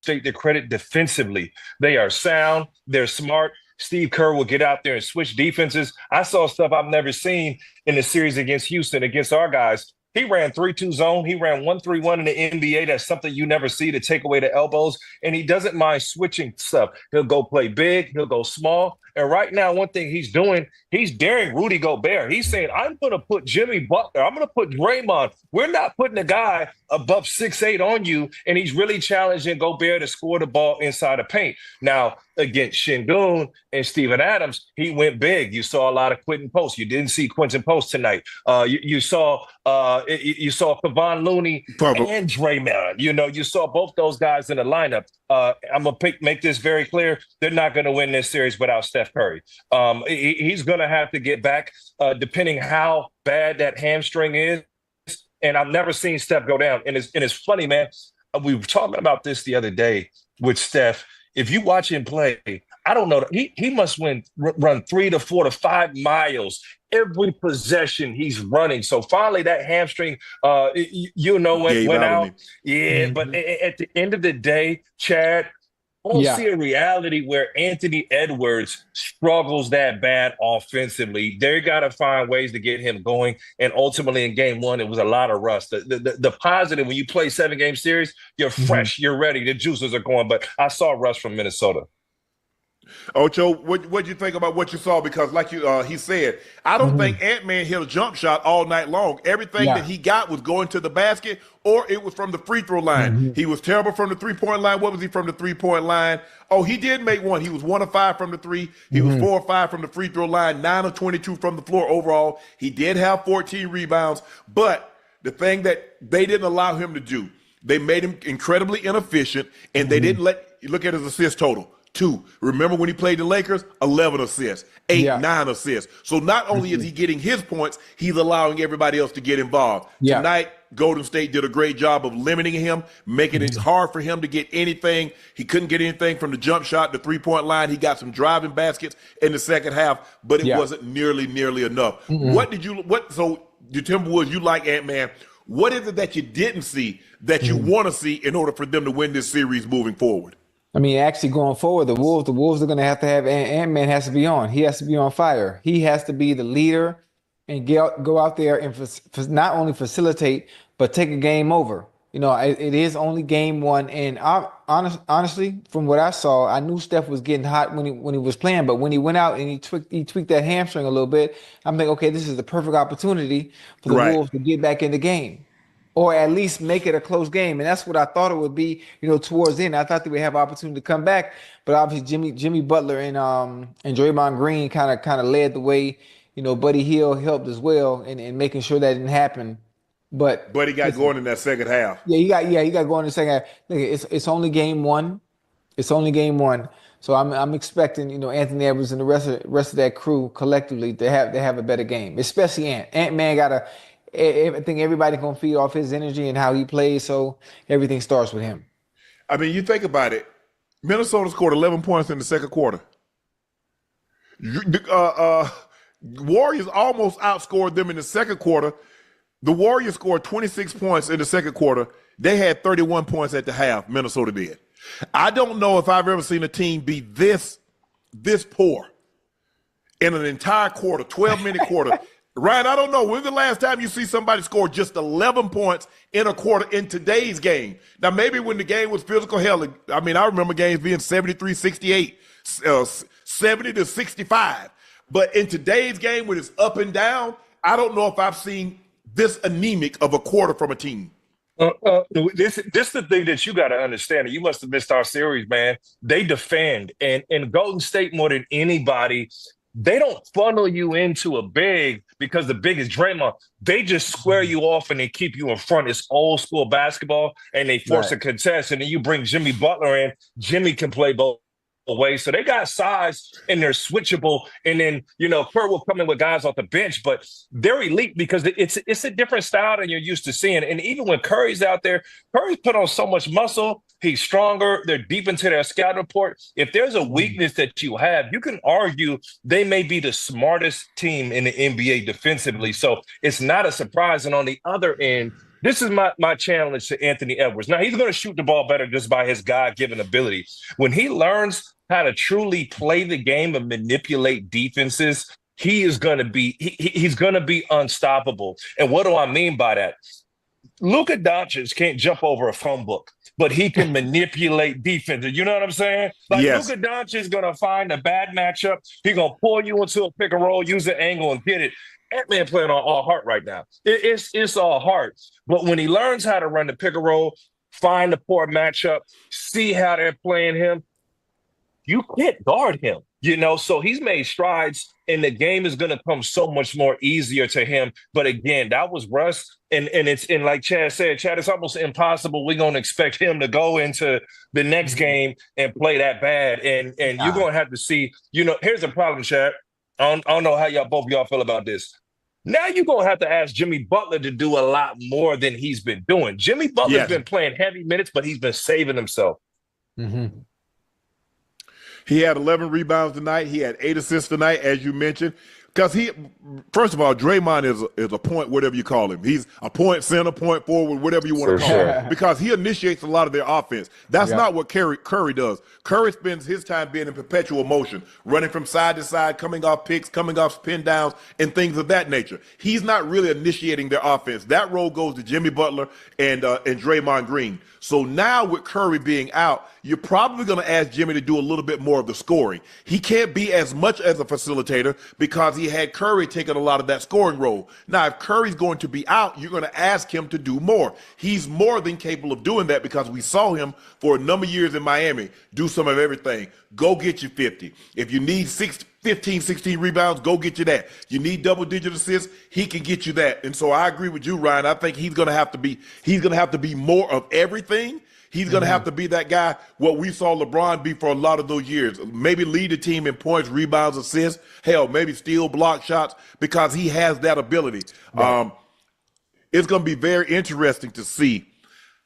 Take the credit defensively. They are sound. They're smart. Steve Kerr will get out there and switch defenses. I saw stuff I've never seen in the series against Houston, against our guys. He ran 3-2 zone. He ran 1-3-1 in the NBA. That's something you never see, to take away the elbows. And he doesn't mind switching stuff. He'll go play big. He'll go small. And right now, one thing he's doing, he's daring Rudy Gobert. He's saying, I'm going to put Jimmy Butler, I'm going to put Draymond. We're not putting a guy above 6'8" on you. And he's really challenging Gobert to score the ball inside the paint. Now, against Şengün and Steven Adams, he went big. You saw a lot of Quentin Post. You didn't see Quentin Post tonight. You saw Kevon Looney and Draymond. You saw both those guys in the lineup. I'm going to make this very clear. They're not going to win this series without Steph Curry. He's going to have to get back, depending how bad that hamstring is. And I've never seen Steph go down. And it's funny, man. We were talking about this the other day with Steph. If you watch him play, I don't know. He must run 3 to 4 to 5 miles every possession he's running. So finally, that hamstring, went out. Yeah, but at the end of the day, Chad, I don't see a reality where Anthony Edwards struggles that bad offensively. They got to find ways to get him going. And ultimately, in game one, it was a lot of rust. The positive, when you play 7-game series, you're fresh, you're ready, the juices are going. But I saw rust from Minnesota. Ocho, what'd you think about what you saw? Because like he said, I don't think Ant-Man hit a jump shot all night long. Everything that he got was going to the basket, or it was from the free throw line. He was terrible from the three-point line. What was he from the three-point line? Oh, he did make one. He was 1 of 5 from the three. He was 4 of 5 from the free throw line, 9 of 22 from the floor overall. He did have 14 rebounds, but the thing that they didn't allow him to do, they made him incredibly inefficient, and they didn't look at his assist total. 2. Remember when he played the Lakers? 11 assists, 9 assists. So not only is he getting his points, he's allowing everybody else to get involved. Tonight, Golden State did a great job of limiting him, making it hard for him to get anything. He couldn't get anything from the jump shot, the three-point line. He got some driving baskets in the second half, but it wasn't nearly enough. So the Timberwolves, you like Ant-Man. What is it that you didn't see that you want to see in order for them to win this series moving forward? I mean, actually going forward, the Wolves are going to have Ant-Man has to be on. He has to be on fire. He has to be the leader and go out there and not only facilitate, but take a game over. It is only game one. And honestly, from what I saw, I knew Steph was getting hot when he was playing. But when he went out and he tweaked that hamstring a little bit, I'm like, okay, this is the perfect opportunity for the Wolves to get back in the game, or at least make it a close game. And that's what I thought it would be, towards the end. I thought they would have opportunity to come back, but obviously Jimmy Butler and Draymond Green kind of led the way. Buddy Hield helped as well in making sure that didn't happen. But he got going in that second half. He got going in the second half. It's only game one. It's only game one. So I'm expecting, Anthony Edwards and the rest of that crew collectively to have a better game, especially Ant-Man I think everybody's going to feed off his energy and how he plays, so everything starts with him. I mean, you think about it. Minnesota scored 11 points in the second quarter. Warriors almost outscored them in the second quarter. The Warriors scored 26 points in the second quarter. They had 31 points at the half. Minnesota did. I don't know if I've ever seen a team be this poor in an entire quarter, 12-minute quarter. Ryan, I don't know. When's the last time you see somebody score just 11 points in a quarter in today's game? Now, maybe when the game was physical, hell, I mean, I remember games being 73-68, 70-65. But in today's game, when it's up and down, I don't know if I've seen this anemic of a quarter from a team. This is the thing that you got to understand. You must have missed our series, man. They defend, and Golden State more than anybody, they don't funnel you into a big because the big is Draymond. They just square you off and they keep you in front. It's old school basketball, and they force a contest. And then you bring Jimmy Butler in. Jimmy can play both ways. So they got size and they're switchable. And then, Kurt will come in with guys off the bench, but they're elite because it's a different style than you're used to seeing. And even when Curry's out there, Curry's put on so much muscle. He's stronger. They're deep into their scout report. If there's a weakness that you have, you can argue they may be the smartest team in the NBA defensively. So it's not a surprise. And on the other end, this is my challenge to Anthony Edwards. Now, he's going to shoot the ball better just by his God-given ability. When he learns how to truly play the game and manipulate defenses, he is going to be he's going to be unstoppable. And what do I mean by that? Luka Doncic can't jump over a phone book, but he can manipulate defense. You know what I'm saying? Like yes. Luka Doncic is going to find a bad matchup. He's going to pull you into a pick and roll, use the angle, and get it. Ant-Man playing on all heart right now. It's all heart. But when he learns how to run the pick and roll, find the poor matchup, see how they're playing him, you can't guard him. So he's made strides, and the game is going to come so much more easier to him. But again, that was rust, and like Chad said, it's almost impossible. We're going to expect him to go into the next game and play that bad, and you're going to have to see. Here's the problem, Chad. I don't know how both of y'all feel about this. Now you're going to have to ask Jimmy Butler to do a lot more than he's been doing. Jimmy Butler's been playing heavy minutes, but he's been saving himself. Mm-hmm. He had 11 rebounds tonight. He had 8 assists tonight, as you mentioned. Because first of all, Draymond is a point, whatever you call him. He's a point center, point forward, whatever you want to call him. Because he initiates a lot of their offense. That's not what Curry does. Curry spends his time being in perpetual motion, running from side to side, coming off picks, coming off spin downs, and things of that nature. He's not really initiating their offense. That role goes to Jimmy Butler and Draymond Green. So now with Curry being out, you're probably going to ask Jimmy to do a little bit more of the scoring. He can't be as much as a facilitator because he had Curry taking a lot of that scoring role. Now, if Curry's going to be out, you're going to ask him to do more. He's more than capable of doing that because we saw him for a number of years in Miami do some of everything. Go get you 50. If you need 15, 16 rebounds, go get you that. You need double-digit assists, he can get you that. And so I agree with you, Ryan. I think he's going to have to be more of everything. He's going to have to be that guy, what we saw LeBron be for a lot of those years. Maybe lead the team in points, rebounds, assists, hell, maybe steal, block shots, because he has that ability. Right. It's going to be very interesting to see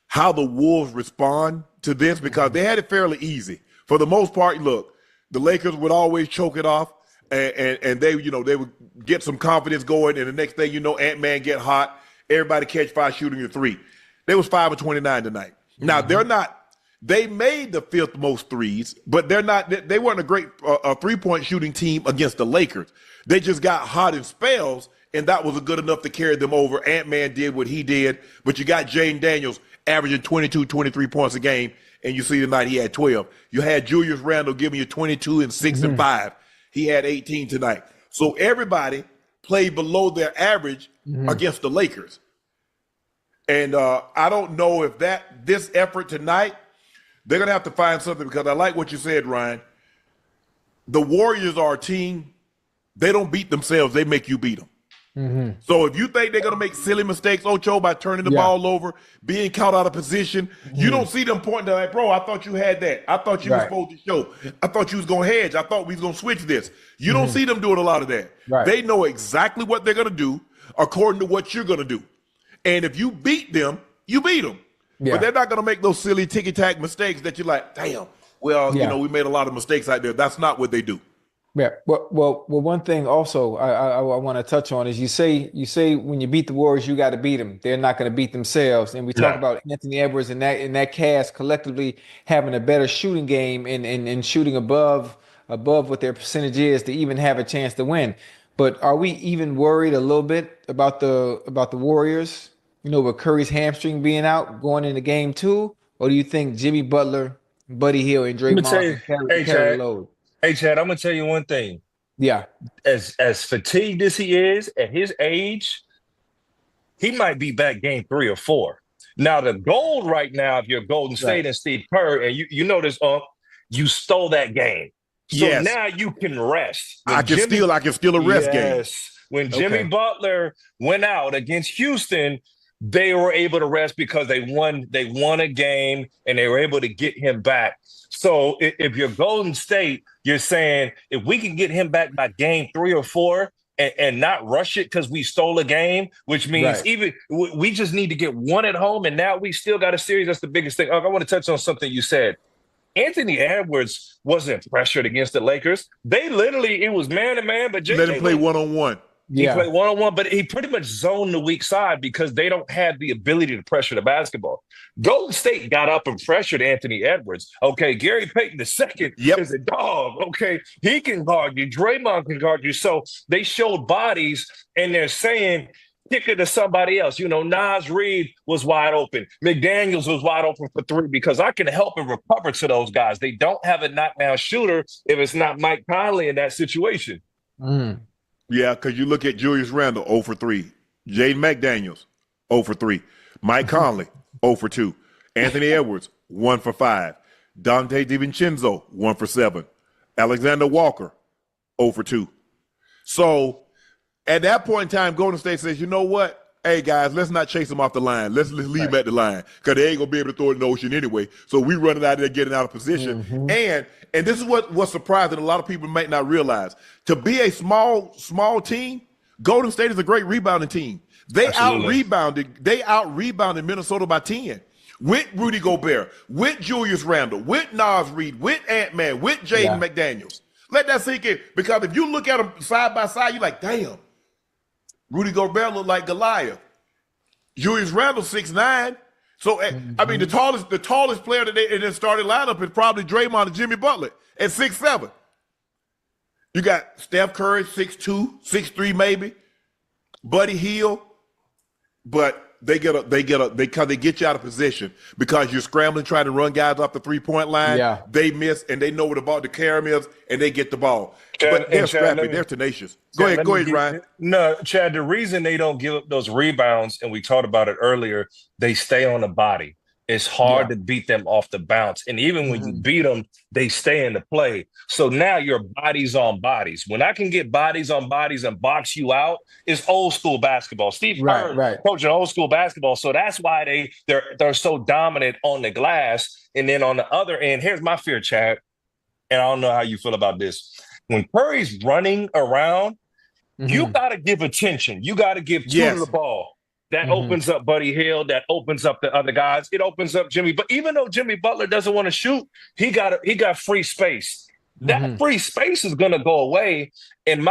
how the Wolves respond to this because they had it fairly easy. For the most part, look, the Lakers would always choke it off, and they would get some confidence going, and the next thing you know, Ant-Man get hot, everybody catch fire shooting a three. They was 5 of 29 tonight. Now, they made the 5th most threes, but they weren't a great three-point shooting team against the Lakers. They just got hot in spells, and that was good enough to carry them over. Ant-Man did what he did, but you got Jaden Daniels averaging 22, 23 points a game, and you see tonight he had 12. You had Julius Randle giving you 22 and 6 and 5. He had 18 tonight. So everybody played below their average against the Lakers. And I don't know if this effort tonight, they're going to have to find something because I like what you said, Ryan. The Warriors are a team. They don't beat themselves. They make you beat them. Mm-hmm. So if you think they're going to make silly mistakes, Ocho, by turning the ball over, being caught out of position, you don't see them pointing to like, bro, I thought you had that. I thought you was supposed to show. I thought you was going to hedge. I thought we was going to switch this. You don't see them doing a lot of that. Right. They know exactly what they're going to do according to what you're going to do. And if you beat them, you beat them. Yeah. But they're not going to make those silly ticky-tack mistakes that you're like, damn, well, we made a lot of mistakes out there. That's not what they do. Yeah. Well. One thing also I want to touch on is you say when you beat the Warriors, you got to beat them. They're not going to beat themselves. And we talk Yeah. about Anthony Edwards and that cast collectively having a better shooting game and shooting above what their percentage is to even have a chance to win. But are we even worried a little bit about the Warriors? With Curry's hamstring being out going into game 2, or do you think Jimmy Butler, Buddy Hield, and I'm gonna tell Draymond you, can carry hey carry the Chad, load? hey Chad, I'm gonna tell you one thing. Yeah. As fatigued as he is at his age, he might be back game 3 or 4. Now, the goal right now, if you're Golden Right. State and Steve Kerr, and you notice, you stole that game. So Yes. now you can rest. I can steal a rest game. Yes. When Jimmy Okay. Butler went out against Houston, they were able to rest because they won a game and they were able to get him back. So if you're Golden State, you're saying if we can get him back by game 3 or 4 and not rush it because we stole a game, which means Right. even we just need to get one at home, and now we still got a series. That's the biggest thing. I want to touch on something you said. Anthony Edwards wasn't pressured against the Lakers. It was man to man, but Let him play one-on-one. He Yeah. played one-on-one, but he pretty much zoned the weak side because they don't have the ability to pressure the basketball. Golden State got up and pressured Anthony Edwards. Okay, Gary Payton II is a dog. Okay, he can guard you. Draymond can guard you. So they showed bodies, and they're saying, kick it to somebody else. Nas Reed was wide open. McDaniels was wide open for 3 because I can help and recover to those guys. They don't have a knockdown shooter if it's not Mike Conley in that situation. Mm. Yeah, because you look at Julius Randle, 0 for 3. Jaden McDaniels, 0 for 3. Mike Conley, 0 for 2. Anthony Edwards, 1 for 5. Dante DiVincenzo, 1 for 7. Alexander Walker, 0 for 2. So at that point in time, Golden State says, you know what? Hey, guys, let's not chase them off the line. Let's leave them at the line because they ain't going to be able to throw it in the ocean anyway. So we running out there getting out of position. Mm-hmm. And this is what's surprising a lot of people might not realize. To be a small team, Golden State is a great rebounding team. They out-rebounded Minnesota by 10 with Rudy Gobert, with Julius Randle, with Nas Reed, with Ant-Man, with Jaden McDaniels. Let that sink in because if you look at them side by side, you're like, damn. Rudy Gobert looked like Goliath. Julius Randle 6'9". So I mean, the tallest player that in the starting lineup is probably Draymond and Jimmy Butler at 6'7". You got Steph Curry 6'2", 6'3" maybe, Buddy Hield, but they get you out of position because you're scrambling trying to run guys off the 3-point line. Yeah. They miss and they know where the carry is and they get the ball. Chad, but they're Chad, scrappy. They're tenacious. Go ahead, Ryan. No, Chad, the reason they don't give up those rebounds, and we talked about it earlier, they stay on the body. It's hard to beat them off the bounce. And even when you beat them, they stay in the play. So now you're bodies on bodies. When I can get bodies on bodies and box you out, it's old school basketball. Steve Kerr coaching old school basketball. So that's why they're so dominant on the glass. And then on the other end, here's my fear, Chad. And I don't know how you feel about this. When Curry's running around, you got to give attention. You got to give two to the ball. That opens up Buddy Hield. That opens up the other guys. It opens up Jimmy. But even though Jimmy Butler doesn't want to shoot, he got free space. That free space is going to go away. And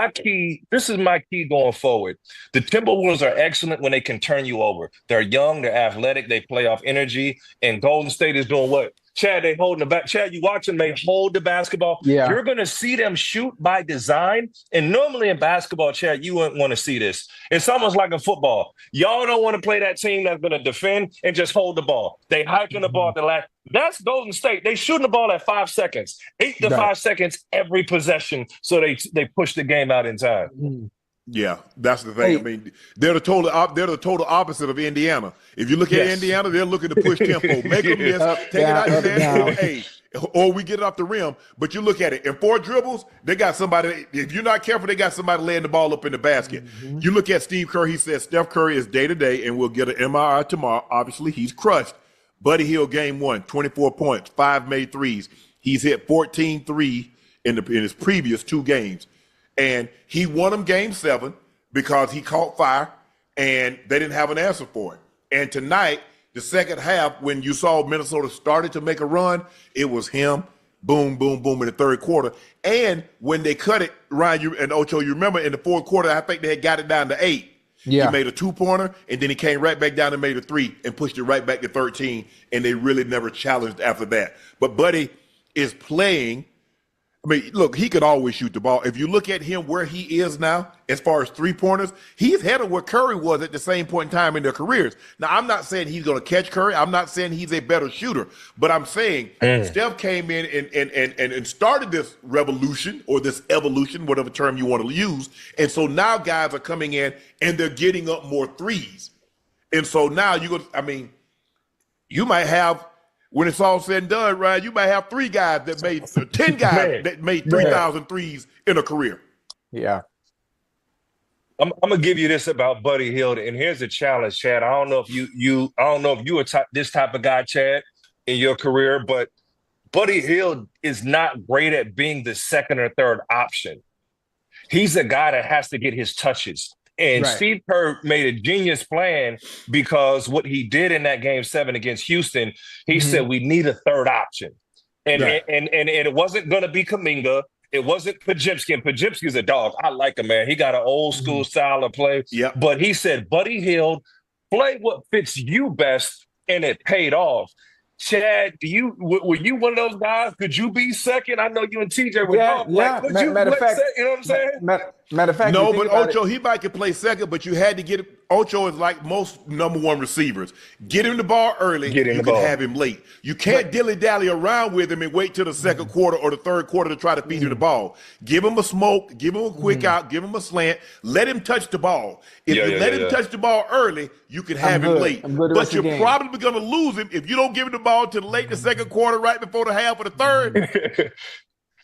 this is my key going forward. The Timberwolves are excellent when they can turn you over. They're young, they're athletic, they play off energy. And Golden State is doing what? Chad, they holding the back. Chad, you watch them, they hold the basketball. Yeah. You're going to see them shoot by design. And normally in basketball, Chad, you wouldn't want to see this. It's almost like in football. Y'all don't want to play that team that's going to defend and just hold the ball. They hiking the ball at the last. That's Golden State. They shooting the ball at 5 seconds, 8 to 5 seconds every possession. So they push the game out in time. Yeah, that's the thing. I mean, they're the total opposite of Indiana. If you look at Indiana, they're looking to push tempo, make them miss, take it out of there, or we get it off the rim. But you look at it, in 4 dribbles, they got somebody. If you're not careful, they got somebody laying the ball up in the basket. You look at Steve Kerr. He says Steph Curry is day to day, and we'll get an MRI tomorrow. Obviously, he's crushed. Buddy Hield, game 1, 24 points, 5 made threes. He's hit 14 threes in his previous 2 games. And he won them game 7 because he caught fire and they didn't have an answer for it. And tonight, the second half, when you saw Minnesota started to make a run, it was him boom, boom, boom in the third quarter. And when they cut it, Ryan, you and Ocho, you remember in the fourth quarter, I think they had got it down to 8. Yeah. He made a 2-pointer, and then he came right back down and made a 3 and pushed it right back to 13, and they really never challenged after that. But Buddy is playing. I mean, look, he could always shoot the ball. If you look at him where he is now, as far as 3-pointers, he's ahead of where Curry was at the same point in time in their careers. Now, I'm not saying he's going to catch Curry. I'm not saying he's a better shooter. But I'm saying Steph came in and started this revolution or this evolution, whatever term you want to use. And so now guys are coming in and they're getting up more threes. And so now you might have, when it's all said and done, Ryan, you might have 3 guys that made 10 guys that made 3,000 threes in a career. Yeah. I'm gonna give you this about Buddy Hield, and here's the challenge, Chad. I don't know if you were this type of guy, Chad, in your career, but Buddy Hield is not great at being the second or third option. He's a guy that has to get his touches. And Right. Steve Kerr made a genius plan because what he did in that game 7 against Houston, he said we need a third option. And Right. and it wasn't going to be Kuminga. It wasn't Pajimski. And Pajimski's a dog. I like him, man. He got an old school style of play. Yeah. But he said, Buddy Hield, play what fits you best, and it paid off. Chad, were you one of those guys? Could you be second? I know you and TJ were both. Yeah. Could you Matter of play fact, second? You know what I'm saying? Matter of fact, No, you think but about Ocho, it- he might could play second, but you had to get him. Ocho is like most number 1 receivers. Get him the ball early, Get him you the can ball. have him late. You can't dilly-dally around with him and wait till the second quarter or the third quarter to try to feed him the ball. Give him a smoke, give him a quick out, give him a slant, let him touch the ball. If you let him touch the ball early, you can have him good. late. I'm good the But rest of you're the game. probably going to lose him if you don't give him the ball till late in the second quarter, right before the half of the third.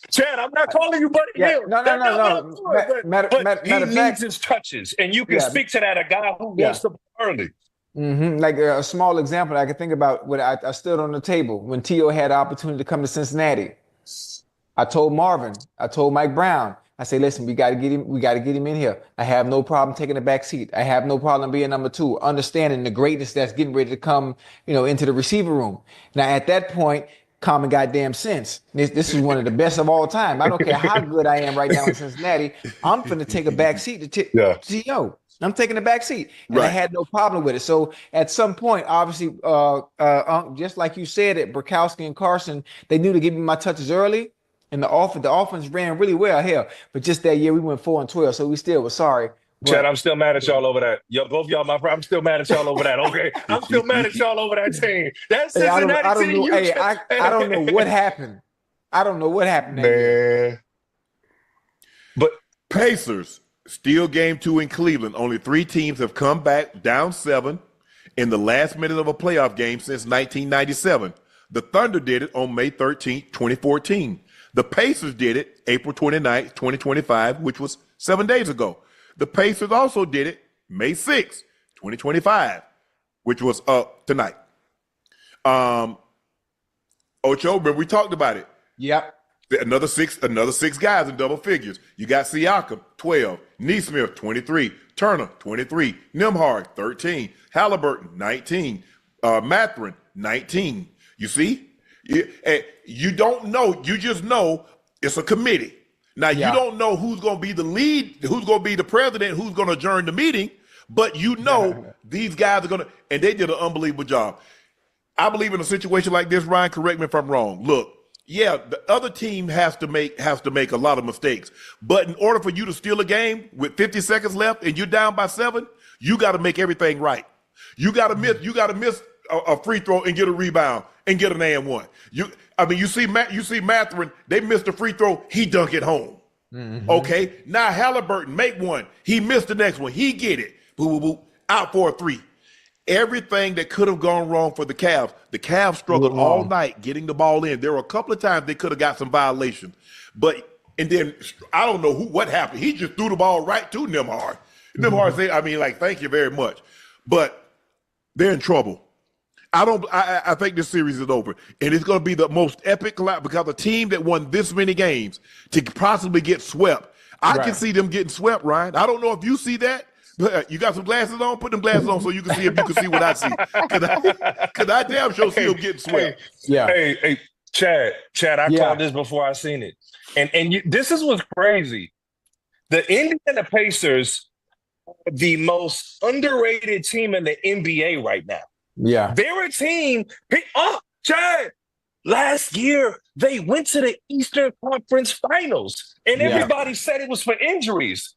Chad, I'm not calling you Buddy Yeah, Hield. no. That's not what I'm doing, Matter but he of needs fact, his touches, and you can speak to that, a guy who wants the ball early. like a small example I can think about when I stood on the table when T.O. had the opportunity to come to Cincinnati. I told Marvin, I told Mike Brown, I say, listen, we got to get him in here. I have no problem taking the back seat. I have no problem being number 2, understanding the greatness that's getting ready to come, into the receiver room. Now, at that point, common goddamn sense. This is one of the best of all time. I don't care how good I am right now in Cincinnati. I'm finna take a back seat to T.O. I'm taking the back seat. And I had no problem with it. So at some point, obviously, just like you said, at Burkowski and Carson, they knew to give me my touches early. And the offense ran really well. Hell, but just that year we went 4-12, so we still were sorry. Chad, I'm still mad at y'all over that. Both y'all, my friend, I'm still mad at y'all over that. Okay, I'm still mad at y'all over that team. That Cincinnati team. I don't know what happened. I don't know what happened, man. But Pacers still game 2 in Cleveland. Only 3 teams have come back down 7 in the last minute of a playoff game since 1997. The Thunder did it on May 13th, 2014. The Pacers did it April 29th, 2025, which was 7 days ago. The Pacers also did it May 6th, 2025, which was tonight. Ocho, remember we talked about it. Yep. Another six guys in double figures. You got Siakam, 12, Neesmith, 23, Turner, 23, Nembhard, 13, Halliburton, 19, Mathurin, 19. You see? You don't know. You just know it's a committee. Now, you don't know who's going to be the lead, who's going to be the president, who's going to adjourn the meeting, but you know these guys are going to, and they did an unbelievable job. I believe in a situation like this, Ryan, correct me if I'm wrong. Look, the other team has to make a lot of mistakes, but in order for you to steal a game with 50 seconds left and you're down by 7, you got to make everything right. You got to miss a free throw and get a rebound and get an and-one. You see Mathurin, they missed a free throw, he dunk it home. Okay, now Halliburton make one, he missed the next one, he get it, boo boo boo, out for a 3. Everything that could have gone wrong for the Cavs struggled all night getting the ball in. There were a couple of times they could have got some violations, and then I don't know what happened. He just threw the ball right to Nembhard. Nembhard said, thank you very much, but they're in trouble. I think this series is over, and it's going to be the most epic collapse because a team that won this many games to possibly get swept. I can see them getting swept, Ryan. I don't know if you see that. You got some glasses on? Put them glasses on so you can see if you can see what I see. Because I damn sure see them getting swept. Hey, Chad, I Yeah. called this before I seen it. And this is what's crazy. The Indiana Pacers are the most underrated team in the NBA right now. Yeah. They're a team. Chad, last year they went to the Eastern Conference Finals, and everybody said it was for injuries.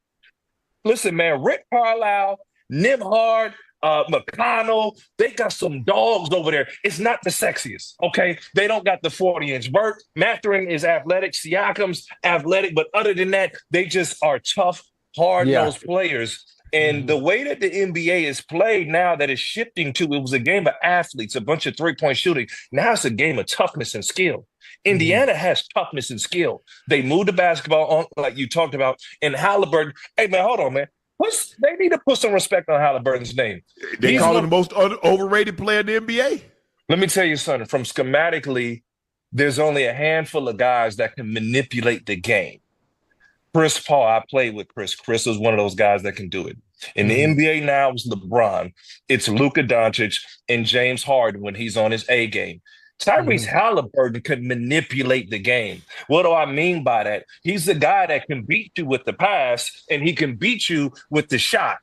Listen, man, Rick Carlisle, Nembhard, McConnell, they got some dogs over there. It's not the sexiest, okay? They don't got the 40-inch vert. Mathurin is athletic. Siakam's athletic. But other than that, they just are tough, hard-nosed players. And the way that the NBA is played now that is shifting to, it was a game of athletes, a bunch of three-point shooting. Now it's a game of toughness and skill. Indiana has toughness and skill. They move the basketball on, like you talked about, and Halliburton. Hey, man, hold on, man. They need to put some respect on Halliburton's name. They call him the most overrated player in the NBA. Let me tell you something. From schematically, there's only a handful of guys that can manipulate the game. Chris Paul, I played with Chris. Chris was one of those guys that can do it. In the NBA now, it's LeBron. It's Luka Doncic and James Harden when he's on his A game. Tyrese Halliburton can manipulate the game. What do I mean by that? He's the guy that can beat you with the pass, and he can beat you with the shot.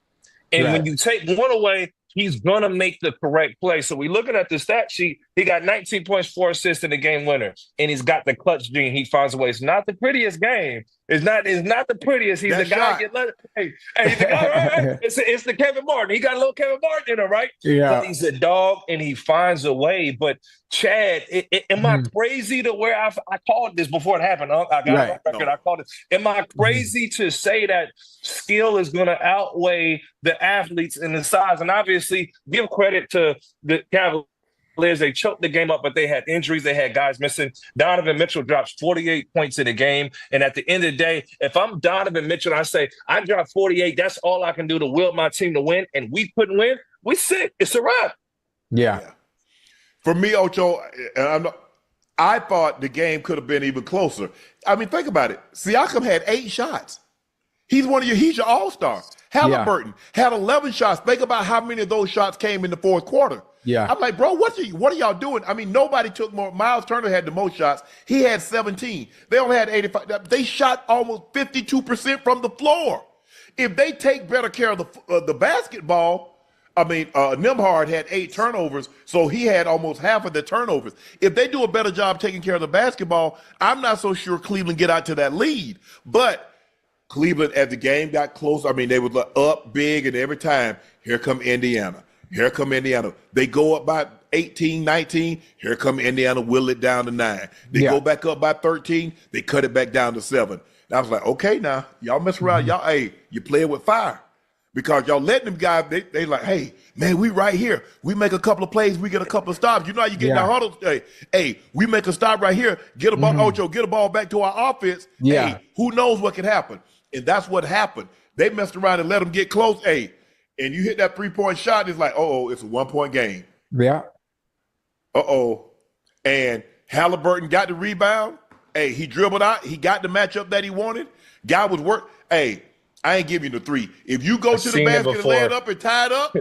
And when you take one away, he's going to make the correct play. So we're looking at the stat sheet. He got 19 points, 4 assists in the game winner, and he's got the clutch gene. He finds a way. It's not the prettiest game. It's not the prettiest. He's the guy. He's the guy, right? It's the Kevin Martin. He got a little Kevin Martin in him, right? Yeah. But he's a dog, and he finds a way. But Chad, am I crazy to where I called this before it happened? I got it on record. I called it. Am I crazy to say that skill is going to outweigh the athletes in the size? And obviously, give credit to the Cavaliers. They choked the game up, but they had injuries. They had guys missing. Donovan Mitchell drops 48 points in the game. And at the end of the day, if I'm Donovan Mitchell, I say, I dropped 48. That's all I can do to will my team to win. And we couldn't win. We sick. It's a wrap. Yeah. For me, Ocho, I thought the game could have been even closer. I mean, think about it. Siakam had 8 shots. He's your all-star. Halliburton had 11 shots. Think about how many of those shots came in the fourth quarter. Yeah. I'm like, bro, what are y'all doing? I mean, nobody took more. Miles Turner had the most shots. He had 17. They only had 85. They shot almost 52% from the floor. If they take better care of the basketball, I mean, Nembhard had 8 turnovers, so he had almost half of the turnovers. If they do a better job taking care of the basketball, I'm not so sure Cleveland get out to that lead. But Cleveland, as the game got close, I mean, they were up big, and every time, here come Indiana. Here come Indiana. They go up by 18, 19. Here come Indiana, will it down to 9. They go back up by 13. They cut it back down to 7. And I was like, okay, now, y'all mess around. Y'all, hey, you playing with fire. Because y'all letting them guys, they like, hey, man, we right here. We make a couple of plays. We get a couple of stops. You know how you get in the huddle? Hey, we make a stop right here. Get a ball, Ocho, get a ball back to our offense. Yeah. Hey, who knows what can happen? And that's what happened. They messed around and let them get close. Hey, and you hit that 3-point shot, it's like, it's a 1-point game. Yeah. And Halliburton got the rebound. Hey, he dribbled out. He got the matchup that he wanted. Guy was Hey, I ain't giving you the 3. If you go to the basket and lay it up and tie it up,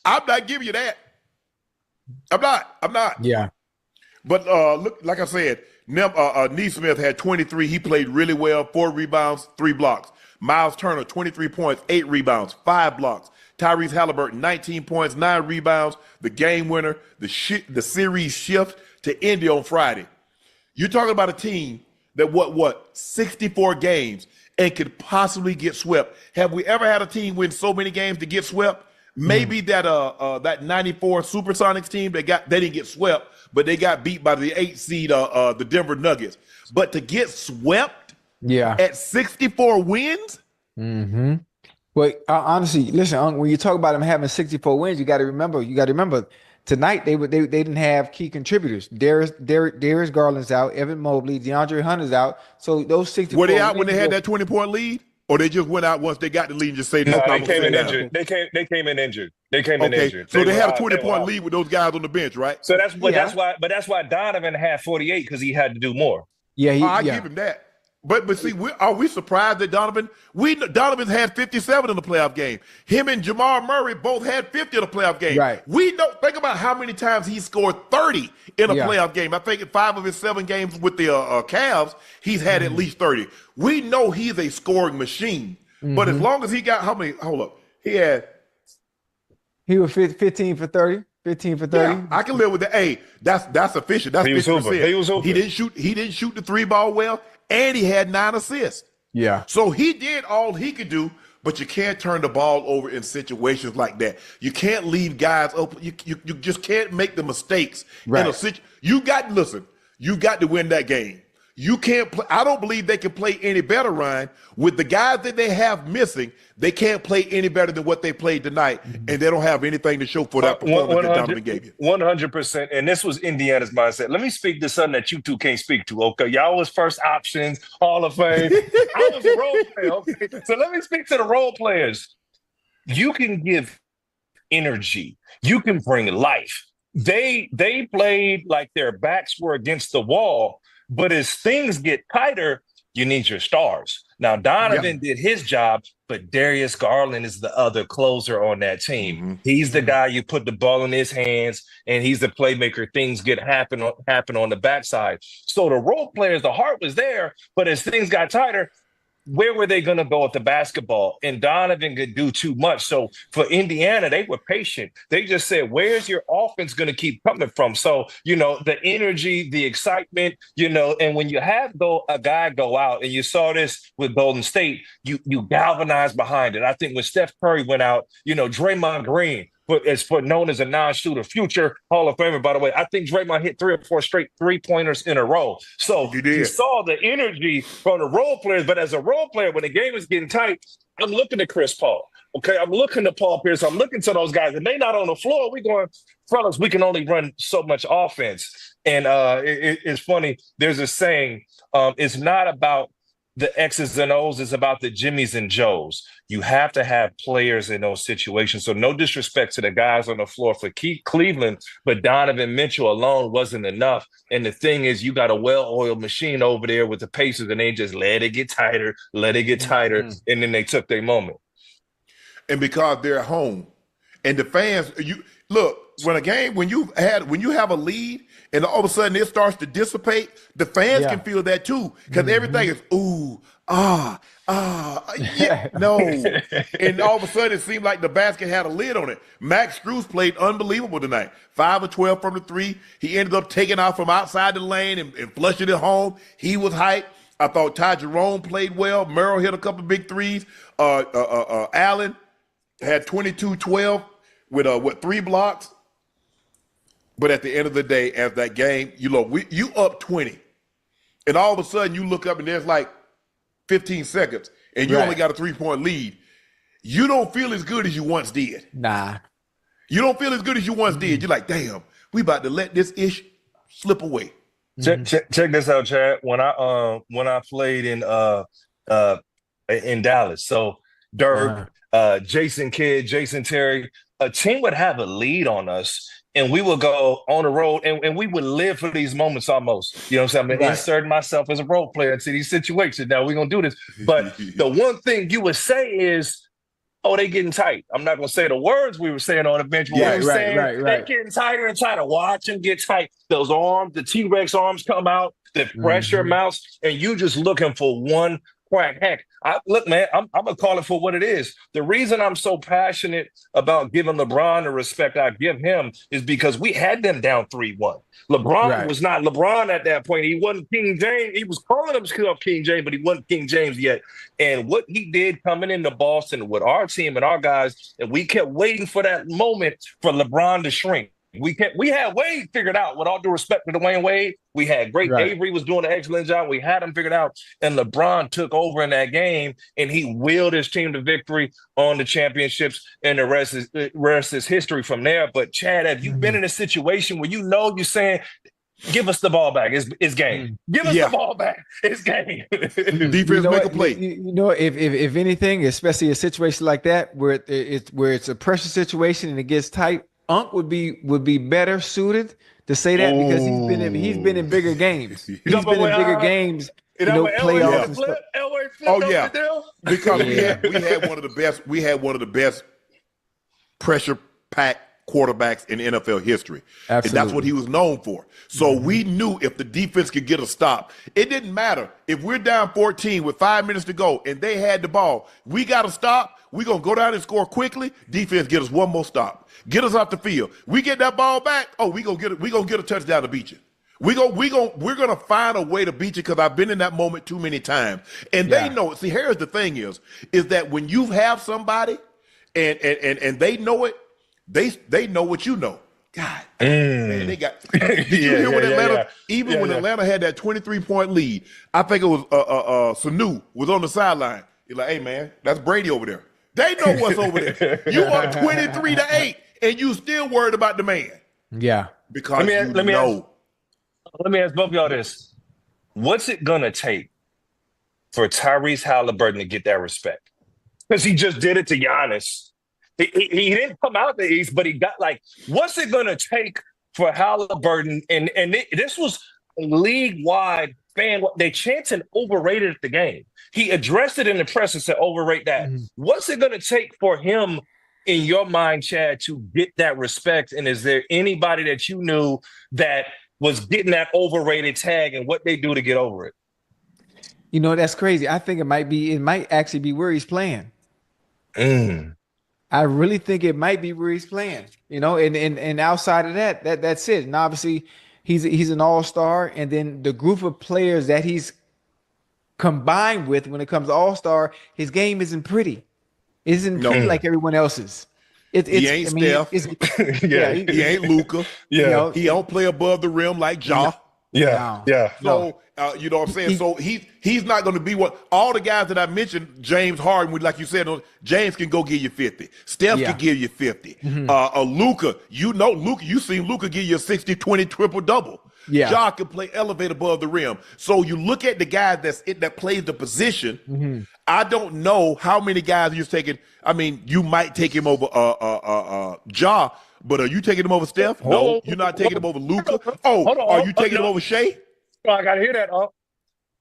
I'm not giving you that. I'm not. Yeah. But look, like I said, Neesmith had 23. He played really well. 4 rebounds, 3 blocks. Miles Turner, 23 points, 8 rebounds, 5 blocks. Tyrese Halliburton, 19 points, 9 rebounds. The game winner, the series shift to Indy on Friday. You're talking about a team that 64 games and could possibly get swept. Have we ever had a team win so many games to get swept? Maybe that 94 Supersonics team, they didn't get swept, but they got beat by the 8 seed the Denver Nuggets. But to get swept at 64 wins? Well, honestly, listen, when you talk about them having 64 wins, you got to remember tonight they didn't have key contributors. Darius Garland's out, Evan Mobley, DeAndre Hunter's out. So those 64 were they out when they had that 20-point lead? Or they just went out once they got the lead and just say no, they came in injured. They came in injured. So they had a 20-point lead with those guys on the bench, right? So that's why Donovan had 48 because he had to do more. Yeah, I give him that. But see, are we surprised that Donovan? Donovan's had 57 in the playoff game. Him and Jamal Murray both had 50 in the playoff game. Right. We know. Think about how many times he scored 30 in a playoff game. I think in 5 of his 7 games with the Cavs, he's had at least 30. We know he's a scoring machine. But as long as he got how many? Hold up, he was 15 for 30. 15 for 30. Yeah, I can live with that. Hey, that's efficient. That's 50%. He was open. He didn't shoot the 3 ball well. And he had 9 assists. Yeah. So he did all he could do, but you can't turn the ball over in situations like that. You can't leave guys open. You just can't make the mistakes. Right. You got to win that game. You can't play. I don't believe they can play any better, Ryan. With the guys that they have missing, they can't play any better than what they played tonight, and they don't have anything to show for that performance that Donovan gave you. 100%. And this was Indiana's mindset. Let me speak to something that you two can't speak to, okay? Y'all was first options, Hall of Fame. I was a role player, okay? So let me speak to the role players. You can give energy. You can bring life. They played like their backs were against the wall, but as things get tighter, you need your stars. Now, Donovan did his job, but Darius Garland is the other closer on that team. He's the guy you put the ball in his hands, and he's the playmaker. Things happen on the backside. So the role players, the heart was there, but as things got tighter, where were they going to go with the basketball? And Donovan could do too much. So for Indiana, they were patient. They just said, where's your offense going to keep coming from? So, the energy, the excitement, and when you have a guy go out, and you saw this with Golden State, you galvanize behind it. I think when Steph Curry went out, Draymond Green, known as a non-shooter, future Hall of Famer, by the way. I think Draymond hit 3 or 4 straight 3-pointers in a row. So you saw the energy from the role players, but as a role player, when the game is getting tight, I'm looking at Chris Paul. Okay, I'm looking at Paul Pierce. I'm looking to those guys, and they not on the floor. We going, fellas, we can only run so much offense. And it's funny. There's a saying, it's not about the X's and O's, is about the Jimmys and Joes. You have to have players in those situations. So no disrespect to the guys on the floor for Cleveland, but Donovan Mitchell alone wasn't enough. And the thing is, you got a well-oiled machine over there with the Pacers, and they just let it get tighter, and then they took their moment. And because they're at home, and the fans, when you have a lead, and all of a sudden it starts to dissipate, the fans can feel that too, because everything is no. And all of a sudden it seemed like the basket had a lid on it. Max Strus played unbelievable tonight. 5 of 12 from the 3. He ended up taking off from outside the lane and flushing it home. He was hyped. I thought Ty Jerome played well. Merrill hit a couple big threes. Allen had 22-12 with 3 blocks. But at the end of the day, as that game, you up 20. And all of a sudden you look up and there's like 15 seconds and you only got a 3-point lead. You don't feel as good as you once did. Nah. You don't feel as good as you once did. You're like, damn, we about to let this ish slip away. Check this out, Chad. When I played in Dallas, so Dirk, Jason Kidd, Jason Terry, a team would have a lead on us, and we would go on the road, and we would live for these moments almost. You know what I'm saying? I'm inserting myself as a role player into these situations. Now we're going to do this. But the one thing you would say is, oh, they getting tight. I'm not going to say the words we were saying on the bench, but we were saying they're getting tighter and tighter. Watch them get tight. Those arms, the T-Rex arms come out, the pressure mounts, and you just looking for one crack. Heck, look, man, I'm going to call it for what it is. The reason I'm so passionate about giving LeBron the respect I give him is because we had them down 3-1. LeBron was not LeBron at that point. He wasn't King James. He was calling himself King James, but he wasn't King James yet. And what he did coming into Boston with our team and our guys, and we kept waiting for that moment for LeBron to shrink. We had Wade figured out, with all due respect to Dwayne Wade. We had great Avery was doing an excellent job. We had him figured out, and LeBron took over in that game, and he willed his team to victory on the championships, and the rest is history from there. But Chad, have you been in a situation where you're saying, give us the ball back, it's game. Give us the ball back, it's game. Defense make a play. If anything, especially a situation like that where it's a pressure situation and it gets tight, Unc would be better suited to say that because he's been in bigger games. He's been in bigger games You know, when Elway flipped Oh over yeah, the deal? because we had one of the best pressure packed quarterbacks in NFL history. Absolutely. And that's what he was known for. So we knew if the defense could get a stop, it didn't matter. If we're down 14 with 5 minutes to go and they had the ball, we got to stop. We're going to go down and score quickly. Defense get us one more stop. Get us off the field. We get that ball back. Oh, we're going to get a touchdown to beat you. We're gonna find a way to beat you because I've been in that moment too many times. And they know it. See, here's the thing is that when you have somebody and they know it, they know what you know. God, man, they got. Did you hear when Atlanta? Even when Atlanta had that 23-point lead, I think it was Sanu was on the sideline. He's like, "Hey man, that's Brady over there." They know what's over there. You are 23-8, and you still worried about the man. Yeah, because let me ask both of y'all this: what's it gonna take for Tyrese Halliburton to get that respect? Because he just did it to Giannis. He didn't come out the East, but he got what's it going to take for Halliburton? And this was a league-wide fan. They chanted overrated the game. He addressed it in the press and said, overrate that. What's it going to take for him, in your mind, Chad, to get that respect? And is there anybody that you knew that was getting that overrated tag and what they do to get over it? You know, that's crazy. I think it might actually be where he's playing. I really think it might be where he's playing, you know, and outside of that's it. And obviously he's an all-star. And then the group of players that he's combined with when it comes to all-star, his game isn't pretty. It isn't pretty like everyone else's. He ain't Steph. He ain't Luka. You know, he don't play above the rim like Ja. So you know what I'm saying? So he's not going to be what all the guys that I mentioned. James Harden, like you said, James can go give you 50. Steph can give you 50. Luka, you seen Luka give you a 60-20 triple-double. Ja can play elevate above the rim. So you look at the guys that plays the position. I don't know how many guys you're taking. I mean, you might take him over Ja, but are you taking him over Steph? No, you're not taking him over Luka. Are you taking him over Shea? Oh, I gotta hear that.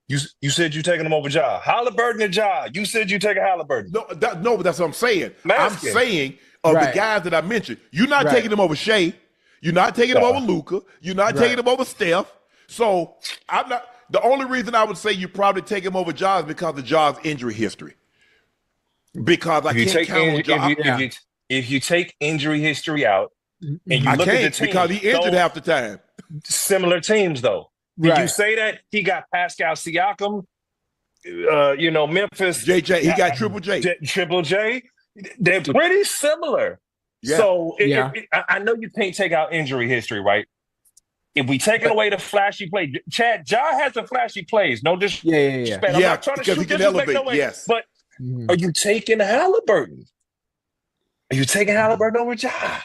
You said you taking him over Ja. Halliburton and Ja. You said you taking Halliburton. No, but that's what I'm saying. I'm saying of the guys that I mentioned, you're not taking him over Shea. You're not taking him over Luka. You're not taking him over Steph. So I'm not. The only reason I would say you probably take him over Ja is because of Ja's injury history. Because I can't count on Ja. If you take injury history out, and you look at the team, because he injured half the time. Similar teams, though. Did you say that he got Pascal Siakam? Memphis. JJ, he got Triple J. Triple J. They're pretty similar. Yeah. So I know you can't take out injury history, right? If we take away the flashy play, Chad, Ja has the flashy plays. No disrespect. I'm not trying to shoot disrespect no way. Yes. But are you taking Halliburton? Are you taking Halliburton over Ja?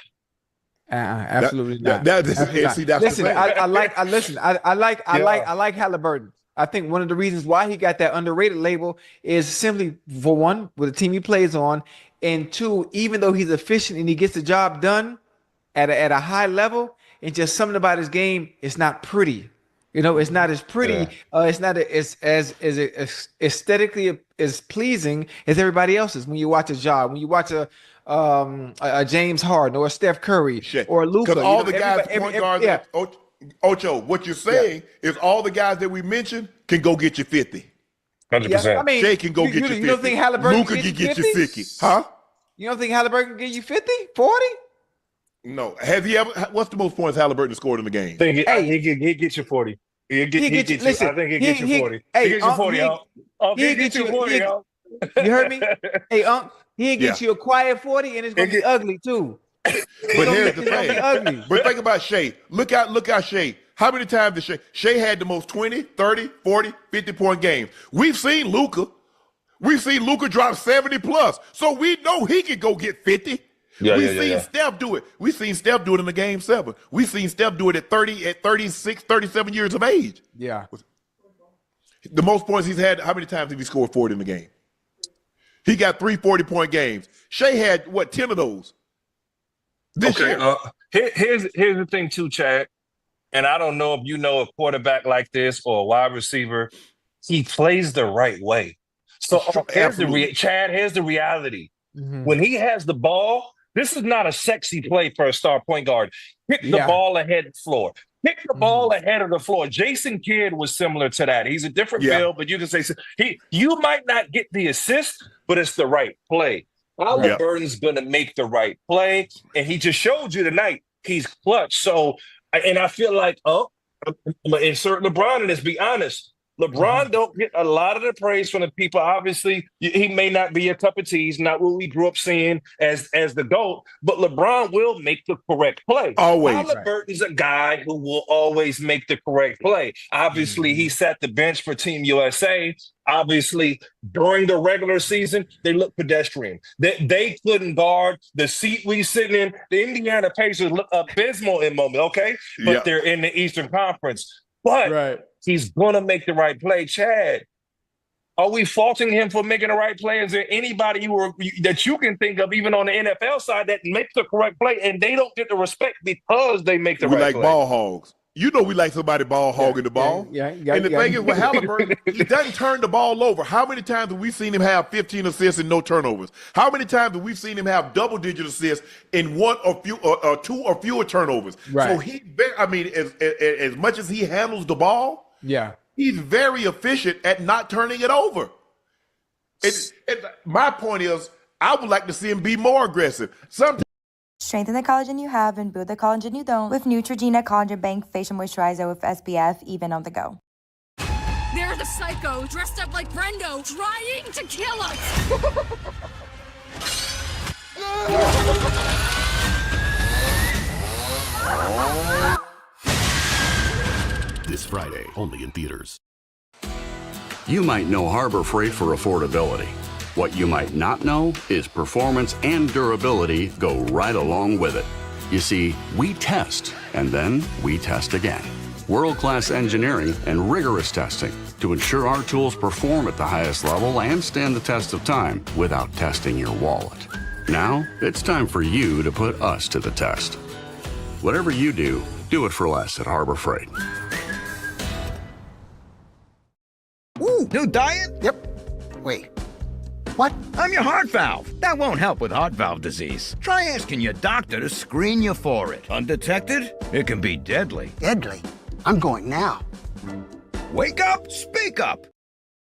Absolutely not. See, that's listen, the thing. I like Halliburton. I think one of the reasons why he got that underrated label is simply, for one, with the team he plays on, and two, even though he's efficient and he gets the job done at a high level, and just something about his game, it's not pretty. You know, it's not as pretty. It's not as aesthetically as pleasing as everybody else's. When you watch a Ja, when you watch a James Harden or a Steph Curry or Luka, because all the guys, point guards. Ocho, what you're saying is all the guys that we mentioned can go get you 50. 100%. I mean, Shea can go get you 50. You don't think Halliburton Luka can get you 50? Huh? You don't think Halliburton can get you 50, 40? No. Have he ever? What's the most points Halliburton scored in the game? He get you 40. I think he get you 40. He get you 40. He get you 40, y'all. You heard me? Hey, he'll get you a quiet 40, and it's gonna be ugly too. But here's the thing. But think about Shea. Look out Shea. How many times did Shea had the most 20, 30, 40, 50-point games? We've seen Luka. We've seen Luka drop 70 plus. So we know he can go get 50. We've seen Steph do it. We've seen Steph do it in the game 7. We've seen Steph do it at 30, at 36, 37 years of age. Yeah. The most points he's had, how many times have he scored 40 in the game? He got 3 40-point games. Shea had, 10 of those this year? Here's the thing too, Chad. And I don't know if you know a quarterback like this or a wide receiver. he plays the right way. So here's Chad, here's the reality. When he has the ball, this is not a sexy play for a star point guard. Kick the ball ahead of the floor. Kick the ball ahead of the floor. Jason Kidd was similar to that. He's a different build, but you can say you might not get the assist, but it's the right play. Halliburton's going to make the right play, and he just showed you tonight he's clutch. So, and I feel like, I'm going to insert LeBron in this, be honest. LeBron don't get a lot of the praise from the people. Obviously, he may not be a cup of tea. He's not what we grew up seeing as the GOAT, but LeBron will make the correct play. Always. Halliburton's a guy who will always make the correct play. Obviously, he sat the bench for Team USA. Obviously, during the regular season, they look pedestrian. They couldn't guard the seat we sitting in. The Indiana Pacers look abysmal in moment, okay? But they're in the Eastern Conference. But he's going to make the right play. Chad, are we faulting him for making the right play? Is there anybody that you can think of, even on the NFL side, that makes the correct play and they don't get the respect because they make the right play? We like ball hogs. You know we like somebody ball hogging the ball. And the thing is, with Halliburton, he doesn't turn the ball over. How many times have we seen him have 15 assists and no turnovers? How many times have we seen him have double-digit assists in one or two or fewer turnovers? So as much as he handles the ball, he's very efficient at not turning it over. My point is, I would like to see him be more aggressive. Sometimes. Strengthen the collagen you have and build the collagen you don't with Neutrogena Collagen Bank Facial Moisturizer with SPF, even on the go. They're the psycho dressed up like Brendo trying to kill us. This Friday, only in theaters. You might know Harbor Freight for affordability. What you might not know is performance and durability go right along with it. You see, we test, and then we test again. World-class engineering and rigorous testing to ensure our tools perform at the highest level and stand the test of time without testing your wallet. Now, it's time for you to put us to the test. Whatever you do it for less at Harbor Freight. Ooh, new diet? Yep. Wait. What? I'm your heart valve. That won't help with heart valve disease. Try asking your doctor to screen you for it. Undetected, it can be deadly. Deadly? I'm going now. Wake up, speak up.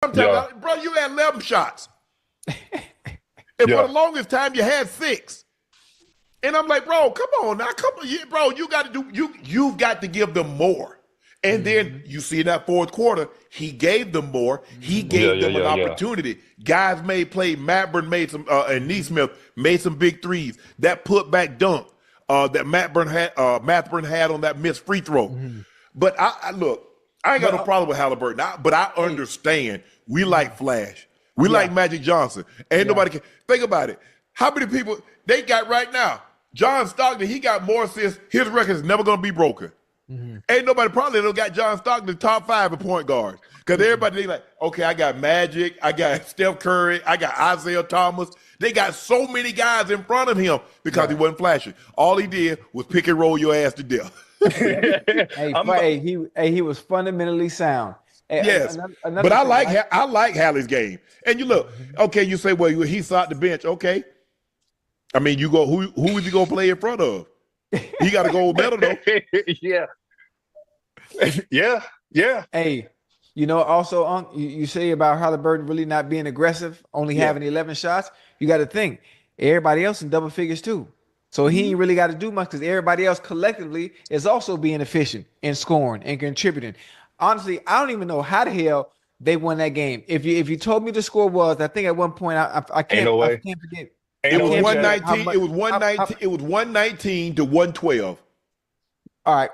Bro, you had 11 shots. And for the longest time, you had 6. And I'm like, bro, come on now. Bro, you've got to give them more. And then you see in that fourth quarter, he gave them more. He gave them an opportunity. Guys made play. Matburn made some, and Neesmith made some big threes. That putback dunk that Matburn had on that missed free throw. But I look, I ain't got no problem with Halliburton. But I understand we like Flash. We like Magic Johnson. Ain't nobody can think about it. How many people they got right now? John Stockton, he got more assists. His record is never going to be broken. Ain't nobody probably don't got John Stockton top 5 in point guard. Because everybody, they like, okay, I got Magic, I got Steph Curry, I got Isaiah Thomas. They got so many guys in front of him because he wasn't flashing. All he did was pick and roll your ass to death. He was fundamentally sound. Yes, but I like Hallie's game. And you look, okay, you say, well, he sat the bench. Okay, I mean, you go, who is he gonna play in front of? He got a gold medal though. Yeah. Hey, you know, also, you say about Halliburton really not being aggressive, only having 11 shots. You got to think everybody else in double figures too. So he ain't really got to do much because everybody else collectively is also being efficient and scoring and contributing. Honestly, I don't even know how the hell they won that game. If you told me the score was, I think at one point I can't forget. It was 119. It was 119. It was 119 to 112. All right.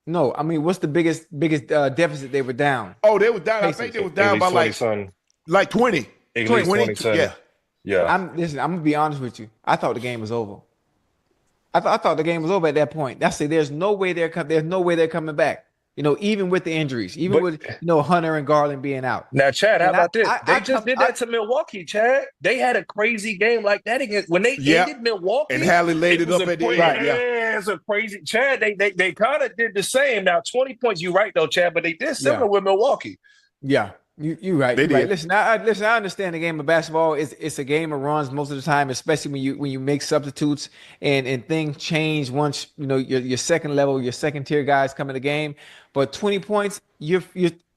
No, I mean, what's the biggest deficit they were down? Oh, they were down. I think they was down by like 20. 20. Yeah. I'm gonna be honest with you. I thought the game was over. I thought the game was over at that point. There's no way they're coming back. You know, even with the injuries, with Hunter and Garland being out. Now, Chad, how about this? They just did that to Milwaukee, Chad. They had a crazy game like that against when they ended Milwaukee. And Hallie laid it up at the end. Right, it's a crazy Chad. They kind of did the same. Now, 20 points, you're right though, Chad, but they did similar with Milwaukee. Yeah. You're right. They You're right. did. Listen, I understand the game of basketball. It's a game of runs most of the time, especially when you make substitutes and things change once your second level, your second tier guys come in the game. But 20 points,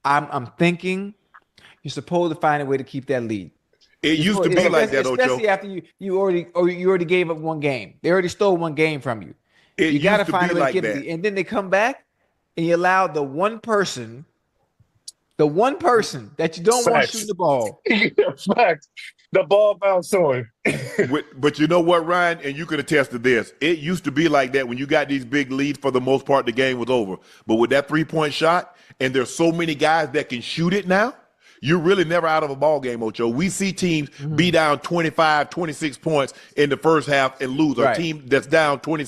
I'm thinking you're supposed to find a way to keep that lead. It used to be like that, especially Ocho. after you already gave up one game. They already stole one game from you. It You got used to to find be a way to like keep it, that. and then they come back and you allow the one person that you don't want shooting Facts. the ball. Facts. The ball bounced on. But you know what, Ryan, and you can attest to this. It used to be like that when you got these big leads. For the most part, the game was over. But with that 3-point shot, and there's so many guys that can shoot it now, you're really never out of a ball game, Ocho. We see teams be down 25, 26 points in the first half and lose. Or a team that's down 20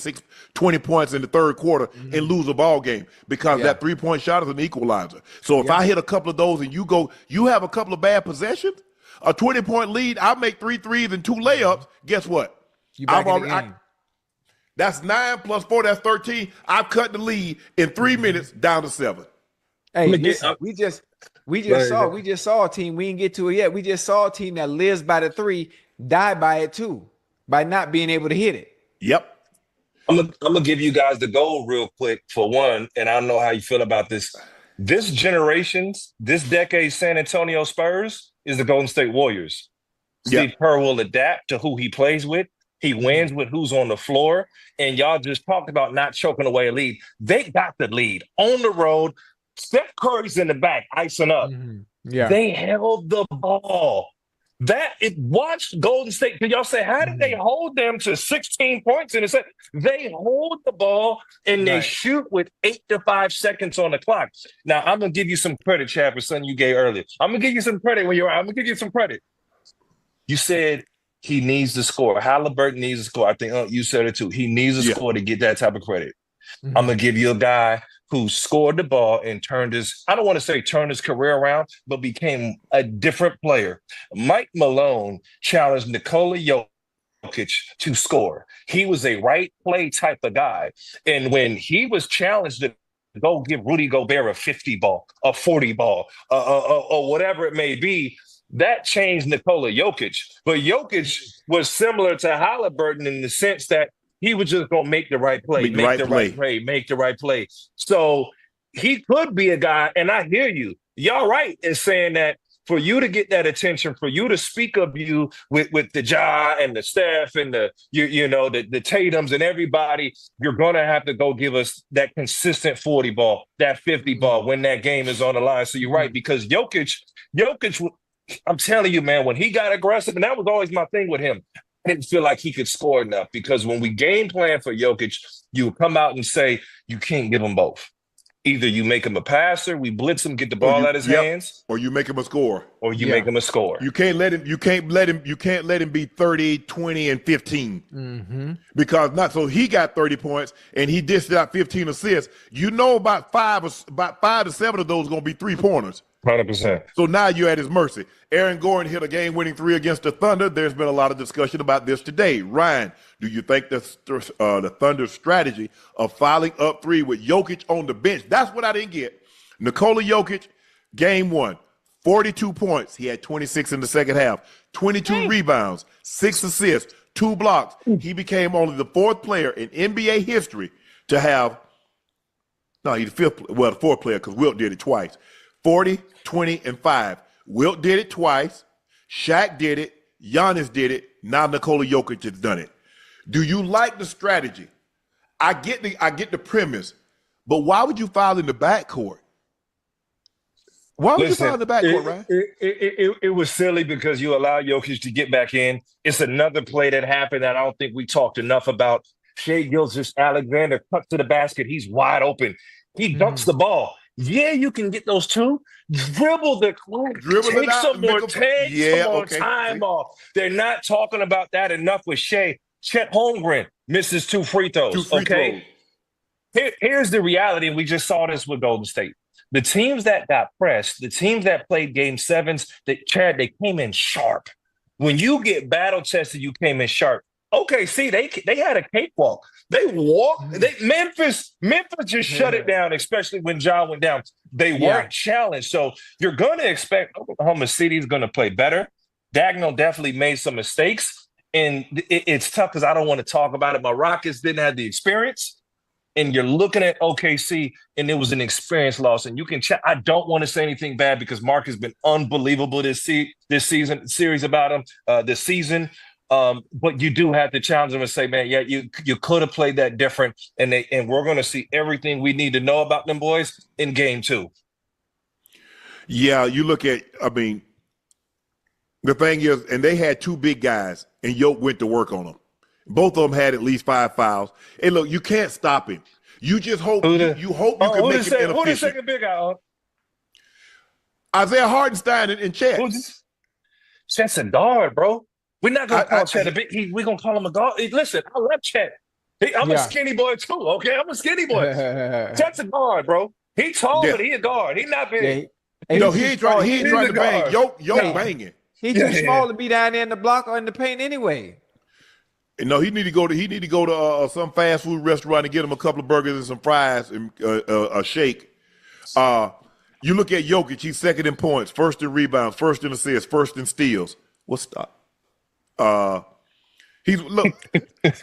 points in the third quarter and lose a ball game because that 3-point shot is an equalizer. So if I hit a couple of those and you have a couple of bad possessions, a 20-point lead, I make 3 threes and 2 layups. Guess what? You back in the game. That's 9 plus 4, that's 13. I've cut the lead in 3 minutes down to 7. Hey, listen, we just saw a team. We didn't get to it yet. We just saw a team that lives by the 3, die by it too, by not being able to hit it. Yep. I'm gonna give you guys the goal real quick for one, and I don't know how you feel about this. This decade's San Antonio Spurs is the Golden State Warriors. Steve Kerr will adapt to who he plays with. He wins with who's on the floor. And y'all just talked about not choking away a lead. They got the lead on the road. Steph Curry's in the back, icing up. Yeah. They held the ball. Watch Golden State. Because y'all say, how did they hold them to 16 points? And it said they hold the ball and they shoot with 8 to 5 seconds on the clock. Now, I'm going to give you some credit, Chad, for something you gave earlier. I'm going to give you some credit when I'm going to give you some credit. You said he needs to score. Halliburton needs to score. I think you said it too. He needs to score to get that type of credit. I'm going to give you a guy who scored the ball and turned his career around, but became a different player. Mike Malone challenged Nikola Jokic to score. He was a right play type of guy. And when he was challenged to go give Rudy Gobert a 50 ball, a 40 ball, or whatever it may be, that changed Nikola Jokic. But Jokic was similar to Halliburton in the sense that he was just going to make the right play, make the right play. So he could be a guy, and I hear you. Y'all right in saying that for you to get that attention, for you to speak of you with the Ja and the Steph and the Tatums and everybody, you're going to have to go give us that consistent 40 ball, that 50 ball when that game is on the line. So you're right, because Jokic, I'm telling you, man, when he got aggressive, and that was always my thing with him, I didn't feel like he could score enough, because when we game plan for Jokic, you come out and say you can't give him both. Either you make him a passer, we blitz him, get the ball out his hands, or you make him a scorer. Make him a scorer. You can't let him be 30, 20, and 15. Because so he got 30 points and he dished out 15 assists. You know about 5 to 7 of those are gonna be 3-pointers. 100%. So now you're at his mercy. Aaron Gordon hit a game-winning 3 against the Thunder. There's been a lot of discussion about this today. Ryan, do you think the Thunder's strategy of filing up 3 with Jokic on the bench? That's what I didn't get. Nikola Jokic, game 1, 42 points. He had 26 in the second half, 22 rebounds, 6 assists, 2 blocks. He became only the 4th player in NBA history to have – he's the 4th player because Wilt did it twice. 40, 20, and 5. Wilt did it twice. Shaq did it. Giannis did it. Now Nikola Jokic has done it. Do you like the strategy? I get the premise, but why would you foul in the backcourt? Why would you foul in the backcourt, Ryan? It was silly because you allowed Jokic to get back in. It's another play that happened that I don't think we talked enough about. Shai Gilgeous-Alexander cuts to the basket. He's wide open. He dunks the ball. Yeah, you can get those 2. Dribble the clock. Take some more time off. They're not talking about that enough with Shai. Chet Holmgren misses 2 free throws. Here's the reality. We just saw this with Golden State. The teams that got pressed, the teams that played game 7s, they came in sharp. When you get battle tested, you came in sharp. OKC, they had a cakewalk. They walked. Memphis just shut it down, especially when Ja went down. They weren't challenged. So you're going to expect Oklahoma City is going to play better. Dagnall definitely made some mistakes. And it's tough because I don't want to talk about it. My Rockets didn't have the experience. And you're looking at OKC, and it was an experience loss. And you can check. I don't want to say anything bad because Mark has been unbelievable this series about him this season. But you do have to challenge them and say, man, yeah, you could have played that different. And we're going to see everything we need to know about them boys in game 2. Yeah, you look at, I mean, the thing is, and they had 2 big guys, and Yoke went to work on them. Both of them had at least 5 fouls. And look, you can't stop him. You just hope you hope you can make him inefficient. Who the second big guy? Isaiah Hardenstein and Chet. Chet's a guard, bro. We're not gonna call Chet a big. We're gonna call him a guard. Listen, I love Chet. I'm a skinny boy too. Okay, I'm a skinny boy. Chet's a guard, bro. He tall, but he a guard. He not big. No, he ain't trying to bang. Yoke banging. He's too small to be down there in the block or in the paint anyway. No, he need to go to some fast food restaurant and get him a couple of burgers and some fries and a shake. You look at Jokic, he's second in points, first in rebounds, first in assists, first in steals. What's up? He's look.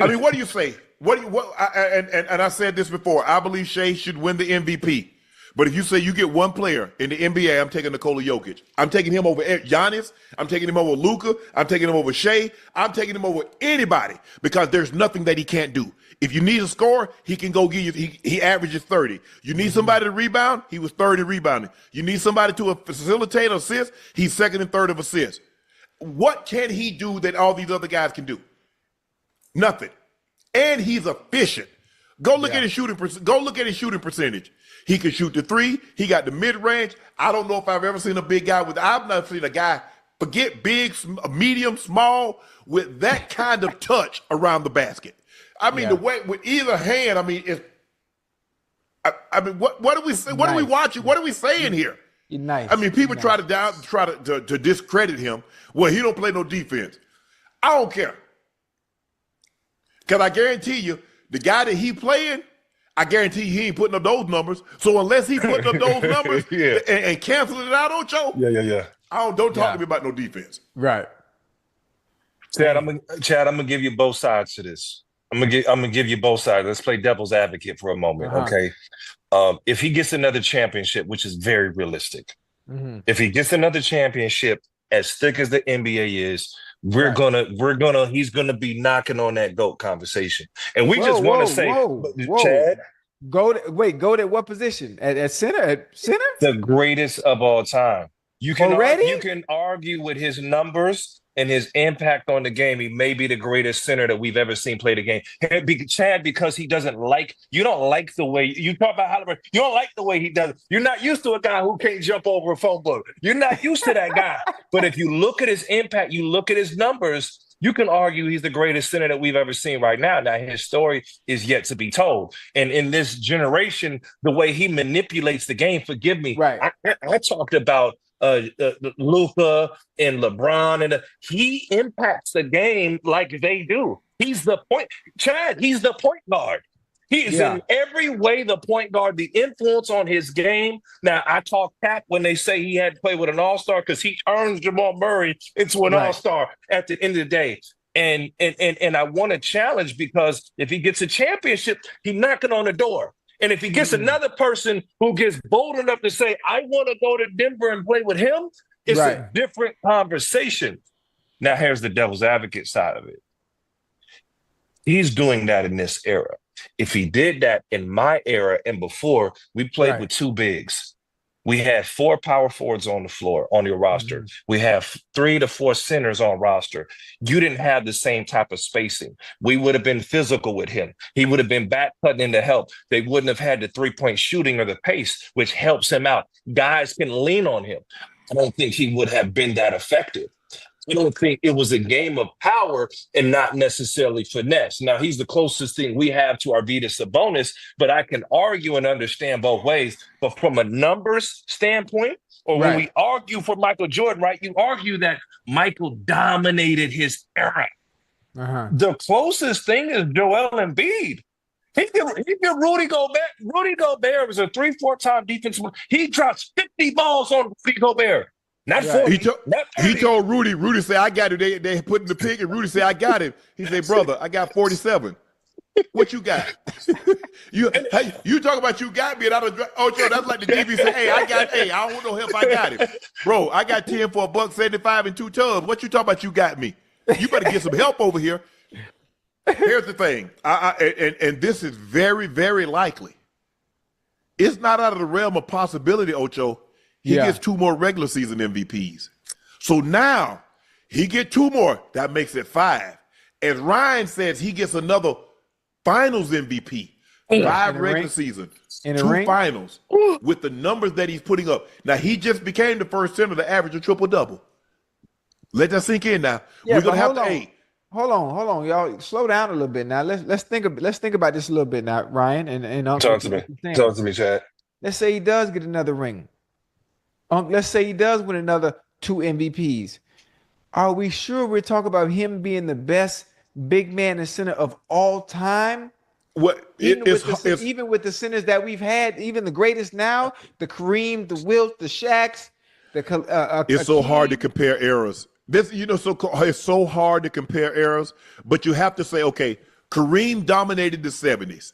I mean, what do you say? And I said this before. I believe Shea should win the MVP. But if you say you get one player in the NBA, I'm taking Nikola Jokic. I'm taking him over Giannis. I'm taking him over Luka. I'm taking him over Shea. I'm taking him over anybody because there's nothing that he can't do. If you need a score, he can go give you. He averages 30. You need somebody to rebound. He was third in rebounding. You need somebody to facilitate or assist. He's second and third of assists. What can he do that all these other guys can do? Nothing. And he's efficient. Go look at his shooting. Go look at his shooting percentage. He can shoot the 3. He got the mid range. I don't know if I've ever seen a big guy I've never seen a guy, forget big, medium, small, with that kind of touch around the basket. I mean, the way with either hand. I mean, I mean, what do we say? What are we watching? What are we saying here? You're nice. I mean, people try to discredit him. Well, he don't play no defense. I don't care, because I guarantee you, the guy that he playing, I guarantee he ain't putting up those numbers. So unless he putting up those numbers and canceling it out, Yeah. Don't talk to me about no defense. Right. Chad, I'm gonna give you both sides to this. I'm gonna give you both sides. Let's play devil's advocate for a moment, okay? If he gets another championship, which is very realistic, if he gets another championship, as thick as the NBA is, he's gonna be knocking on that GOAT conversation. And we just want to say, Chad, GOAT at what position? At center? At center? The greatest of all time. You can argue with his numbers and his impact on the game. He may be the greatest center that we've ever seen play the game. Chad, because you don't like the way you talk about Halliburton. You don't like the way he does it. You're not used to a guy who can't jump over a phone book. You're not used to that guy. But if you look at his impact, you look at his numbers, you can argue he's the greatest center that we've ever seen right now. Now, his story is yet to be told. And in this generation, the way he manipulates the game, forgive me, I talked about Luka and LeBron, and he impacts the game like they do. He's the point, Chad. He's the point guard. He is in every way the point guard. The influence on his game. Now, I talk cap when they say he had to play with an all-star because he turns Jamal Murray into an all-star at the end of the day. And I want to challenge, because if he gets a championship, he's knocking on the door. And if he gets another person who gets bold enough to say, I want to go to Denver and play with him, it's a different conversation. Now, here's the devil's advocate side of it. He's doing that in this era. If he did that in my era and before, we played with 2 bigs. We had 4 power forwards on the floor, on your roster. We have 3 to 4 centers on roster. You didn't have the same type of spacing. We would have been physical with him. He would have been back cutting in to help. They wouldn't have had the 3-point shooting or the pace, which helps him out. Guys can lean on him. I don't think he would have been that effective. I don't think it was a game of power and not necessarily finesse. Now, he's the closest thing we have to Arvydas Sabonis, but I can argue and understand both ways. But from a numbers standpoint, or when we argue for Michael Jordan, you argue that Michael dominated his era. The closest thing is Joel Embiid. He give Rudy Gobert. Rudy Gobert was a 3-4 time defensive. He drops 50 balls on Rudy Gobert. Not 40, not 30. He told Rudy. Rudy said, "I got it." They put in the pick, and Rudy said, "I got it." He said, "Brother, I got 47. What you got?" you talk about you got me, and I don't. Ocho, that's like the DB say, "Hey, I don't want no help. I got it, bro. I got 10 for $1.75 and 2 tubs. What you talking about? You got me. You better get some help over here." Here's the thing, and this is very, very likely. It's not out of the realm of possibility, Ocho. He gets 2 more regular season MVPs. So now he get 2 more. That makes it 5. As Ryan says, he gets another finals MVP. 5 regular season, 2 finals with the numbers that he's putting up. Now, he just became the first center to average a triple-double. Let that sink in now. Yeah, we're going to have to Hold on, y'all. Slow down a little bit now. Let's think about this a little bit now, Ryan and talk to me. Talk to me, Chad. Let's say he does get another ring. Let's say he does win another 2 MVPs. Are we sure we're talking about him being the best big man and center of all time? Even with the centers that we've had, even the greatest now, the Kareem, the Wilt, the Shaqs, it's so hard to compare eras. It's so hard to compare eras, but you have to say, okay, Kareem dominated the 70s.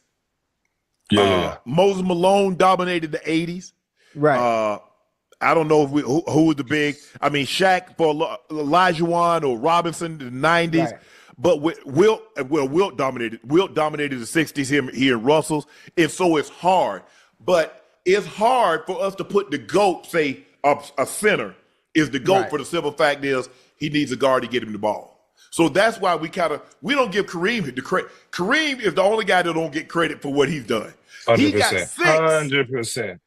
Moses Malone dominated the 80s. Right. I don't know who was the big. I mean, Shaq for Olajuwon or Robinson in the 90s. Right. But Wilt dominated. Wilt dominated the 60s here in Russell's. And so it's hard. But it's hard for us to put the GOAT, say, a center is the GOAT for the simple fact is he needs a guard to get him the ball. So that's why we don't give Kareem the credit. Kareem is the only guy that don't get credit for what he's done. 100%. He got 6. 100%.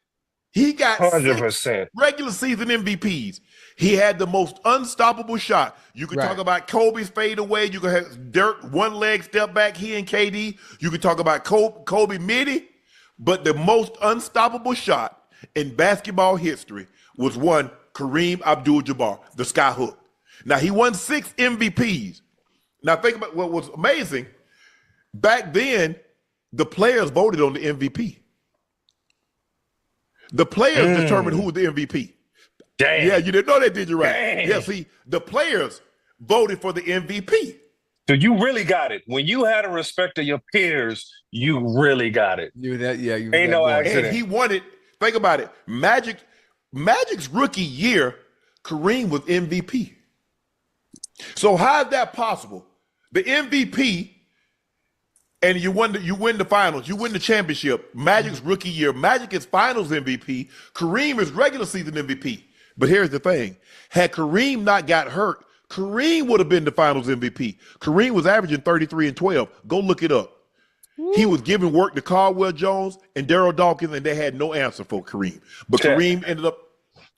He got 100%. 6 regular season MVPs. He had the most unstoppable shot. You can talk about Kobe's fade away. You can have Dirk one leg step back, he and KD. You can talk about Kobe midi. But the most unstoppable shot in basketball history was one Kareem Abdul-Jabbar, the sky hook. Now, he won 6 MVPs. Now, think about what was amazing. Back then, the players voted on the MVP. The players determined who was the MVP. Damn. Yeah, you didn't know that, did you? Right? Dang. Yeah, see, the players voted for the MVP. So you really got it. When you had a respect of your peers, you really got it. Ain't no accident. And he won it. Think about it. Magic's rookie year, Kareem was MVP. So how is that possible? The MVP, and you win the finals, you win the championship. Magic's rookie year, Magic is finals MVP. Kareem is regular season MVP. But here's the thing. Had Kareem not got hurt, Kareem would have been the finals MVP. Kareem was averaging 33 and 12. Go look it up. He was giving work to Caldwell Jones and Darryl Dawkins, and they had no answer for Kareem. But Kareem ended up.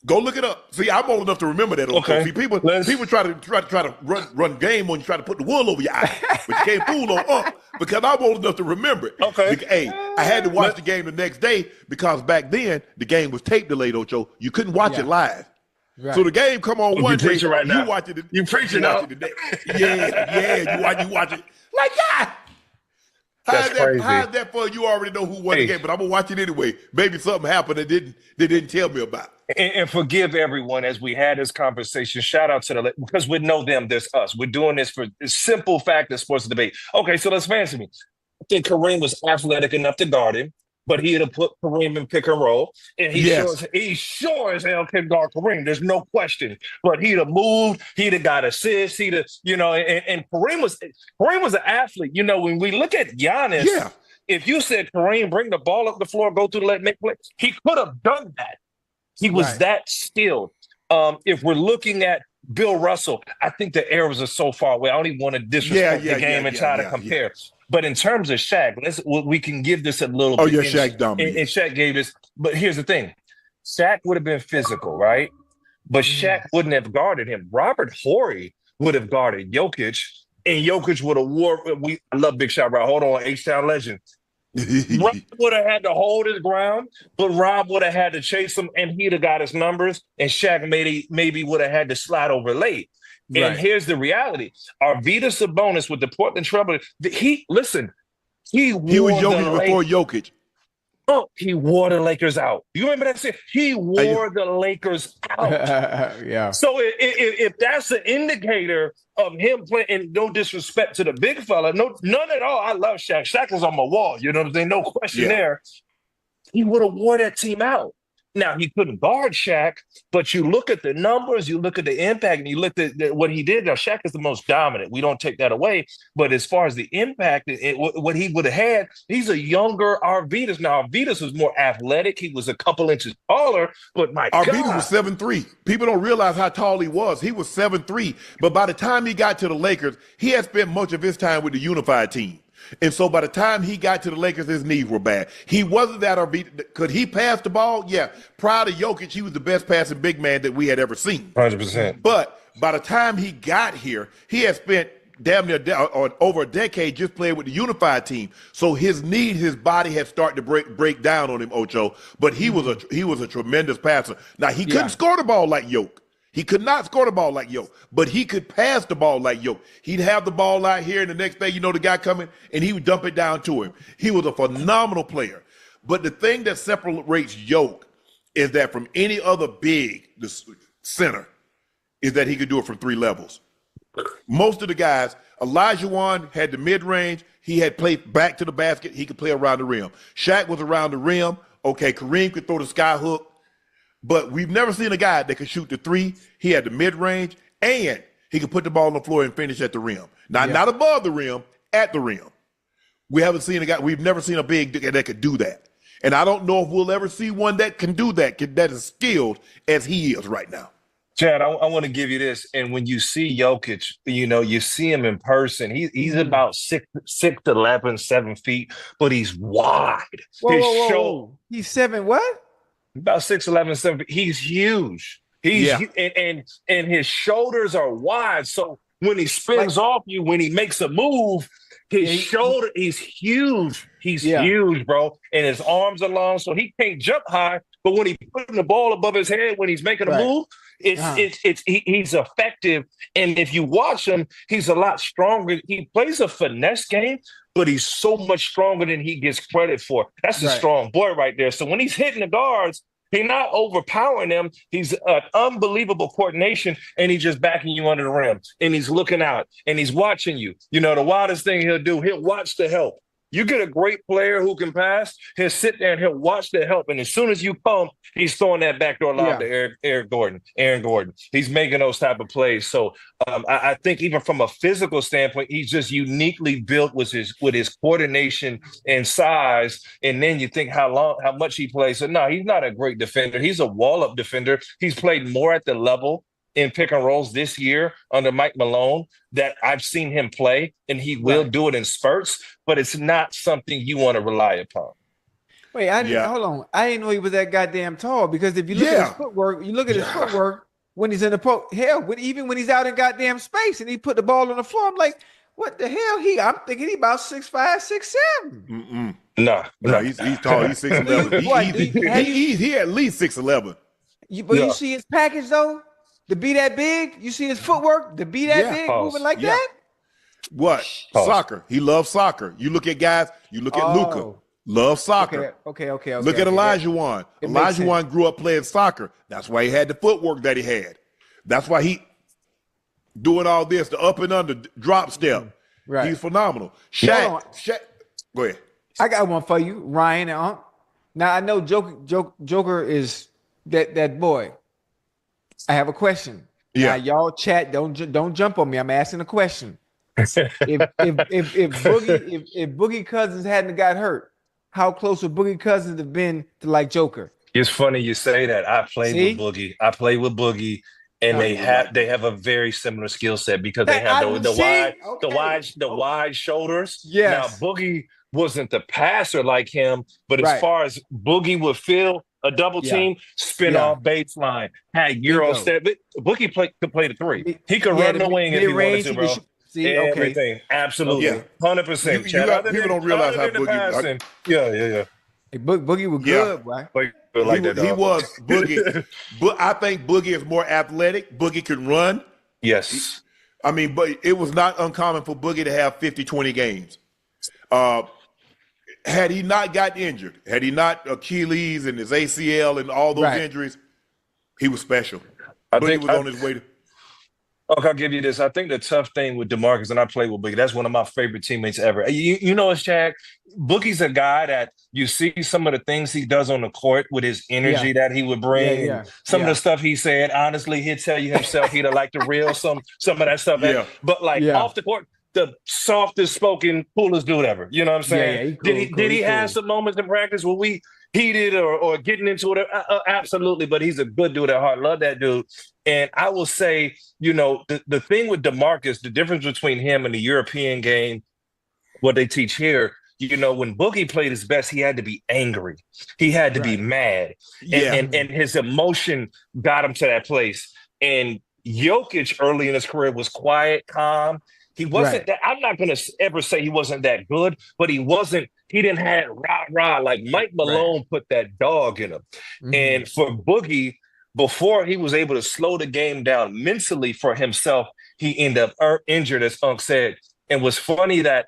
Go look it up. See, I'm old enough to remember that. Okay. See, people try to run game when you try to put the wool over your eye, but you can't fool on because I'm old enough to remember it. Okay. Hey, I had to watch the game the next day because back then the game was tape delayed, Ocho. You couldn't watch it live. Right. So the game come on one day. Right now. You watch it. You preaching now. Yeah. You watch it like that. How's that for you? Already know who won the game, but I'm gonna watch it anyway. Maybe something happened that they didn't tell me about. And forgive everyone as we had this conversation. Shout out to because we know them, there's us. We're doing this for the simple fact of sports debate. Okay, so let's fancy me. I think Kareem was athletic enough to guard him, but he'd have put Kareem in pick and roll, and he sure as hell can guard Kareem. There's no question. But he'd have moved, he'd have got assists, he'd have, and Kareem was an athlete. When we look at Giannis, if you said Kareem, bring the ball up the floor, go through the make play, he could have done that. He was that skilled. If we're looking at Bill Russell, I think the eras are so far away. I don't even want to disrespect the game and try to compare. But in terms of Shaq, we can give this a little bit. Shaq dominated. And Shaq gave this. But here's the thing. Shaq would have been physical, right? But Shaq wouldn't have guarded him. Robert Horry would have guarded Jokic, and Jokic would have I love Big Shot, right? Hold on, H-Town legend. Rob would have had to hold his ground, but Rob would have had to chase him, and he'd have got his numbers, and Shaq maybe would have had to slide over late. And Right. here's the reality. Arvydas Sabonis with the Portland Trail Blazers, he was Jokic before Jokic. Oh, he wore the Lakers out. You remember that shit? He wore the Lakers out. Yeah. So if that's an indicator of him playing, and no disrespect to the big fella, none at all. I love Shaq. Shaq is on my wall. You know what I'm saying? No question there. He would have wore that team out. Now, he couldn't guard Shaq, but you look at the numbers, you look at the impact, and you look at what he did. Now, Shaq is the most dominant. We don't take that away. But as far as the impact, what he would have had, he's a younger Arvydas. Now, Arvydas was more athletic. He was a couple inches taller, but my Arvydas God. was 7'3". People don't realize how tall he was. He was 7'3". But by the time he got to the Lakers, he had spent much of his time with the unified team. And so by the time he got to the Lakers, his knees were bad. He wasn't that Arvydas. Could he pass the ball? Yeah. Prior to Jokic, he was the best passing big man that we had ever seen. 100%. But by the time he got here, he had spent damn near or over a decade just playing with the unified team. So his body had started to break down on him, Ocho. But he was a tremendous passer. Now, he couldn't score the ball like Jokic. He could not score the ball like Jokic, but he could pass the ball like Jokic. He'd have the ball out here, and the next thing you know, the guy coming, and he would dump it down to him. He was a phenomenal player. But the thing that separates Jokic is that from any other big center is that he could do it from 3 levels. Most of the guys, Olajuwon had the mid-range. He had played back to the basket. He could play around the rim. Shaq was around the rim. Okay, Kareem could throw the sky hook. But we've never seen a guy that could shoot the 3. He had the mid-range, and he could put the ball on the floor and finish at the rim. Now, not above the rim, at the rim. We've never seen a big that could do that. And I don't know if we'll ever see one that can do that, that is skilled as he is right now. Chad, I want to give you this. And when you see Jokic, you see him in person. He's about 6'11", 7 feet, but he's wide. Whoa. He's 7 what? About 6'11", 7 feet. He's huge. And his shoulders are wide. So when he spins off you, when he makes a move, he's huge. He's huge, bro. And his arms are long, so he can't jump high. But when he's putting the ball above his head, when he's making a move, he's effective. And if you watch him, he's a lot stronger. He plays a finesse game, but he's so much stronger than he gets credit for. That's a strong boy right there. So when he's hitting the guards, he's not overpowering them. He's an unbelievable coordination, and he's just backing you under the rim. And he's looking out, and he's watching you. The wildest thing he'll do, he'll watch the help. You get a great player who can pass, he'll sit there and he'll watch the help. And as soon as you come, he's throwing that backdoor lob to Aaron Gordon. He's making those type of plays. So I think even from a physical standpoint, he's just uniquely built with his coordination and size. And then you think how much he plays. So no, he's not a great defender. He's a wall-up defender. He's played more at the level in pick and rolls this year under Mike Malone that I've seen him play, and he will do it in spurts, but it's not something you want to rely upon. Wait, hold on. I didn't know he was that goddamn tall, because if you look at his footwork, when he's in the even when he's out in goddamn space and he put the ball on the floor, I'm like, what the hell? I'm thinking he about 6'5", 6'7". No, he's tall. He's 6'11". He at least 6'11". But you see his package though? To be that big, you see his footwork, to be that big, moving like that? What? Soccer. He loves soccer. You look at guys, you look at Luka. Loves soccer. Okay. Look at Olajuwon. Olajuwon grew up playing soccer. That's why he had the footwork that he had. That's why he doing all this, the up and under drop step. Right. He's phenomenal. Shaq. Go ahead. I got one for you, Ryan. Now I know Joker is that boy. I have a question. Yeah, now, y'all chat. Don't jump on me. I'm asking a question. if Boogie Cousins hadn't got hurt, how close would Boogie Cousins have been to like Joker? It's funny you say that. I played with Boogie. And they have a very similar skill set because they have the wide shoulders. Yes. Now Boogie wasn't the passer like him, but as far as Boogie would feel a double team, spin off baseline, had Euro step. Boogie could play the 3. He could run the wing if he wanted to, bro. See, okay. Everything. Absolutely. Yeah. 100%. You Chad. got people don't realize how Other than the Boogie. passing. Yeah. Hey, Boogie was Yeah. good, boy. Like, like that, He dog. was Boogie. But I think Boogie is more athletic. Boogie can run. Yes. I mean, but it was not uncommon for Boogie to have 50, 20 games. Had he not got injured, had he not Achilles and his ACL and all those injuries, he was special. Boogie was on his way to. Okay, I'll give you this. I think the tough thing with DeMarcus, and I played with Boogie, that's one of my favorite teammates ever. You know, it's Chad. Boogie's a guy that you see some of the things he does on the court with his energy that he would bring. And some of the stuff he said, honestly, he'd tell you himself he'd have liked to reel some of that stuff. But like off the court, the softest spoken, coolest dude ever. You know what I'm saying? Did he have some moments in practice where we heated or getting into it? Absolutely. But he's a good dude at heart. Love that dude. And I will say, you know, the thing with DeMarcus, the difference between him and the European game, what they teach here, you know, when Boogie played his best, he had to be angry. He had to be mad. And his emotion got him to that place. And Jokic early in his career was quiet, calm. He wasn't that. I'm not going to ever say he wasn't that good, but he didn't have rah-rah. Like Mike Malone put that dog in him. And for Boogie, before he was able to slow the game down mentally for himself, he ended up injured, as Unc said. And what's funny that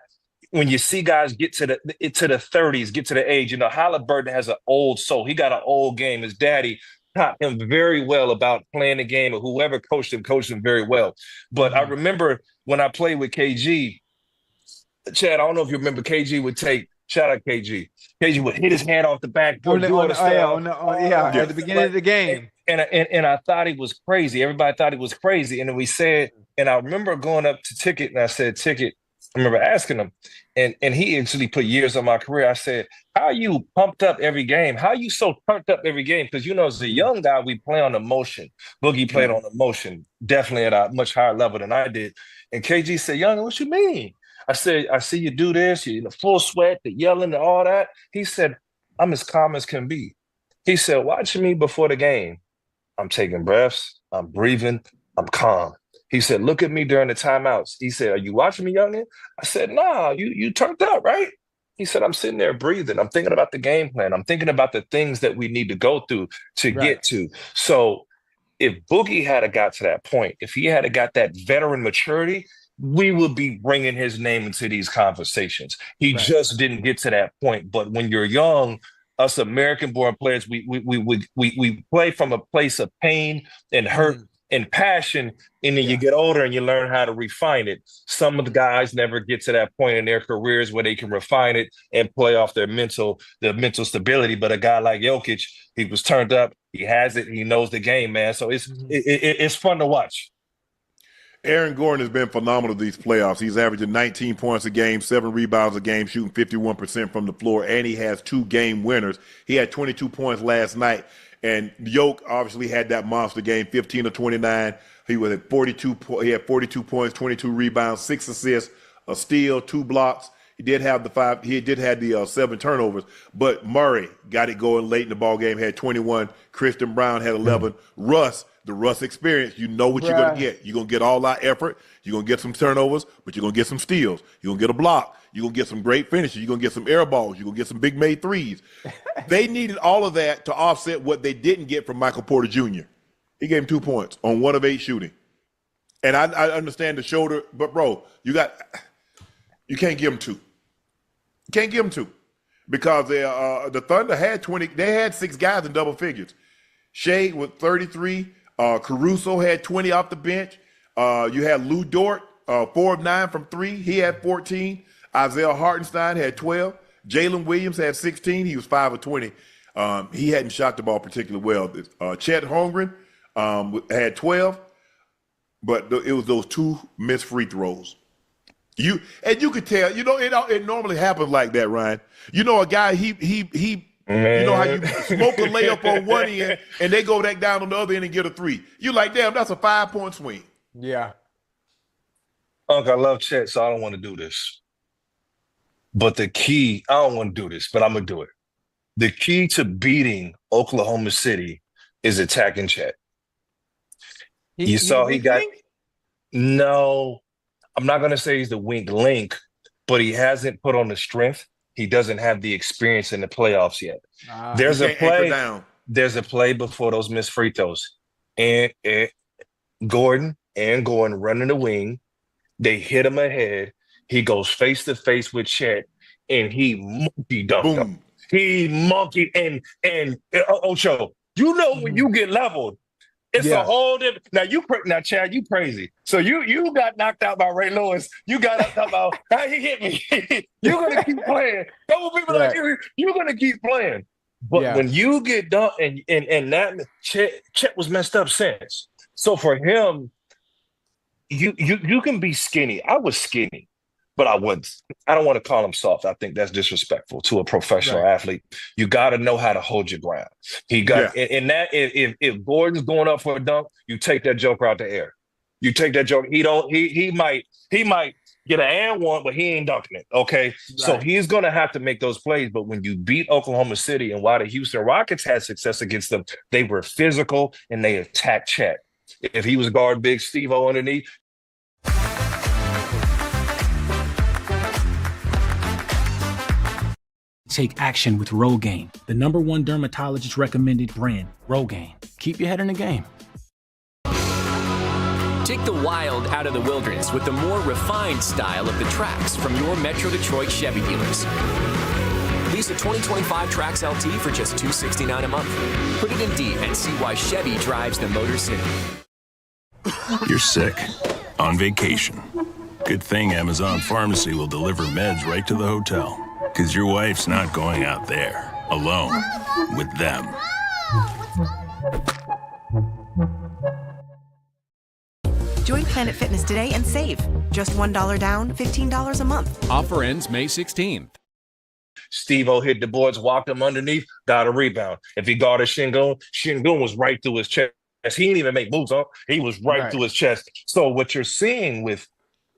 when you see guys get to the 30s, get to the age, you know, Halliburton has an old soul. He got an old game. His daddy taught him very well about playing the game, or whoever coached him very well. But I remember when I played with KG, Chad, I don't know if you remember, KG would take, shout out KG. KG would hit his hand off the backboard. At the beginning of the game. And I thought he was crazy. Everybody thought he was crazy. And then we said, and I remember going up to Ticket, and I said, Ticket, I remember asking him, and he actually put years on my career. I said, how are you pumped up every game? How are you so pumped up every game? Because, you know, as a young guy, we play on emotion. Boogie played on emotion, definitely at a much higher level than I did. And KG said, Young, what you mean? I said, I see you do this, you're in a full sweat, the yelling and all that. He said, I'm as calm as can be. He said, watching me before the game, I'm taking breaths, I'm breathing, I'm calm. He said, look at me during the timeouts. He said, are you watching me, youngin? I said, nah, you turned up, right? He said, I'm sitting there breathing. I'm thinking about the game plan. I'm thinking about the things that we need to go through to get to. So if Boogie had got to that point, if he had got that veteran maturity, we would be bringing his name into these conversations. He just didn't get to that point. But when you're young, us American-born players, we play from a place of pain and hurt and passion, and then you get older and you learn how to refine it. Some of the guys never get to that point in their careers where they can refine it and play off their mental stability. But a guy like Jokic, he was turned up, he has it, he knows the game, man. So it's fun to watch. Aaron Gordon has been phenomenal these playoffs. He's averaging 19 points a game, 7 rebounds a game, shooting 51% from the floor, and he has 2 game winners. He had 22 points last night, and Yoke obviously had that monster game, 15 of 29. He was at 42. He had 42 points, 22 rebounds, 6 assists, a steal, 2 blocks. He did have the 5. He did have the 7 turnovers, but Murray got it going late in the ball game. Had 21. Christian Brown had 11. The Russ experience, you know what you're going to get. You're going to get all out effort. You're going to get some turnovers, but you're going to get some steals. You're going to get a block. You're going to get some great finishes. You're going to get some air balls. You're going to get some big made threes. They needed all of that to offset what they didn't get from Michael Porter Jr. He gave him 2 points on 1 of 8 shooting. And I understand the shoulder, but, bro, you can't give him 2. You can't give him 2 because the Thunder had 20. They had 6 guys in double figures. Shea with 33. Caruso had 20 off the bench. You had Lou Dort, 4 of 9 from 3. He had 14. Isaiah Hartenstein had 12. Jalen Williams had 16. He was 5 of 20. He hadn't shot the ball particularly well. Chet Holmgren had 12, but it was those 2 missed free throws. You could tell. You know, it normally happens like that, Ryan. You know, a guy you know how you smoke a layup on one end and they go back down on the other end and get a 3. You like, damn, that's a 5-point swing. Yeah. Unc, I love Chet, so I don't want to do this. But the key, I don't want to do this, but I'm going to do it. The key to beating Oklahoma City is attacking Chet. You saw he got – no. I'm not going to say he's the weak link, but he hasn't put on the strength. He doesn't have the experience in the playoffs yet. There's a play. There's a play before those missed free throws, and Gordon running the wing. They hit him ahead. He goes face to face with Chet, and he monkey dunked him. He monkey and Ocho. You know when you get leveled, it's a whole different. Now Chad, you crazy. So you got knocked out by Ray Lewis. You got knocked out by how he hit me. You're gonna keep playing. Couple people like you're gonna keep playing. But when you get done and that Chet was messed up since. So for him, you can be skinny. I was skinny, but I don't want to call him soft. I think that's disrespectful to a professional athlete. You got to know how to hold your ground. He got in that. If Gordon's going up for a dunk, you take that joker out the air. You take that joker. He might get an and one, but he ain't dunking it. Okay, so he's gonna have to make those plays. But when you beat Oklahoma City and why the Houston Rockets had success against them, they were physical and they attacked Chet. If he was guard big Steve-O underneath. Take action with Rogaine, the #1 dermatologist recommended brand, Rogaine. Keep your head in the game. Take the wild out of the wilderness with the more refined style of the Trax from your Metro Detroit Chevy dealers. Lease a 2025 Trax LT for just $269 a month. Put it in D and see why Chevy drives the Motor City. You're sick, on vacation. Good thing Amazon Pharmacy will deliver meds right to the hotel. Because your wife's not going out there, alone, with them. Join Planet Fitness today and save. Just $1 down, $15 a month. Offer ends May 16th. Steve-O hit the boards, walked him underneath, got a rebound. If he guarded Şengün was right through his chest. He didn't even make moves on. He was right through his chest. So what you're seeing with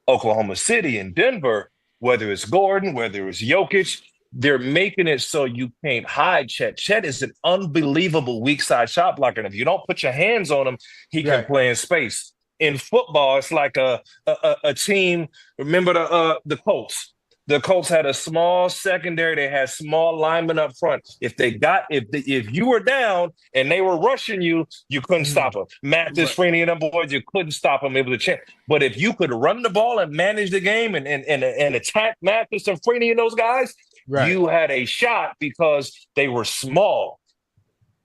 Oklahoma City and Denver, whether it's Gordon, whether it's Jokic, they're making it so you can't hide Chet. Chet is an unbelievable weak side shot blocker. And if you don't put your hands on him, he can play in space. In football, it's like a team. Remember the Colts. The Colts had a small secondary. They had small linemen up front. If you were down and they were rushing you, you couldn't stop them. Mathis, Freeney, and them boys, you couldn't stop them. It was a chance. But if you could run the ball and manage the game and attack Mathis and Freeney and those guys, you had a shot because they were small.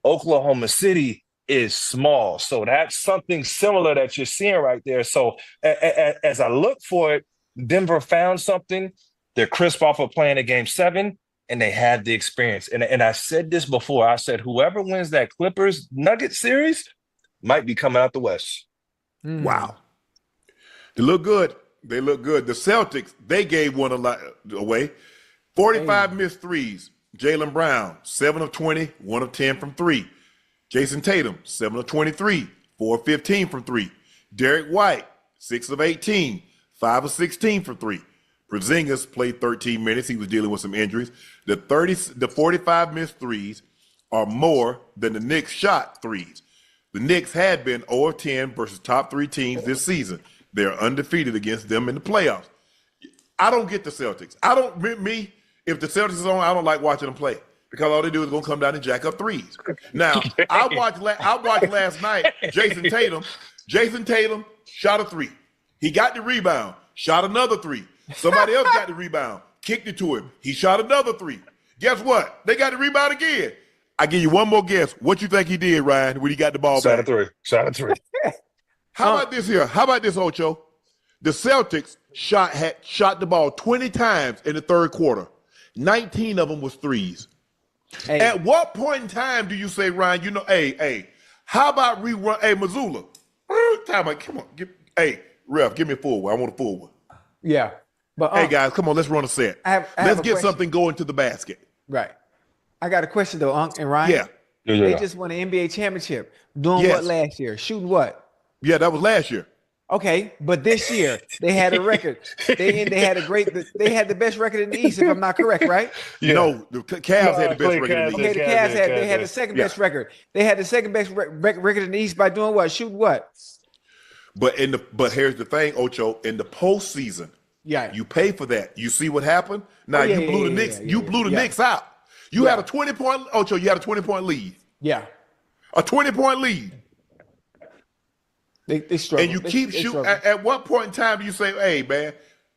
Oklahoma City is small. So that's something similar that you're seeing right there. So as I look for it, Denver found something. They're crisp off of playing a game 7, and they had the experience. And I said this before. I said whoever wins that Clippers-Nuggets series might be coming out the West. Wow. They look good. They look good. The Celtics, they gave one away. 45 missed threes. Jaylen Brown, 7 of 20, 1 of 10 from 3. Jason Tatum, 7 of 23, 4 of 15 from 3. Derek White, 6 of 18, 5 of 16 from 3. Porzingis played 13 minutes. He was dealing with some injuries. The 45 missed threes are more than the Knicks shot threes. The Knicks had been 0 of 10 versus top 3 teams this season. They're undefeated against them in the playoffs. I don't get the Celtics. If the Celtics is on, I don't like watching them play because all they do is going to come down and jack up threes. Now, I watched last night Jason Tatum shot a 3. He got the rebound, shot another 3. Somebody else got the rebound, kicked it to him. He shot another 3. Guess what? They got the rebound again. I give you one more guess. What you think he did, Ryan, when he got the ball back? Shot a 3. How about this here? How about this, Ocho? The Celtics shot the ball 20 times in the third quarter. 19 of them was threes. Hey. At what point in time do you say, Ryan, hey, how about rerun? Hey, Missoula, come on. Ref, give me a full one. I want a full one. Yeah. But hey, guys, come on, let's run a set. Let's get something going to the basket. Right. I got a question, though, Unc and Ryan. Yeah. They just won an NBA championship. Doing what last year? Shooting what? Yeah, that was last year. Okay, but this year they had a record. They had the best record in the East, if I'm not correct, right? No, the Cavs had the best record in the East. Okay, the Cavs had the second best record. They had the second best record in the East by doing what? Shooting what? But here's the thing, Ocho. In the postseason, you pay for that. You see what happened? Now you blew the Knicks. You blew the Knicks out. You had a 20-point, Ocho. You had a 20-point lead. Yeah, a 20-point lead. They struggle. And you keep shooting. At what point in time do you say, "Hey,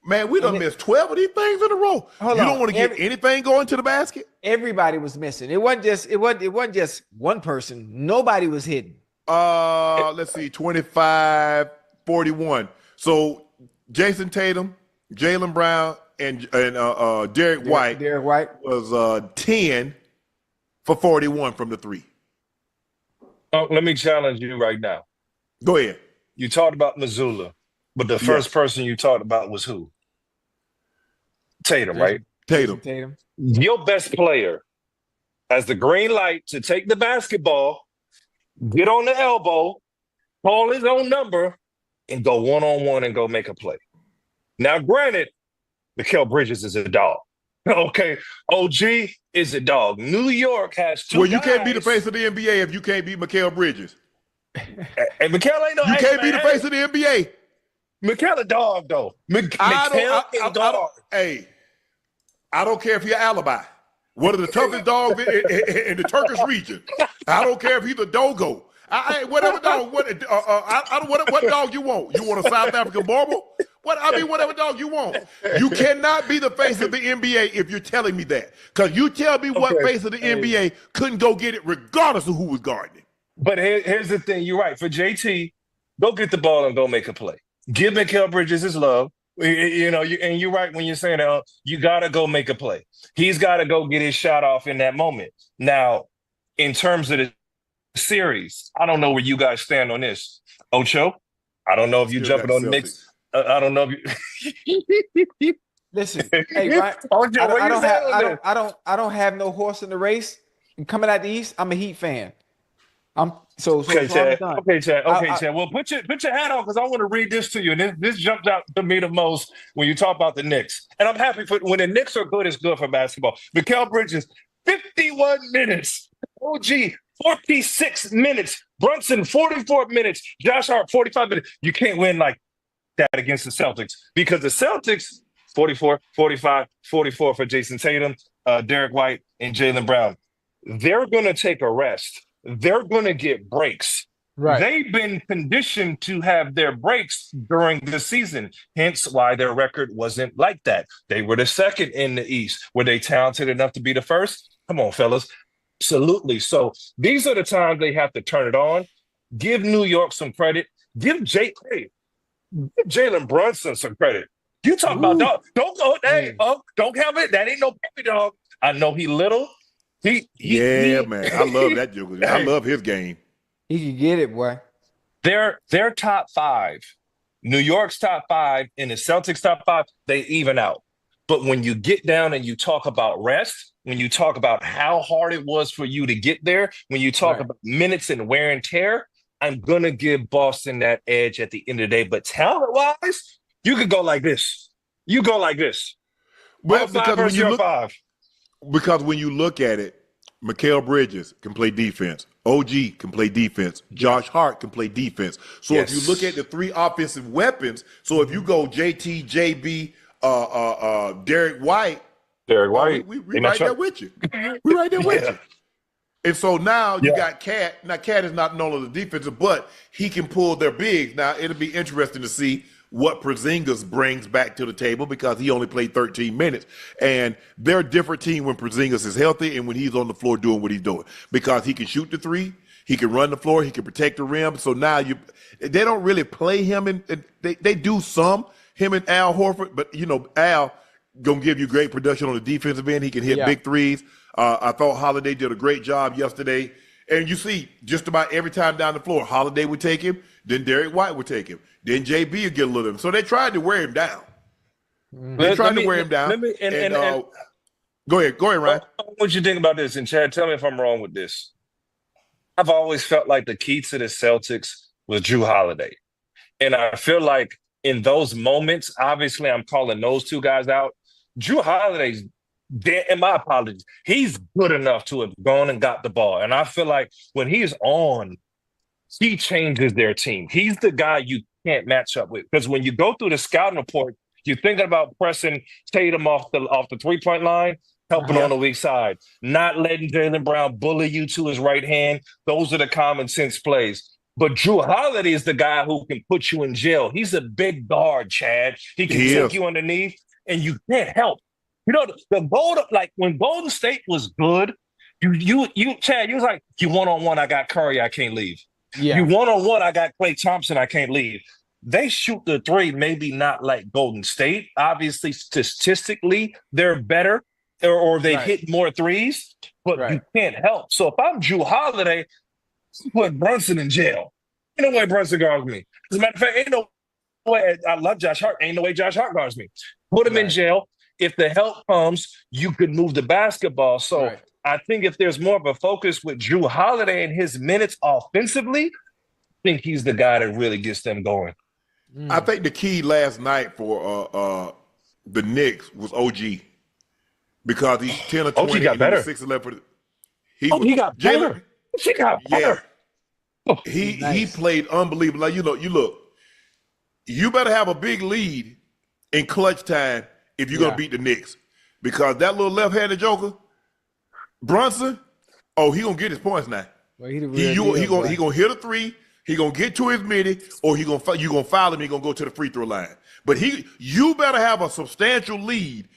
man, we done missed 12 of these things in a row"? You don't want to get anything going to the basket. Everybody was missing. It wasn't just one person. Nobody was hitting. Let's see, 25, 41. So Jason Tatum, Jaylen Brown, and Derek White. Derek White was 10 for 41 from the three. Let me challenge you right now. Go ahead. You talked about Missoula, but the first person you talked about was who? Tatum, right? Tatum. Your best player has the green light to take the basketball, get on the elbow, call his own number, and go one-on-one and go make a play. Now, granted, Mikal Bridges is a dog. Okay, OG is a dog. New York has two you guys. Can't be the face of the NBA if you can't beat Mikal Bridges. And Mikal ain't no. You can't be the face of the NBA. Mikal a dog, though. I don't care if you're Alibi. One of the toughest dogs in the Turkish region. I don't care if he's a dogo. Whatever dog. What dog you want? You want a South African Barbel? Whatever dog you want. You cannot be the face of the NBA if you're telling me that. Because you tell me what face of the NBA couldn't go get it regardless of who was guarding it. But here's the thing. You're right. For JT, go get the ball and go make a play. Give Mikal Bridges his love. And you're right when you're saying that you got to go make a play. He's got to go get his shot off in that moment. Now, in terms of the series, I don't know where you guys stand on this. Ocho, I don't know if you're jumping on the Knicks. I don't know if you. Listen, hey, Ryan, I don't have no horse in the race. And coming out the East, I'm a Heat fan. Okay, Chad. Well, put your hat on because I want to read this to you. And this jumped out to me the most when you talk about the Knicks. And I'm happy when the Knicks are good, it's good for basketball. Mikal Bridges, 51 minutes. OG, 46 minutes. Brunson, 44 minutes. Josh Hart, 45 minutes. You can't win like that against the Celtics because the Celtics, 44, 45, 44 for Jason Tatum, Derek White, and Jaylen Brown. They're going to take a rest. They're going to get breaks. Right. They've been conditioned to have their breaks during the season, hence why their record wasn't like that. They were the second in the East. Were they talented enough to be the first? Come on, fellas. Absolutely. So these are the times they have to turn it on. Give New York some credit. Give Jalen Brunson some credit. You talk about dog. Don't go, don't have it. That ain't no puppy dog. I know he little. Man. I love that joke. I love his game. He can get it, boy. They're top five. New York's top five and the Celtics top five, they even out. But when you get down and you talk about rest, when you talk about how hard it was for you to get there, when you talk about minutes and wear and tear, I'm going to give Boston that edge at the end of the day. But talent-wise, you could go like this. You go like this. Well, because when you look at it, Mikal Bridges can play defense. OG can play defense. Josh Hart can play defense. So if you look at the three offensive weapons, so if you go JT, JB, Derek White, we right there with you. We right there with you. And so now you got Cat. Now Cat is not known as a defensive, but he can pull their bigs. Now it'll be interesting to see what Porzingis brings back to the table because he only played 13 minutes. And they're a different team when Porzingis is healthy and when he's on the floor doing what he's doing because he can shoot the three, he can run the floor, he can protect the rim. So now they don't really play him, and they do some, him and Al Horford, but Al gonna give you great production on the defensive end. He can hit big threes. I thought Holiday did a great job yesterday. And you see, just about every time down the floor, Holiday would take him, then Derek White would take him, then JB would get a little of him. So they tried to wear him down. They tried to wear him down. Go ahead, Ryan. What you think about this? And Chad, tell me if I'm wrong with this. I've always felt like the key to the Celtics was Jrue Holiday. And I feel like in those moments, obviously I'm calling those two guys out. Jrue Holiday's, and my apologies, he's good enough to have gone and got the ball. And I feel like when he's on, he changes their team. He's the guy you can't match up with. Because when you go through the scouting report, you're thinking about pressing Tatum off the 3-point line, helping on the weak side, not letting Jaylen Brown bully you to his right hand. Those are the common sense plays. But Drew Holiday is the guy who can put you in jail. He's a big guard, Chad. He can take you underneath, and you can't help. You know, when Golden State was good, Chad, you was like, you one-on-one, I got Curry, I can't leave. Yeah. You one-on-one, I got Klay Thompson, I can't leave. They shoot the three, maybe not like Golden State. Obviously, statistically, they're better, or they hit more threes, but you can't help. So if I'm Drew Holiday, I put Brunson in jail. Ain't no way Brunson guards me. As a matter of fact, ain't no way. I love Josh Hart. Ain't no way Josh Hart guards me. Put him in jail. If the help comes, you could move the basketball. So I think if there's more of a focus with Drew Holiday and his minutes offensively, I think he's the guy that really gets them going. I think the key last night for the Knicks was OG, because he's 10 or 20. OG got better. 6'11". He got better. He got better. He played unbelievable. Like, you look, you better have a big lead in clutch time if you're gonna beat the Knicks, because that little left-handed joker, Brunson, he gonna get his points now. Well, he gonna hit a three. He gonna get to his midi, or you gonna foul him. He gonna go to the free throw line. But you better have a substantial lead.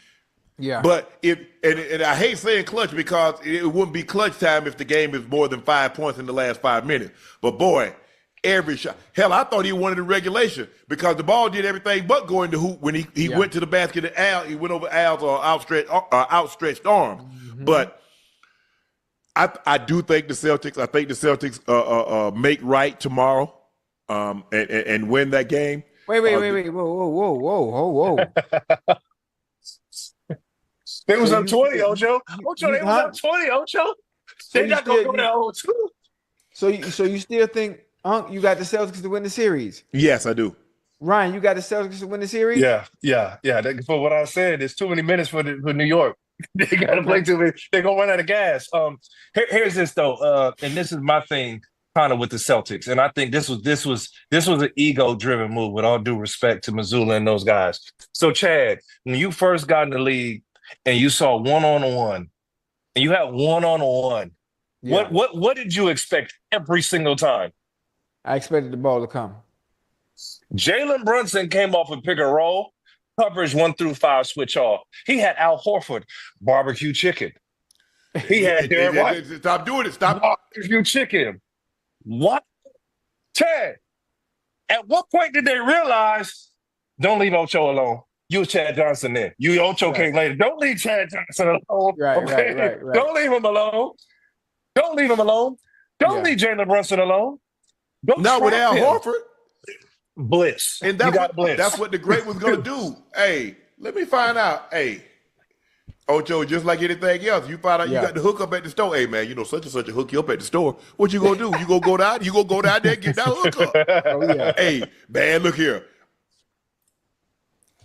Yeah. But and I hate saying clutch, because it wouldn't be clutch time if the game is more than 5 points in the last 5 minutes. But boy, every shot. Hell, I thought he wanted the regulation, because the ball did everything but go in the hoop when he went to the basket. And he went over Al's outstretched arm. Mm-hmm. But I do think the Celtics. I think the Celtics make right tomorrow, and win that game. Wait! Whoa! They was up 20, Ocho. They was up 20, Ocho. They not gonna go down 0-2. So you still think, Unc, you got the Celtics to win the series? Yes, I do. Ryan, you got the Celtics to win the series? Yeah. For what I said, it's too many minutes for New York. They got to play too many. They're gonna run out of gas. Here's this though, and this is my thing, kind of with the Celtics, and I think this was an ego-driven move. With all due respect to Mazzulla and those guys. So Chad, when you first got in the league and you saw one-on-one, and you had one-on-one, what did you expect every single time? I expected the ball to come. Jalen Brunson came off a pick and roll. Coverage 1 through 5 switch off. He had Al Horford barbecue chicken. He had Derek White. Stop doing it. Stop barbecue chicken. What? Chad, at what point did they realize, don't leave Ocho alone? You Chad Johnson there. You Ocho came later. Don't leave Chad Johnson alone. Right. Don't leave him alone. Don't leave him alone. Don't leave Jalen Brunson alone. Not with Al Horford. Blitz. And that's what the great was going to do. Hey, let me find out. Hey, Ocho, just like anything else, you find out you got the hook up at the store. Hey, man, such and such a hook you up at the store. What you going to do? You going to go down? You going to go down there and get that hook up? Oh, yeah. Hey, man, look here.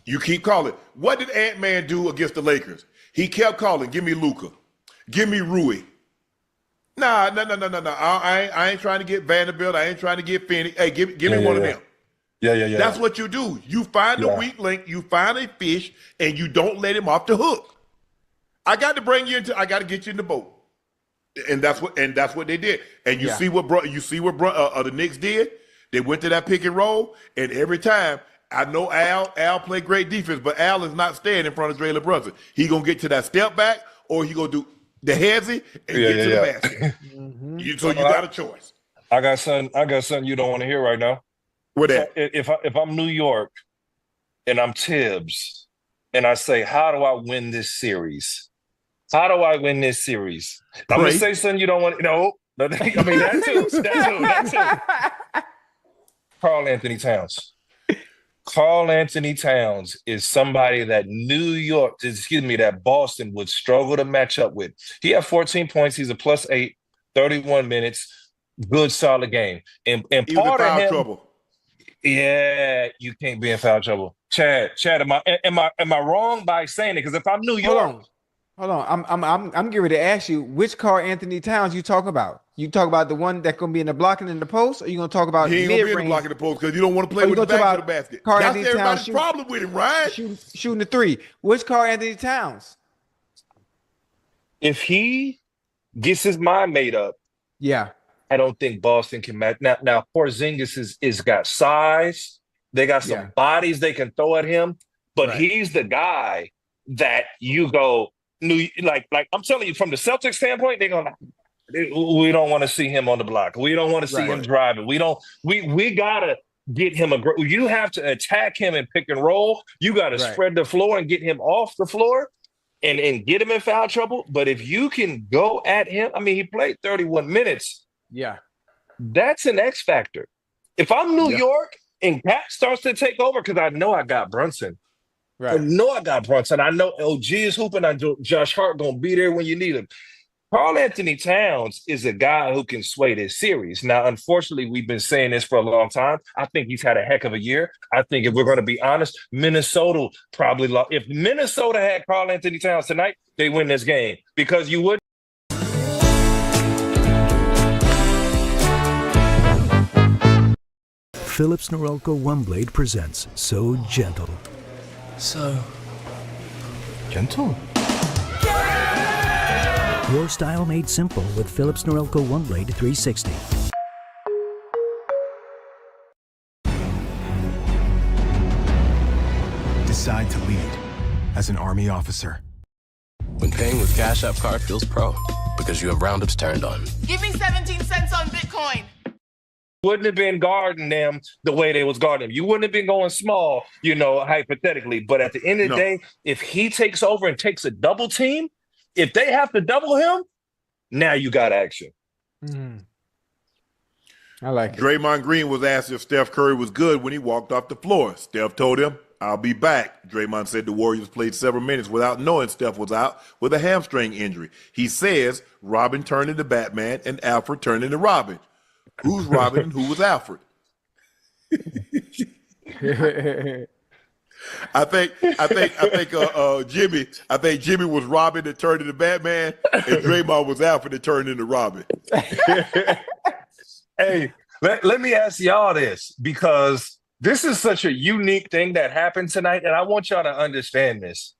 You keep calling. What did Ant-Man do against the Lakers? He kept calling, give me Luka. Give me Rui. Nah. I ain't trying to get Vanderbilt. I ain't trying to get Finney. Hey, give me one of them. Yeah. That's what you do. You find a weak link, you find a fish, and you don't let him off the hook. I got to get you in the boat. And that's what they did. And you see what the Knicks did? They went to that pick and roll, and every time, I know Al played great defense, but Al is not staying in front of Jalen Brunson. He gonna get to that step back, or he gonna do the headsy and get to the basket. Mm-hmm. So you got a choice. I got something you don't want to hear right now. What that? If I'm New York and I'm Tibbs and I say, how do I win this series? How do I win this series? I'm gonna say something you don't want to know. I mean that too. Karl Anthony Towns. Karl Anthony Towns is somebody that that Boston would struggle to match up with. He had 14 points. He's a +8, 31 minutes. Good, solid game. And part of him, trouble. Yeah, you can't be in foul trouble. Chad, am I wrong by saying it? Because if I'm New York, Hold on. I'm getting ready to ask you which Carl Anthony Towns you talk about. You talk about the one that's gonna be in the blocking in the post, or you gonna talk about He ain't gonna be in the mid-range? blocking the post because you don't want to play Or you with his gonna talk back to the about basket. Carl That's Anthony Towns everybody's problem with him, Ryan. shooting the three? Which Carl Anthony Towns? If he gets his mind made up, Yeah. I don't think Boston can match. Now Porzingis is got size. They got some Yeah. bodies they can throw at him, but Right. he's the guy that you go like I'm telling you from the Celtics standpoint, they're gonna we don't want to see him on the block. We don't want to see him driving. We gotta get him you have to attack him and pick and roll. You gotta spread the floor and get him off the floor and get him in foul trouble. But if you can go at him, I mean, he played 31 minutes. Yeah. That's an X factor. If I'm New York and Cat starts to take over, because I know I got Brunson. Right. I know I got Brunson. I know OG is hooping. I know Josh Hart going to be there when you need him. Karl Anthony Towns is a guy who can sway this series. Now, unfortunately, we've been saying this for a long time. I think he's had a heck of a year. I think if we're going to be honest, Minnesota probably lost. If Minnesota had Karl Anthony Towns tonight, they win this game because you would. Philips Norelco One Blade presents So Gentle. So gentle? Your style made simple with Philips Norelco One Blade 360. Decide to lead as an Army officer. When paying with Cash App Card feels pro because you have roundups turned on. Give me 17 cents on Bitcoin. Wouldn't have been guarding them the way they was guarding them. You wouldn't have been going small, hypothetically. But at the end of the day, if he takes over and takes a double team, if they have to double him, now you got action. I like it. Draymond Green was asked if Steph Curry was good when he walked off the floor. Steph told him, "I'll be back." Draymond said the Warriors played several minutes without knowing Steph was out with a hamstring injury. He says Robin turned into Batman and Alfred turned into Robin. Who's Robin and who was Alfred? I think Jimmy was Robin that turned into Batman, and Draymond was Alfred that turned into Robin. Hey, let me ask y'all this, because this is such a unique thing that happened tonight, and I want y'all to understand this.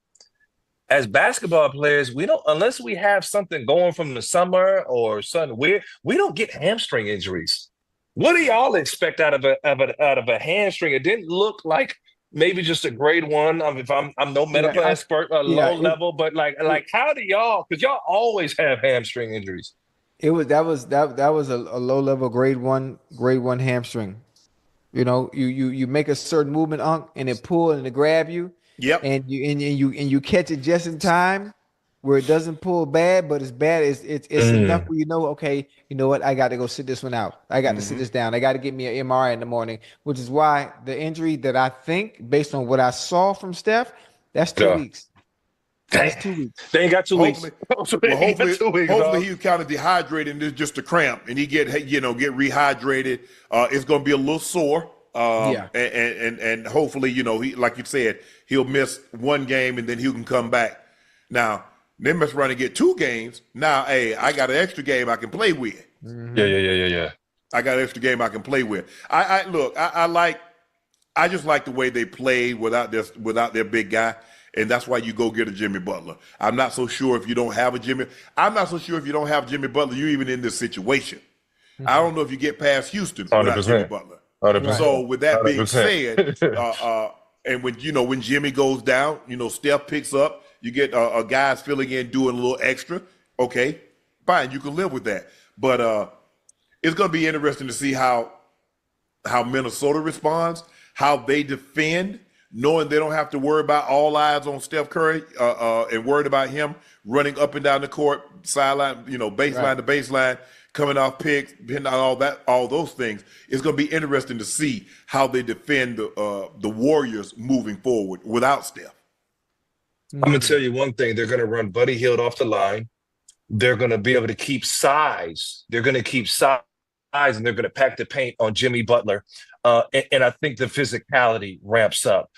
As basketball players, we don't, unless we have something going from the summer or something weird, we don't get hamstring injuries. What do y'all expect out of a hamstring? It didn't look like maybe just a grade one. If I'm no medical expert, low level, but like how do y'all? Because y'all always have hamstring injuries. That was a low level grade one hamstring. You make a certain movement, and it pull and it grab you. Yep. And you catch it just in time where it doesn't pull bad, but it's bad. It's enough where okay, you know what? I got to go sit this one out. I got to sit this down. I got to get me an MRI in the morning, which is why the injury that I think, based on what I saw from Steph, that's 2 weeks. That's 2 weeks. They ain't got 2 weeks. Hopefully he was kind of dehydrated and it's just a cramp, and he get rehydrated. It's going to be a little sore. And hopefully, he, like you said, he'll miss one game and then he can come back. Now, they must run and get 2 games. Now, hey, I got an extra game I can play with. Yeah. I got an extra game I can play with. I just like the way they played without their big guy. And that's why you go get a Jimmy Butler. I'm not so sure if you don't have Jimmy Butler, you're even in this situation. I don't know if you get past Houston without Jimmy Butler. 100%. So with that being 100%. said, and when Jimmy goes down, Steph picks up. You get guys filling in, doing a little extra. Okay, fine, you can live with that. But it's going to be interesting to see how Minnesota responds, how they defend, knowing they don't have to worry about all eyes on Steph Curry and worried about him running up and down the court, sideline, baseline to baseline, coming off picks, hitting all those things. It's going to be interesting to see how they defend the Warriors moving forward without Steph. I'm going to tell you one thing. They're going to run Buddy Hield off the line. They're going to be able to keep size. They're going to keep size, and they're going to pack the paint on Jimmy Butler. And I think the physicality ramps up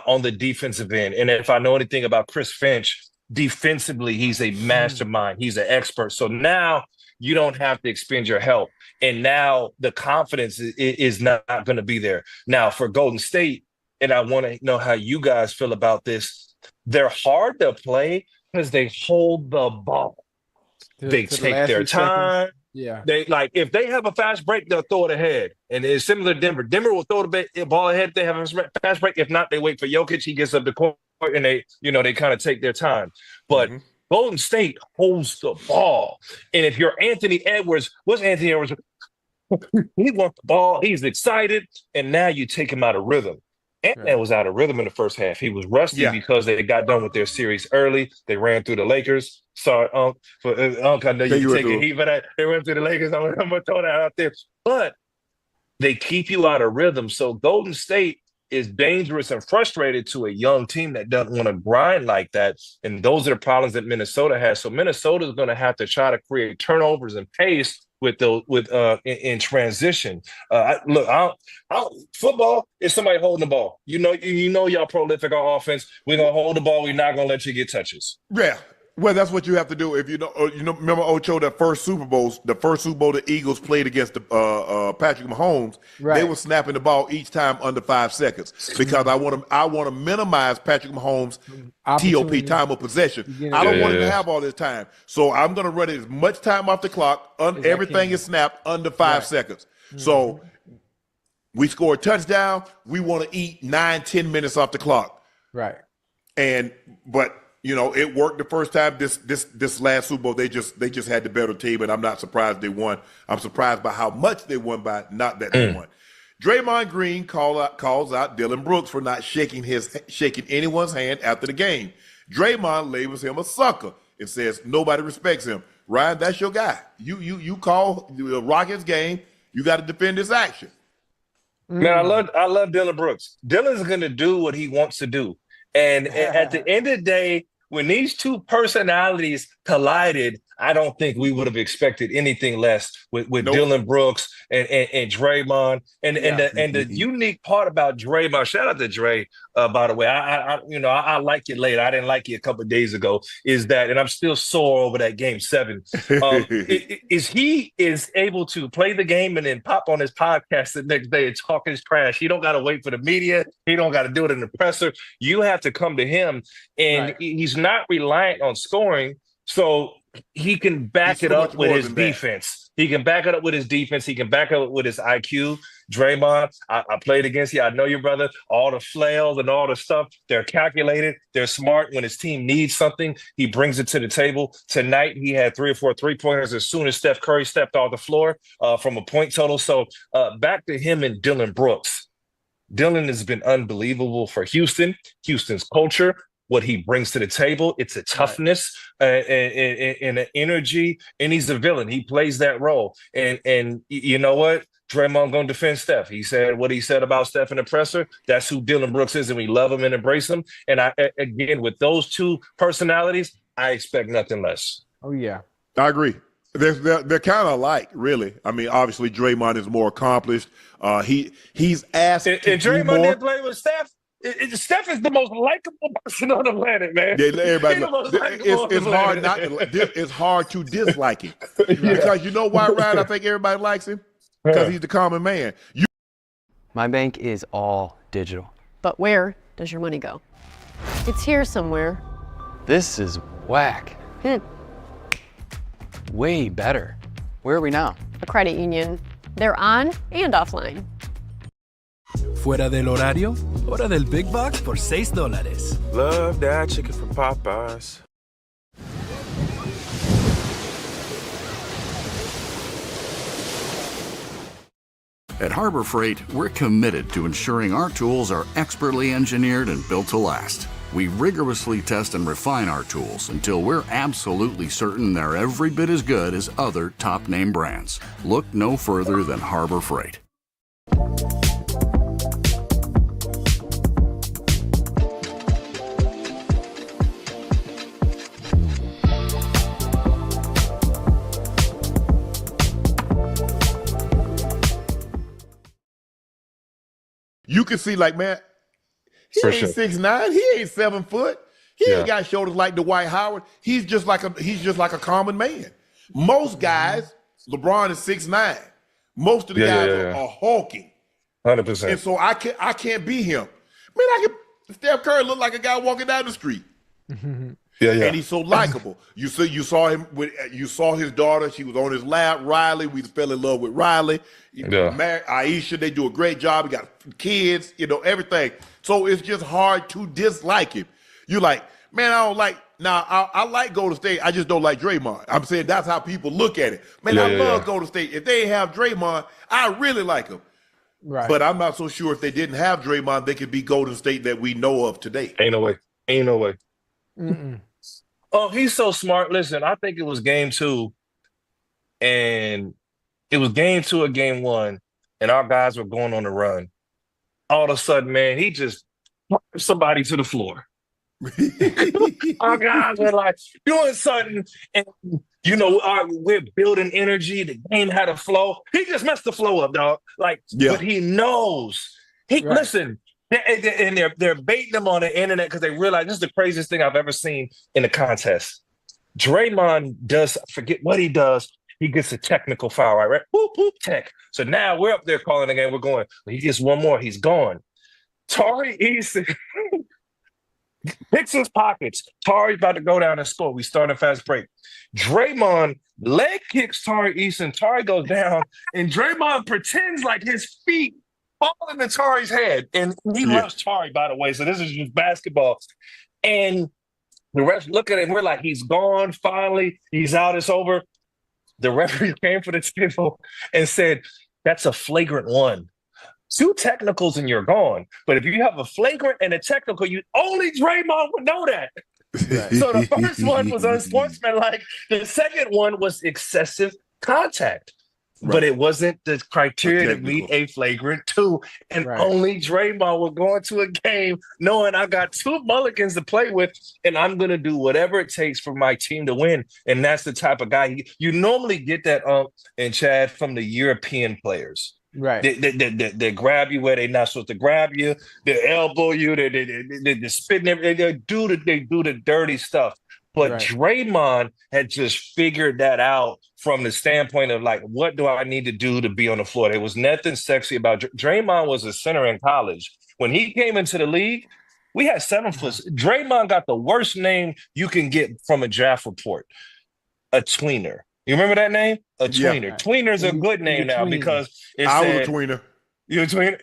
on the defensive end. And if I know anything about Chris Finch, defensively, he's a mastermind. He's an expert. So now you don't have to expend your help. And now the confidence is not going to be there. Now for Golden State, and I want to know how you guys feel about this. They're hard to play because they hold the ball. They To the take last their few seconds. time. Yeah. They like if they have a fast break, they'll throw it ahead. And it's similar to Denver. Denver will throw the ball ahead if they have a fast break. If not, they wait for Jokic. He gets up the court and they kind of take their time. But Golden State holds the ball. And if you're Anthony Edwards, what's Anthony Edwards? He wants the ball. He's excited. And now you take him out of rrhythm. Ant-Man was out of rhythm in the first half. He was rusty because they got done with their series early. They ran through the Lakers. Sorry, Unc. I know you're taking heat for that. They went through the Lakers. I'm going to throw that out there. But they keep you out of rhythm. So Golden State is dangerous and frustrated to a young team that doesn't want to grind like that. And those are the problems that Minnesota has. So Minnesota is going to have to try to create turnovers and pace in transition. Football is somebody holding the ball. You know y'all prolific on offense. We're gonna hold the ball. We're not gonna let you get touches. Yeah. Well, that's what you have to do. If remember Ocho, the first Super Bowl the Eagles played against Patrick Mahomes. Right. They were snapping the ball each time under 5 seconds because I want to minimize Patrick Mahomes' TOP, time of possession. I don't want him to have all this time, so I'm going to run as much time off the clock. Everything is snapped under 5 seconds. So we score a touchdown. We want to eat 9-10 minutes off the clock. Right. But it worked the first time. This last Super Bowl, they just had the better team, and I'm not surprised they won. I'm surprised by how much they won by, not that they won. Draymond Green calls out Dylan Brooks for not shaking anyone's hand after the game. Draymond labels him a sucker and says nobody respects him. Ryan, that's your guy. You call the Rockets game. You got to defend this action. Man, I love Dylan Brooks. Dylan's going to do what he wants to do. And at the end of the day, when these two personalities collided, I don't think we would have expected anything less with Dylan Brooks and Draymond. And the unique part about Draymond, shout out to Dre, by the way. I like you later. I didn't like you a couple of days ago. Is that, and I'm still sore over that game 7. Is he is able to play the game and then pop on his podcast the next day and talk his trash. He don't got to wait for the media. He don't got to do it in the presser. You have to come to him, and he's not reliant on scoring. So he can back it up with his defense. He can back it up with his defense. He can back it up with his IQ. Draymond, I played against you. I know your brother. All the flails and all the stuff, they're calculated. They're smart. When his team needs something, he brings it to the table. Tonight, he had 3 or 4 3-pointers as soon as Steph Curry stepped off the floor from a point total. So back to him and Dylan Brooks. Dylan has been unbelievable for Houston, Houston's culture, what he brings to the table. It's a toughness and an energy, and he's a villain. He plays that role. And you know what? Draymond going to defend Steph. He said what he said about Steph in the presser. That's who Dylan Brooks is, and we love him and embrace him. And again, with those two personalities, I expect nothing less. Oh, yeah. I agree. They're kind of alike, really. I mean, obviously, Draymond is more accomplished. He's asked and to do Draymond more. didn't play with Steph. Steph is the most likable person on the planet, man. Yeah, everybody, it's hard to dislike him because you know why, Ryan? I think everybody likes him because he's the common man. My bank is all digital. But where does your money go? It's here somewhere. This is whack. Way better. Where are we now? A credit union. They're on and offline. Fuera del horario, hora del Big Box por $6. Love that chicken from Popeyes. At Harbor Freight, we're committed to ensuring our tools are expertly engineered and built to last. We rigorously test and refine our tools until we're absolutely certain they're every bit as good as other top-name brands. Look no further than Harbor Freight. You can see, like, man, he ain't 6'9", he ain't 7 foot. He ain't got shoulders like Dwight Howard. He's just like a common man. Most guys, LeBron is 6'9". Most of the guys are hulking. 100%. And so I can't be him. Man, Steph Curry look like a guy walking down the street. And he's so likable. You saw him you saw his daughter. She was on his lap. Riley, we fell in love with Riley. Married Aisha, they do a great job. He got kids, everything. So it's just hard to dislike him. You like, man, I don't like. Now I like Golden State. I just don't like Draymond. I'm saying that's how people look at it. Man, I love Golden State. If they have Draymond, I really like him. Right. But I'm not so sure if they didn't have Draymond, they could be Golden State that we know of today. Ain't no way. Mm-mm. Oh, he's so smart. Listen, I think it was game 2, and it was game 2 of game 1, and our guys were going on the run. All of a sudden, man, he just pushed somebody to the floor. Our guys were like doing something, and we're building energy. The game had a flow. He just messed the flow up, dog. But he knows. Listen. And they're baiting them on the internet because they realize this is the craziest thing I've ever seen in a contest. Draymond does, forget what he does, he gets a technical foul, right? Whoop, whoop, tech. So now we're up there calling the game. We're going, he gets one more, he's gone. Tari Eason picks his pockets. Tari's about to go down and score. We start a fast break. Draymond leg kicks Tari Eason. Tari goes down, and Draymond pretends like his feet fall into Tari's head. And he loves Tari, by the way. So this is just basketball. And the refs look at him. We're like, he's gone finally. He's out. It's over. The referee came for the table and said, that's a flagrant 1. 2 technicals and you're gone. But if you have a flagrant and a technical, only Draymond would know that. Right. So the first one was unsportsmanlike. The second one was excessive contact. Right. But it wasn't the criteria to meet a flagrant 2. And only Draymond will go into a game knowing I got 2 mulligans to play with, and I'm going to do whatever it takes for my team to win. And that's the type of guy. You normally get that and Chad from the European players. Right. They grab you where they're not supposed to grab you. They elbow you. They spit in they do the dirty stuff. But Draymond had just figured that out from the standpoint of like, what do I need to do to be on the floor? There was nothing sexy about Draymond was a center in college. When he came into the league, we had 7 foot. Draymond got the worst name you can get from a draft report, a tweener. You remember that name? A tweener. Yeah. Tweener's a good name now because I was a tweener. You a tweener?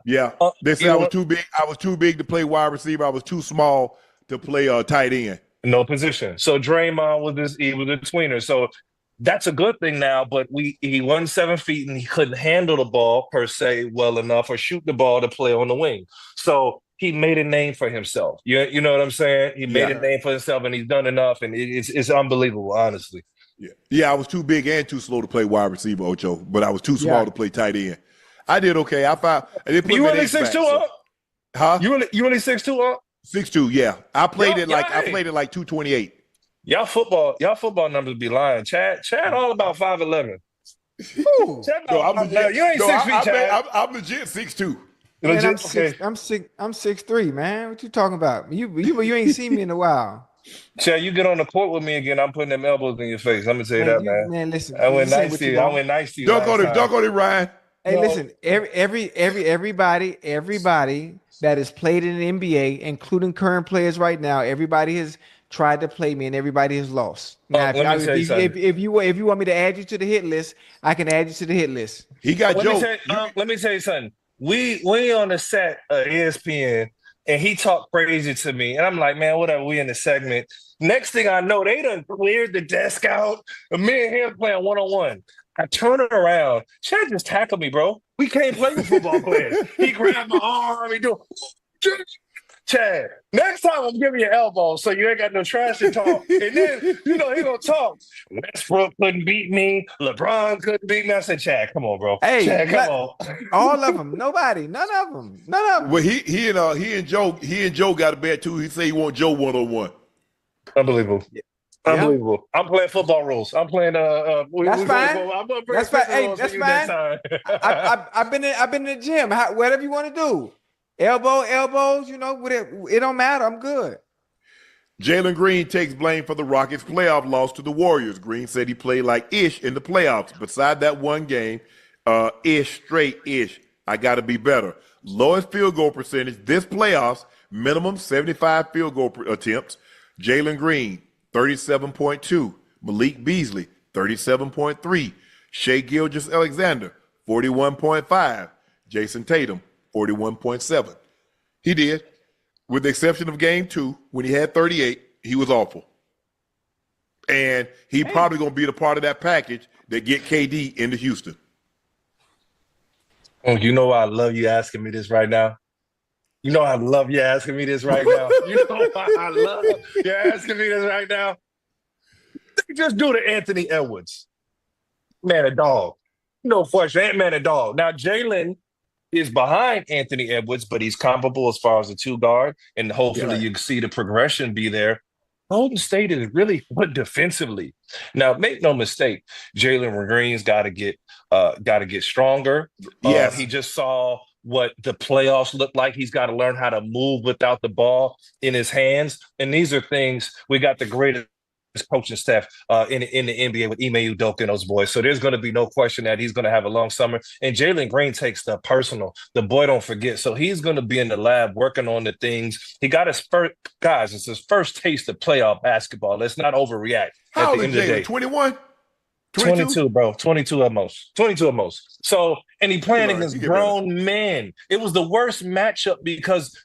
Yeah. They said I was too big. I was too big to play wide receiver. I was too small to play tight end. No position. So Draymond he was a tweener. So that's a good thing now, but he wasn't 7 feet and he couldn't handle the ball per se well enough or shoot the ball to play on the wing. So he made a name for himself. You know what I'm saying? He made a name for himself and he's done enough, and it's unbelievable, honestly. Yeah, I was too big and too slow to play wide receiver, Ocho, but I was too small to play tight end. I did okay. I didn't put you only 6'2", huh? You only 6'2", 6'2", yeah. I played it like 228. Y'all football numbers be lying. Chad all about 5'11". No, I'm legit. You ain't 6 feet, Chad. I'm legit 6'2". Man, I'm 6'3", man. What you talking about? You ain't seen me in a while. Chad, you get on the court with me again, I'm putting them elbows in your face. I'm gonna tell you that, man. Man, listen. I went nice to you. Dunk on it, Ryan. Hey, listen. Everybody that has played in the NBA, including current players right now, everybody has tried to play me, and everybody has lost. Now, if you want me to add you to the hit list, I can add you to the hit list. He got Joe. Let me tell you something. We on the set of ESPN. And he talked crazy to me. And I'm like, man, whatever, we in the segment. Next thing I know, they done cleared the desk out. Me and him playing one-on-one. I turn it around. Chad just tackled me, bro. We can't play with football players. He grabbed my arm. He do. Chad, next time I'm giving you an elbow so you ain't got no trash to talk. And then, he gonna talk. Westbrook couldn't beat me. LeBron couldn't beat me. I said, Chad, come on, bro. Hey, Chad, come on. All of them. Nobody. None of them. Well, he and Joe got a bet too. He said he want Joe 1-on-1. Unbelievable. Yeah. Unbelievable. I'm playing football rules. I'm playing that's fine. That's fine. Hey, that's fine. I've been in the gym. Whatever you want to do. Elbows, it don't matter. I'm good. Jalen Green takes blame for the Rockets' playoff loss to the Warriors. Green said he played like ish in the playoffs. Beside that one game, straight ish. I got to be better. Lowest field goal percentage this playoffs, minimum 75 field goal attempts. Jalen Green, 37.2. Malik Beasley, 37.3. Shai Gilgeous-Alexander, 41.5. Jason Tatum, 41.7. He did. With the exception of game 2, when he had 38, he was awful. And he probably going to be the part of that package that get KD into Houston. Oh, you know why I love you asking me this right now? You know I love you asking me this right now. You know why I love you asking me this right now? Just do the Anthony Edwards. Man, a dog. No question. Ant-Man, a dog. Now, Jalen is behind Anthony Edwards, but he's comparable as far as the two guard, and hopefully you can see the progression be there. Golden State is really good defensively. Now, make no mistake, Jalen Green's got to get stronger. Yes, he just saw what the playoffs look like. He's got to learn how to move without the ball in his hands, and these are things we got the greatest coaching staff in the NBA with Ime Udoka and those boys. So there's going to be no question that he's going to have a long summer. And Jalen Green takes stuff personal. The boy don't forget. So he's going to be in the lab working on the things. He got his first, guys, it's his first taste of playoff basketball. Let's not overreact. How at old the is end of the day. Jalen? 21? 22, bro. 22 at most. 22 at most. So, and he playing against grown men. It was the worst matchup because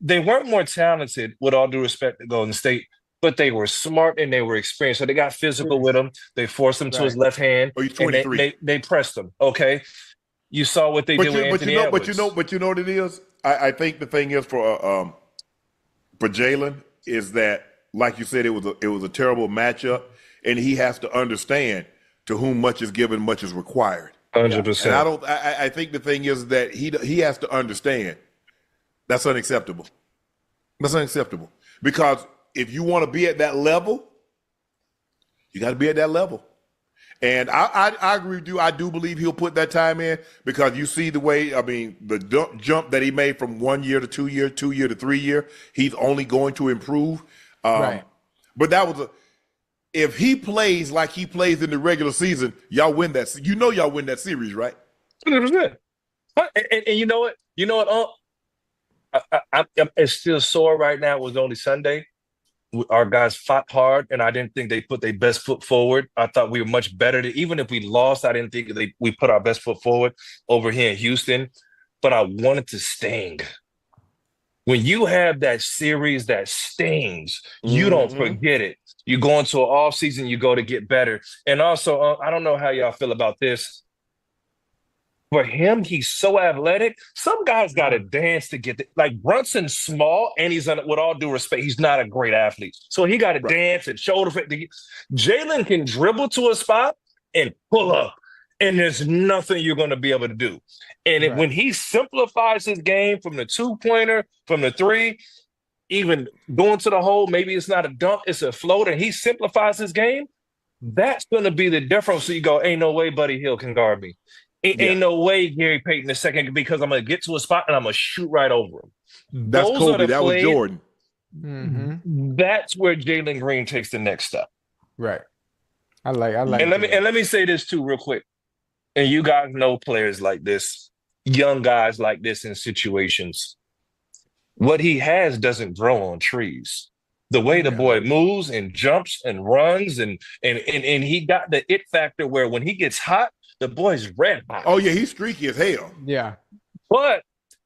they weren't more talented, with all due respect to Golden State, but they were smart and they were experienced. So they got physical with him. They forced him to his left hand. Oh, he's 23. And they pressed him. Okay. You saw what they did with Anthony Edwards. But you know what it is? I think the thing is for Jalen is that, like you said, it was a terrible matchup, and he has to understand to whom much is given, much is required. 100%. And I think the thing is that he has to understand that's unacceptable. That's unacceptable. Because if you want to be at that level, you got to be at that level. And I agree with you. I do believe he'll put that time in because you see the way, the jump that he made from 1 year to 2 year, 2 year to 3 year, he's only going to improve. Right. But that was if he plays like he plays in the regular season, y'all win that. You know y'all win that series, right? 100%. And you know what? You know what? I'm still sore right now. It was only Sunday. Our guys fought hard, and I didn't think they put their best foot forward. I thought we were much better. Even if we lost, I didn't think we put our best foot forward over here in Houston. But I wanted to sting. When you have that series that stings, you don't forget it. You go into an off season, you go to get better. And also, I don't know how y'all feel about this. For him, he's so athletic. Some guys got to dance to get like Brunson's small, and with all due respect, he's not a great athlete. So he got to dance and shoulder. Jalen can dribble to a spot and pull up, and there's nothing you're going to be able to do. And when he simplifies his game from the 2-pointer, from the 3, even going to the hole, maybe it's not a dunk, it's a floater, and he simplifies his game, that's going to be the difference. So you go, ain't no way Buddy Hield can guard me. Ain't no way Gary Payton II, because I'm going to get to a spot and I'm going to shoot right over him. That's Kobe. That was Jordan. Mm-hmm. That's where Jalen Green takes the next step. Right. I like. And let me say this too, real quick. And you guys know players like this, young guys like this in situations. What he has doesn't grow on trees. The way the boy moves and jumps and runs and he got the it factor where when he gets hot, the boy's red hot. Oh, yeah, he's streaky as hell. Yeah. But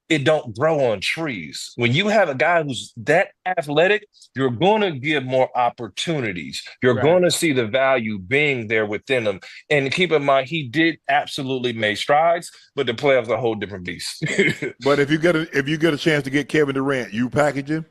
it don't grow on trees. When you have a guy who's that athletic, you're going to give more opportunities. You're going to see the value being there within him. And keep in mind, he did absolutely make strides, but the playoffs are a whole different beast. But if you get a chance to get Kevin Durant, you package him?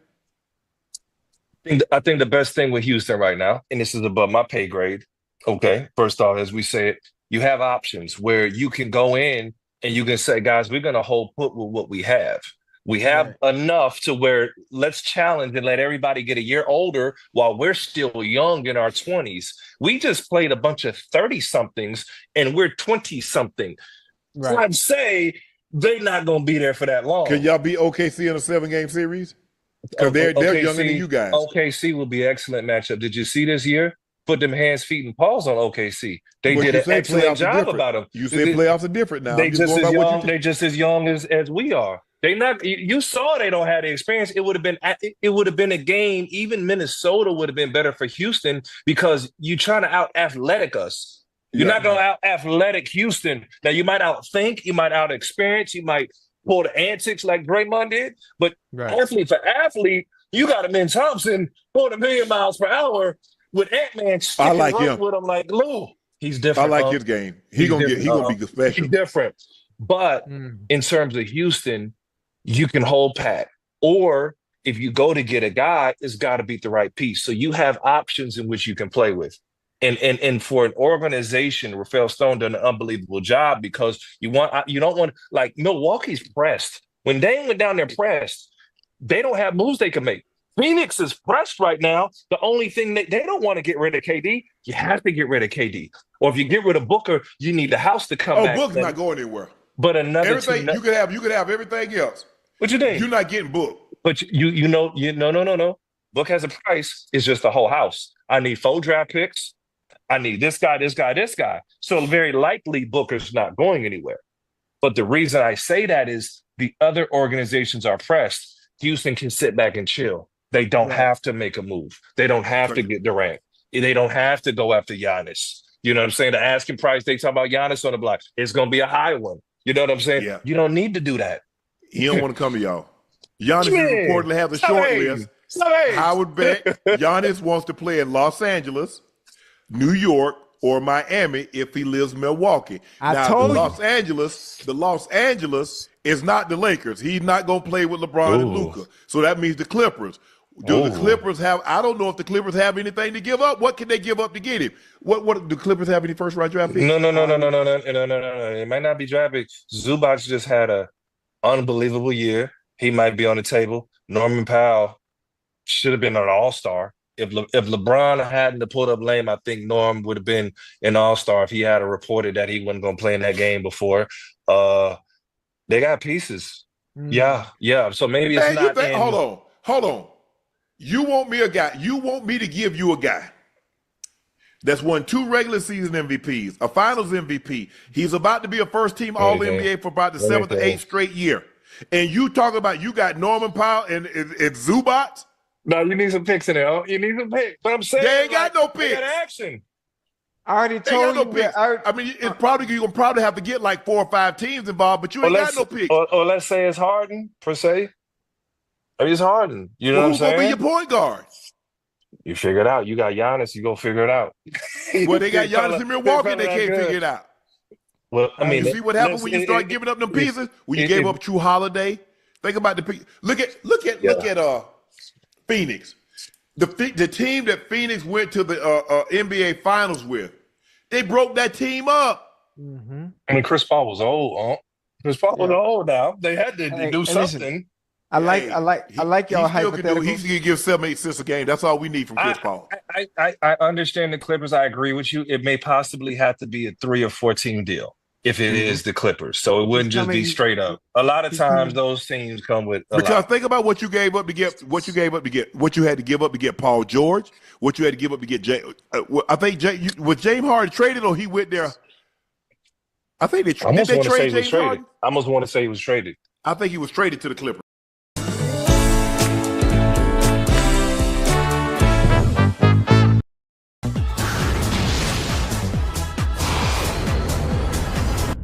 I think the best thing with Houston right now, and this is above my pay grade, okay, first off, as we said, you have options where you can go in and you can say, guys, we're going to hold put with what we have. We have enough to where let's challenge and let everybody get a year older while we're still young in our 20s. We just played a bunch of 30-somethings and we're 20-something. So I'd say they're not going to be there for that long. Can y'all beat OKC in a 7-game series? because they're younger than you guys. OKC will be an excellent matchup. Did you see this year? Put them hands, feet, and paws on OKC. They did an excellent job about them. You say playoffs are different now. They just as young. They just as young as we are. They not. You saw they don't have the experience. It would have been. It would have been a game. Even Minnesota would have been better for Houston because you trying to out athletic us. You're not going to out athletic Houston. Now you might outthink. You might out experience. You might pull the antics like Draymond did. But athlete for athlete, you got him in Thompson going 1,000,000 miles per hour with Ant-Man sticking with him like glue. He's different. I like his game. He's gonna be special. He's different. But in terms of Houston, you can hold pat. Or if you go to get a guy, it's got to beat the right piece. So you have options in which you can play with. And for an organization, Rafael Stone done an unbelievable job because you don't want, like, Milwaukee's pressed. When Dame went down there pressed, they don't have moves they can make. Phoenix is pressed right now. The only thing they don't want to get rid of KD. You have to get rid of KD. Or if you get rid of Booker, you need the house to come back. Oh, Booker's not going anywhere. But another everything you could have everything else. What you think? You're not getting Book. But no. Book has a price. It's just the whole house. I need 4 draft picks. I need this guy. So very likely Booker's not going anywhere. But the reason I say that is the other organizations are pressed. Houston can sit back and chill. They don't have to make a move. They don't have to get Durant. They don't have to go after Giannis. You know what I'm saying? The asking price, they talk about Giannis on the block. It's going to be a high one. You know what I'm saying? Yeah. You don't need to do that. He don't want to come to y'all. Giannis is reportedly have a short list. Howard Beck, Giannis wants to play in Los Angeles, New York, or Miami if he lives in Milwaukee. Los Angeles is not the Lakers. He's not going to play with LeBron and Luka. So that means the Clippers. Do the Clippers have? I don't know if the Clippers have anything to give up. What can they give up to get him? What do Clippers have any first round draft picks? No. It might not be draft picks. Zubac just had an unbelievable year. He might be on the table. Norman Powell should have been an all-star. If LeBron hadn't pulled up lame, I think Norm would have been an all-star if he had reported that he wasn't going to play in that game before. They got pieces. Yeah. So maybe it's not. Hold on. You want me to give you a guy that's won 2 regular season MVPs, a finals MVP. He's about to be a first-team All-NBA for about the 7th or 8th straight year. And you talk about you got Norman Powell and Zubac? No, you need some picks in there. Oh, you need some picks. But I'm saying they ain't got no picks. They got action. I already told you. Picks. I mean, it's probably you're gonna probably have to get like 4 or 5 teams involved, but you ain't got no picks. Or let's say it's Harden per se. I mean, it's Harden. You know what I'm saying? Who's gonna be your point guard? You figure it out. You got Giannis. You go figure it out. Well, they got Giannis in Milwaukee. They can't figure it out. Well, I mean, you see what happened when you start giving up them pieces? When you gave up True Holiday. Think about the piece. Look at Phoenix. The team that Phoenix went to the NBA Finals with, they broke that team up. Mm-hmm. I mean, Chris Paul was old. Chris Paul was old now. They had to do something. Listen, I like y'all hypothetical. He can give 7-8 assists a game. That's all we need from Chris Paul. I understand the Clippers. I agree with you. It may possibly have to be a 3 or 4 team deal if it is the Clippers. So it wouldn't just be straight up. A lot of times those teams come with think about what you gave up to get what you had to give up to get Paul George, what you had to give up to get Jay. I think was James Harden traded or he went there? I think they traded James Harden. I almost want to say he was traded. I think he was traded to the Clippers.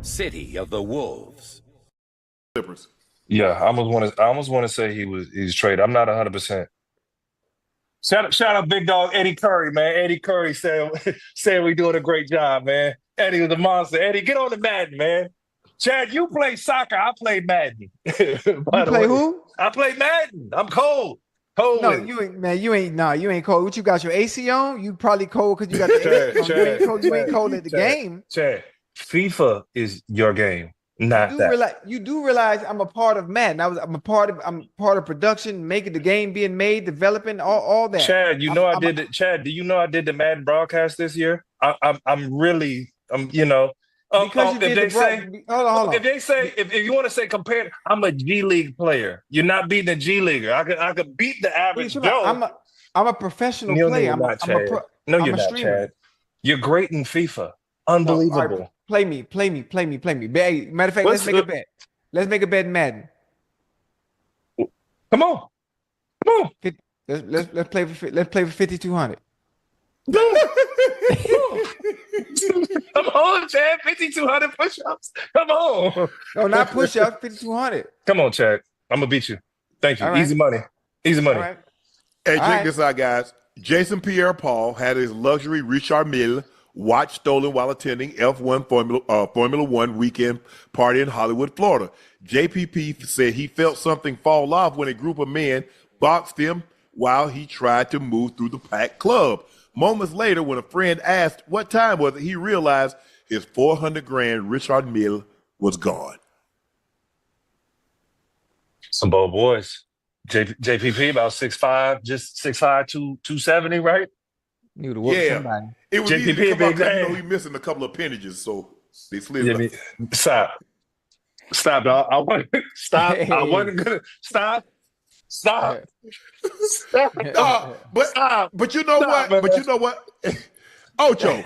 City of the Wolves. Clippers. Yeah, I almost want to say he's traded. I'm not 100%. Shout out big dog Eddie Curry, man. Eddie Curry said we doing a great job, man. Eddie was a monster. Eddie, get on the Madden, man. Chad, you play soccer. I play Madden. You play who? I play Madden. I'm cold. No, you ain't, man. You ain't cold. What you got your AC on? You probably cold because you got the AC. You ain't cold at the game. Chad, FIFA is your game, not that. You do realize I'm a part of Madden. I'm part of production, making the game being made, developing all that. Chad, Chad, do you know I did the Madden broadcast this year? I'm because you if did they the say, hold if on. they say, if you want to say compare, I'm a G League player. You're not beating a G Leaguer. I could beat the What are you average talking about? Joe. I'm a professional No, player. you're not, I'm a Chad. pro, No, I'm you're a not, streamer. Chad. You're great in FIFA. No, all right, Unbelievable. play me. Hey, matter of fact, let's What's make a bet. Let's make a bet in Madden. come on, come on, Let's play for 5,200. come on, Chad. 5,200 push-ups. Come on. No, not push up. 5,200. Come on, Chad. I'm gonna beat you. Thank you. All right. Easy money. Easy All money. right. Hey, All check right. this out, guys. Jason Pierre-Paul had his luxury Richard Mille watch stolen while attending F1 Formula One weekend party in Hollywood, Florida. JPP said he felt something fall off when a group of men boxed him while he tried to move through the packed club. Moments later, when a friend asked what time was it, he realized his 400 grand Richard Mille was gone. Some bold boys. JPP about 6'5", just 6'5", 270, right? You would have whooped somebody. It was JPP easy to come big out because man. he missing a couple of appendages, so they slid Yeah, it up. Stop, dog. I wasn't stop. I wasn't gonna stop. Stop. But you know what? Man. But you know what? Ocho.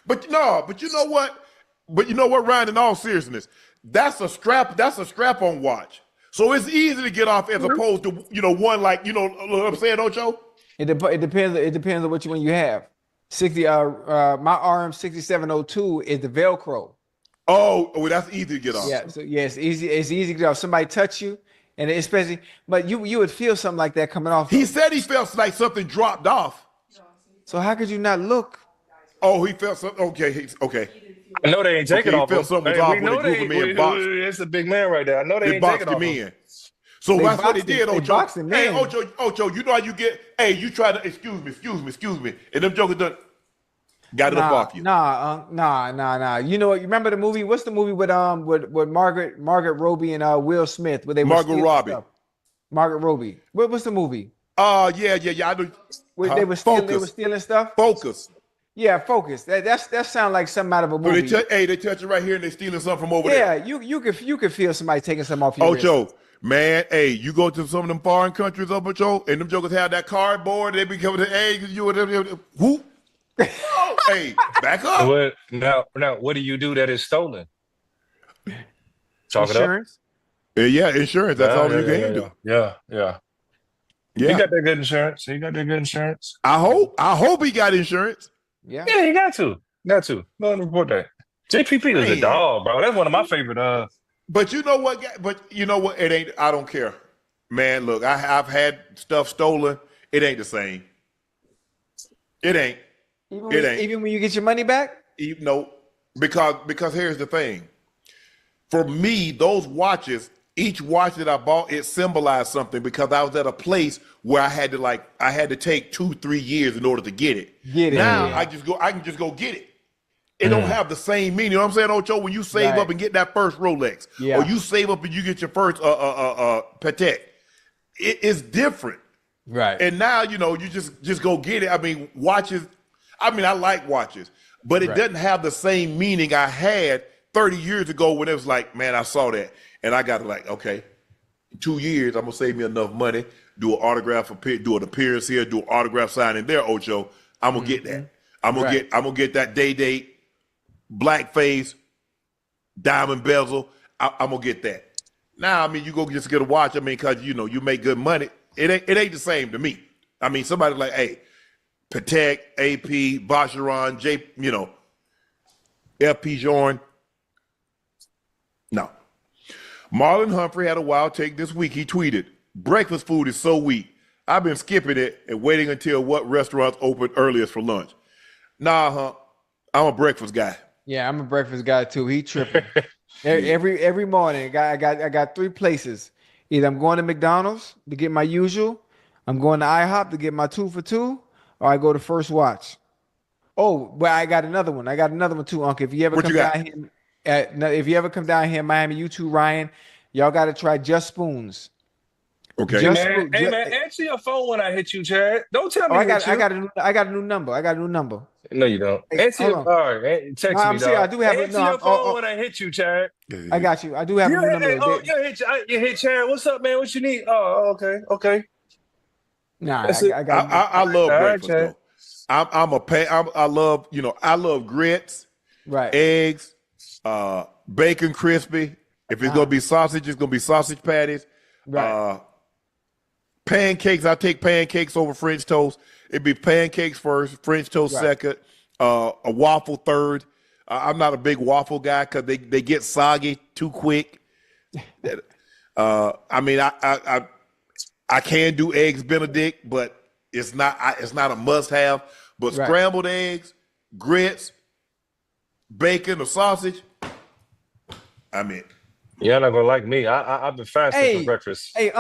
But you know what? But you know what, Ryan, in all seriousness, that's a strap-on watch. So it's easy to get off as opposed to, one like, what I'm saying, Ocho? It depends on which one you have. 60 my RM 6702 is the Velcro. Oh, well, that's easy to get off. Yeah, so it's easy to get off. Somebody touch you, and especially, but you would feel something like that coming off. He said he felt like something dropped off. So how could you not look? Oh, he felt something. Okay, okay. I know they ain't taking off. He felt something was off when a group of men boxed. It's a big man right there. I know they ain't boxed taking him off. in. So They that's what they boxed did, him. They Ocho. boxed him Hey, in. Ocho, you know how you get? Hey, you try to excuse me, and them jokers done got it up off you. Nah. You know what? You remember the movie? What's the movie with Margaret Robbie and Will Smith? Where they Margot Robbie. Margaret Robbie. What's the movie? Yeah. I know. They were stealing stuff. Focus. Yeah, Focus. That sounds like something out of a movie. So they touch it right here and they stealing something from over there. Yeah, you could feel somebody taking something off your Ocho, wrist. man, hey, you go to some of them foreign countries, Ocho, and them jokers have that cardboard. They be coming to, hey, whoop. Oh, hey, back up. Now, what do you do that is stolen? Chalk Insurance? it up. Yeah, insurance. That's all you can do. Yeah. He got that good insurance. I hope he got insurance. Yeah, he got to. Go ahead and report that. JPP is a dog, bro. That's one of my favorite. But you know what? It ain't. I don't care, man. Look, I've had stuff stolen. It ain't the same. It ain't. Even when you get your money back. No, because here's the thing. For me, those watches, each watch that I bought, it symbolized something because I was at a place where I had to take 2-3 years in order to get it. Now I can just go get it. It don't have the same meaning. You know what I'm saying, Ocho? When you save up and get that first Rolex, or you save up and you get your first Patek, it's different. Right. And now, you just go get it. I mean, watches, I like watches, but it doesn't have the same meaning I had 30 years ago when it was like, man, I saw that. And I got to okay, in 2 years, I'm going to save me enough money, do an autograph, do an appearance here, do an autograph signing there, Ocho. I'm going to get that. I'm going to get that day, blackface, diamond bezel. I'm going to get that. Now, you go just get a watch, because, you make good money. It ain't the same to me. Somebody like, hey, Patek, AP, Vacheron, FP Journe. No. Marlon Humphrey had a wild take this week. He tweeted, breakfast food is so weak. I've been skipping it and waiting until what restaurants open earliest for lunch. Nah, I'm a breakfast guy. Yeah, I'm a breakfast guy too. He tripping. every morning, I got 3 places. Either I'm going to McDonald's to get my usual, I'm going to IHOP to get my 2 for $2, or I go to First Watch. Oh, well, I got another one. Too, Uncle. If you ever come down here in Miami, you too, Ryan, y'all got to try Just Spoons. Okay. Hey man, answer your phone when I hit you, Chad. Don't tell me Oh, hit you. I got a new number. I got a new number. No, you don't. Hey, Answer hold your on. all right. Text No, me, I'm serious. I dog. do have Answer no. your phone when I hit you, Chad. I got you. I do have a new number. You hit Chad. What's up, man? What you need? Oh, okay. Nah, That's it. I got. I love All right, breakfast Chad. though. I love I love grits, right, eggs, bacon crispy. If it's gonna be sausage, it's gonna be sausage patties. Right. Pancakes, I take pancakes over French toast. It'd be pancakes first, French toast second, a waffle third. I'm not a big waffle guy because they get soggy too quick. I mean, I can do eggs Benedict, but it's not a must have. But scrambled eggs, grits, bacon, or sausage. I mean, you're not gonna like me. I've been fasting for breakfast. Hey,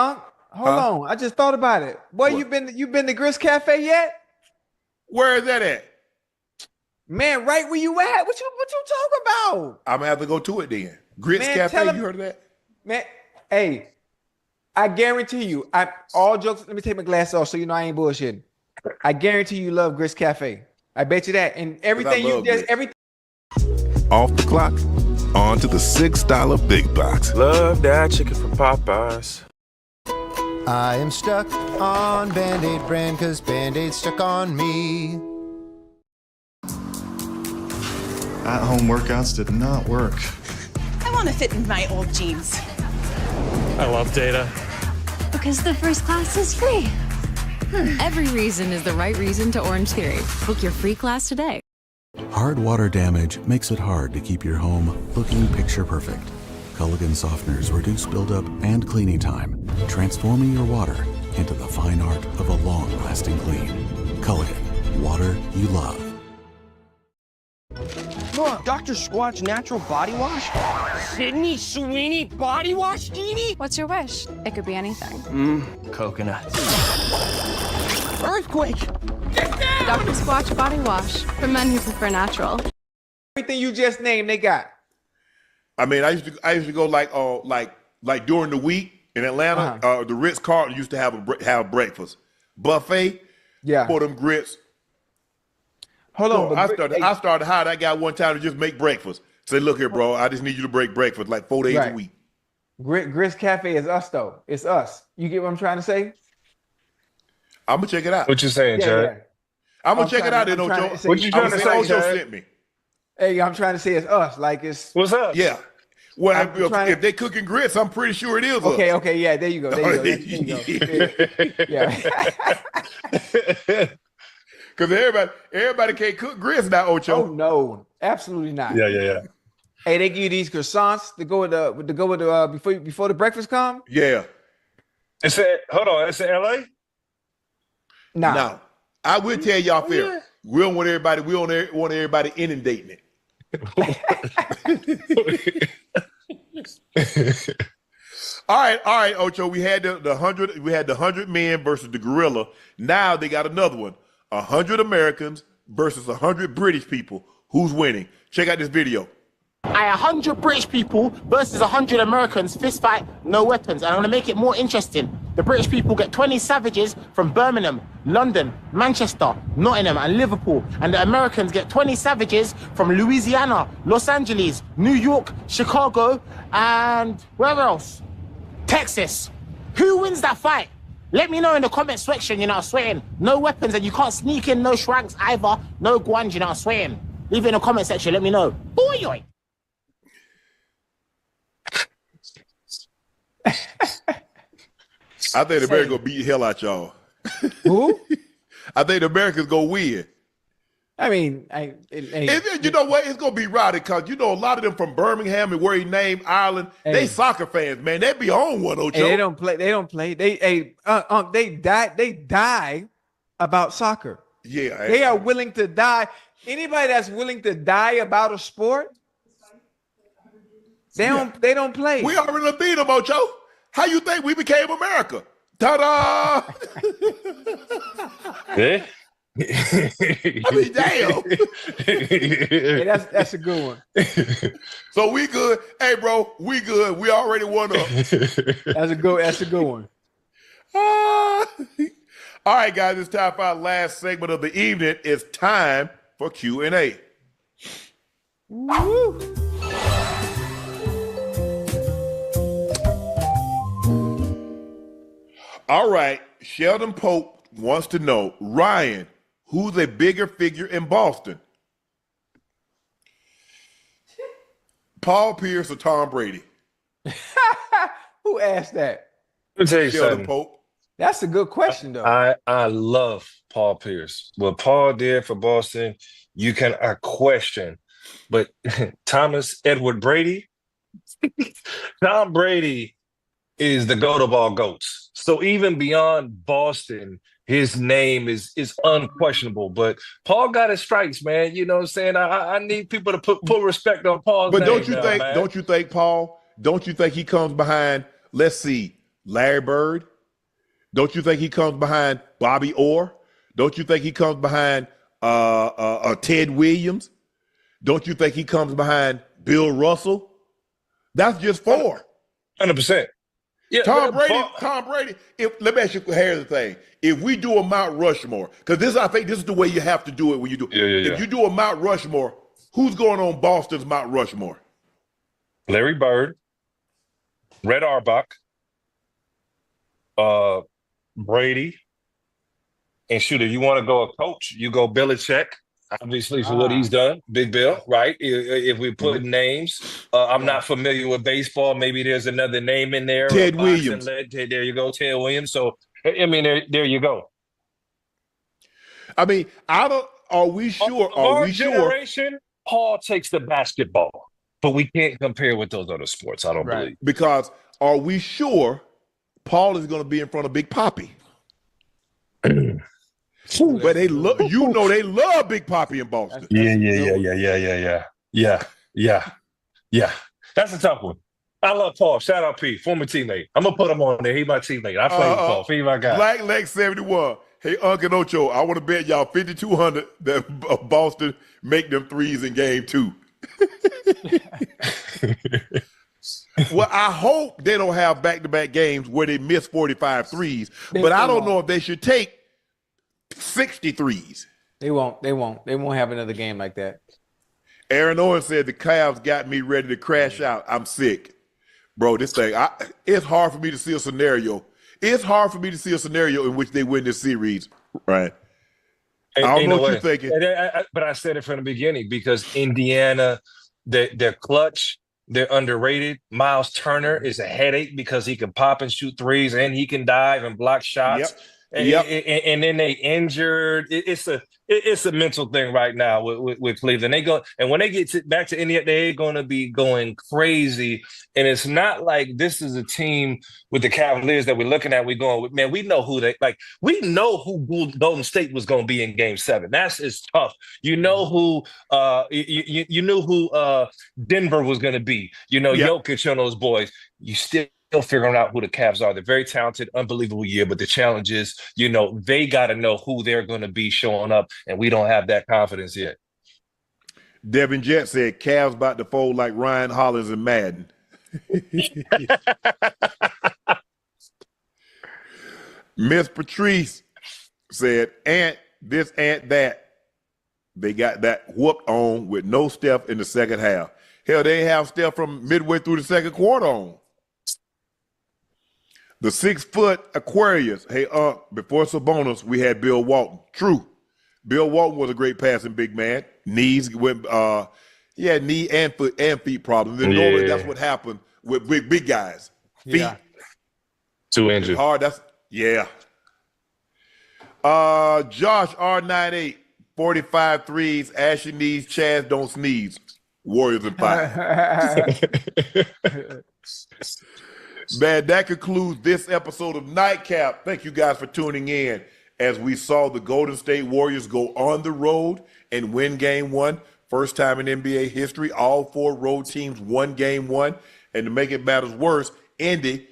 Hold on. I just thought about it. Boy, you been to Grist Cafe yet? Where is that at? Man, right where you at? What you talking about? I'm gonna have to go to it then. Grits Cafe, you heard of that? Man, hey, I guarantee you, all jokes, let me take my glasses off so you know I ain't bullshitting. I guarantee you love Grist Cafe. I bet you that. And everything you just everything. Off the clock, on to the $6 big box. Love that chicken from Popeyes. I am stuck on Band-Aid brand cause Band-Aid's stuck on me. At-home workouts did not work. I want to fit in my old jeans. I love data. Because the first class is free. Every reason is the right reason to Orange Theory. Book your free class today. Hard water damage makes it hard to keep your home looking picture perfect. Culligan softeners reduce buildup and cleaning time, transforming your water into the fine art of a long-lasting clean. Culligan, water you love. Look, Dr. Squatch Natural Body Wash? Sydney Sweeney Body Wash, Jeannie? What's your wish? It could be anything. Coconut. Earthquake! Dr. Squatch Body Wash for men who prefer natural. Everything you just named, they got. I mean, I used to go like during the week in Atlanta. The Ritz-Carlton used to have breakfast buffet. Yeah, for them grits. Hold on, I started to hire that guy one time to just make breakfast. Say, look here, bro, I just need you to break breakfast like 4 days a week. Grist Cafe is us though. It's us. You get what I'm trying to say? I'm gonna check it out. What you saying, Chad? Yeah. I'm gonna check it out. Ocho. What you trying to say, Ocho Chad? sent me. Hey, I'm trying to say it's us. Like it's. What's up? Yeah. Well, if they cooking grits, I'm pretty sure it is us. Okay. Yeah, there you go. There you go. Yeah. Because everybody can't cook grits now, Ocho. Oh no, absolutely not. Yeah. Hey, they give you these croissants to go with the before the breakfast come. Yeah. It's in LA. Nah. Now, I will tell y'all fair. We don't want everybody inundating it. All right, Ocho. We had the 100 men versus the gorilla. Now they got another one. 100 Americans versus 100 British people. Who's winning? Check out this video. 100 British people versus 100 Americans, fist fight, no weapons. And I'm going to make it more interesting. The British people get 20 savages from Birmingham, London, Manchester, Nottingham, and Liverpool. And the Americans get 20 savages from Louisiana, Los Angeles, New York, Chicago, and where else? Texas. Who wins that fight? Let me know in the comment section, you know, I'm swearing. No weapons, and you can't sneak in no shranks either. No guans, you know, I'm swearing. Leave it in the comment section, let me know. Boy! I think the Americans gonna beat the hell out y'all. Who? I think the Americans gonna win. I mean, you know what? It's gonna be rowdy because you know a lot of them from Birmingham and where he named Ireland. They soccer fans, man. They be on one, Ocho. They don't play. They die about soccer. Yeah, they are willing to die. Anybody that's willing to die about a sport, they don't play. We already beat them, Ocho. How you think we became America? Ta-da! Yeah. I mean, damn. Hey, that's a good one. So we good. Hey, bro, we good. We already won up. That's a good one. All right, guys, it's time for our last segment of the evening. It's time for Q&A. Woo. All right, Sheldon Pope wants to know, Ryan, who's a bigger figure in Boston? Paul Pierce or Tom Brady? Who asked that? Let me tell you Sheldon something. Pope. That's a good question, though. I love Paul Pierce. What Paul did for Boston, you can question. But Thomas Edward Brady, Tom Brady is the go-to ball goats. So even beyond Boston, his name is unquestionable. But Paul got his stripes, man. You know what I'm saying? I need people to put respect on Paul's name. But man. don't you think, Paul, don't you think he comes behind, let's see, Larry Bird? Don't you think he comes behind Bobby Orr? Don't you think he comes behind Ted Williams? Don't you think he comes behind Bill Russell? That's just 4. 100%. Yeah, Tom Brady. Let me ask you, here's the thing. If we do a Mount Rushmore, because I think this is the way you have to do it when you do it. If you do a Mount Rushmore, who's going on Boston's Mount Rushmore? Larry Bird, Red Auerbach, Brady, and shoot, if you want to go a coach, you go Belichick, obviously for what he's done, Big Bill, right? If we put names, I'm not familiar with baseball. Maybe there's another name in there. Ted Williams. There you go, Ted Williams. So, I mean, there you go. I mean, are we sure? Our generation, Paul takes the basketball, but we can't compare with those other sports, I don't believe. Because are we sure Paul is going to be in front of Big Papi? But they love, they love Big Papi in Boston. Yeah. That's a tough one. I love Paul. Shout out P, former teammate. I'm gonna put him on there. He my teammate. I played with Paul. He my guy. Black Leg 71. Hey, Uncle Ocho, I want to bet y'all 5,200 that Boston make them threes in game 2. Well, I hope they don't have back-to-back games where they miss 45 threes, but I don't know if they should take 60 threes. They won't. They won't have another game like that. Aaron Owens said the Cavs got me ready to crash out. I'm sick. Bro, this thing, it's hard for me to see a scenario. It's hard for me to see a scenario in which they win this series, right? I don't know what you're thinking. But I said it from the beginning because Indiana, they're clutch. They're underrated. Miles Turner is a headache because he can pop and shoot threes and he can dive and block shots. And then they injured. It's a mental thing right now with Cleveland. They go, and when they get back to India, they're going to be going crazy. And it's not like this is a team with the Cavaliers that we're looking at. We're going, man, we know who we know who Golden State was going to be in Game 7. It's tough. You know who you knew who Denver was going to be. You know, Jokic and those boys. You still figuring out who the Cavs are. They're very talented, unbelievable year, but the challenge is, they got to know who they're going to be showing up, and we don't have that confidence yet. Devin Jett said Cavs about to fold like Ryan Hollins and Madden. Miss Patrice said, "Ant this, Ant that." They got that whooped on with no Steph in the second half. Hell, they have Steph from midway through the second quarter on. The 6-foot Aquarius. Hey, before Sabonis, we had Bill Walton. True. Bill Walton was a great passing big man. Knees went, knee and foot and feet problems. And normally that's what happened with big guys. Feet. Yeah. Too injured. Hard. Josh R98, 45 threes. Ashy knees. Chaz don't sneeze. Warriors in 5. Man, that concludes this episode of Nightcap. Thank you guys for tuning in as we saw the Golden State Warriors go on the road and win Game 1. First time in NBA history, all 4 road teams won Game 1. And to make it matters worse, Indy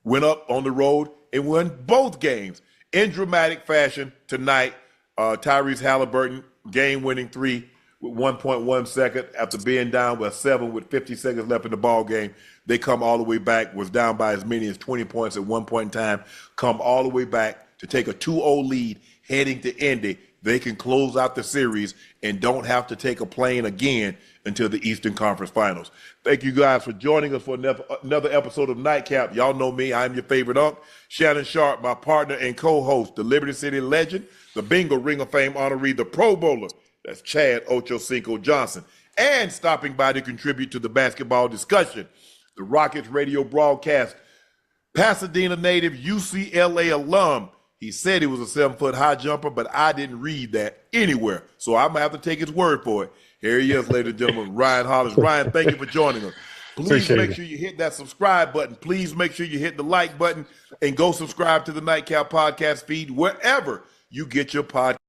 went up on the road and won both games in dramatic fashion tonight. Tyrese Halliburton, game-winning 3 with 1.1 second after being down by 7 with 50 seconds left in the ball game. They come all the way back, was down by as many as 20 points at one point in time, come all the way back to take a 2-0 lead heading to Indy. They can close out the series and don't have to take a plane again until the Eastern Conference Finals. Thank you guys for joining us for another episode of Nightcap. Y'all know me. I'm your favorite unk, Shannon Sharp, my partner and co-host, the Liberty City legend, the Bingo Ring of Fame honoree, the Pro Bowler. That's Chad Ocho Cinco Johnson. And stopping by to contribute to the basketball discussion, the Rockets radio broadcast, Pasadena native, UCLA alum. He said he was a 7-foot high jumper, but I didn't read that anywhere. So I'm going to have to take his word for it. Here he is, ladies and gentlemen, Ryan Hollins. Ryan, thank you for joining us. Please make sure you hit that subscribe button. Please make sure you hit the like button and go subscribe to the Nightcap podcast feed wherever you get your podcast.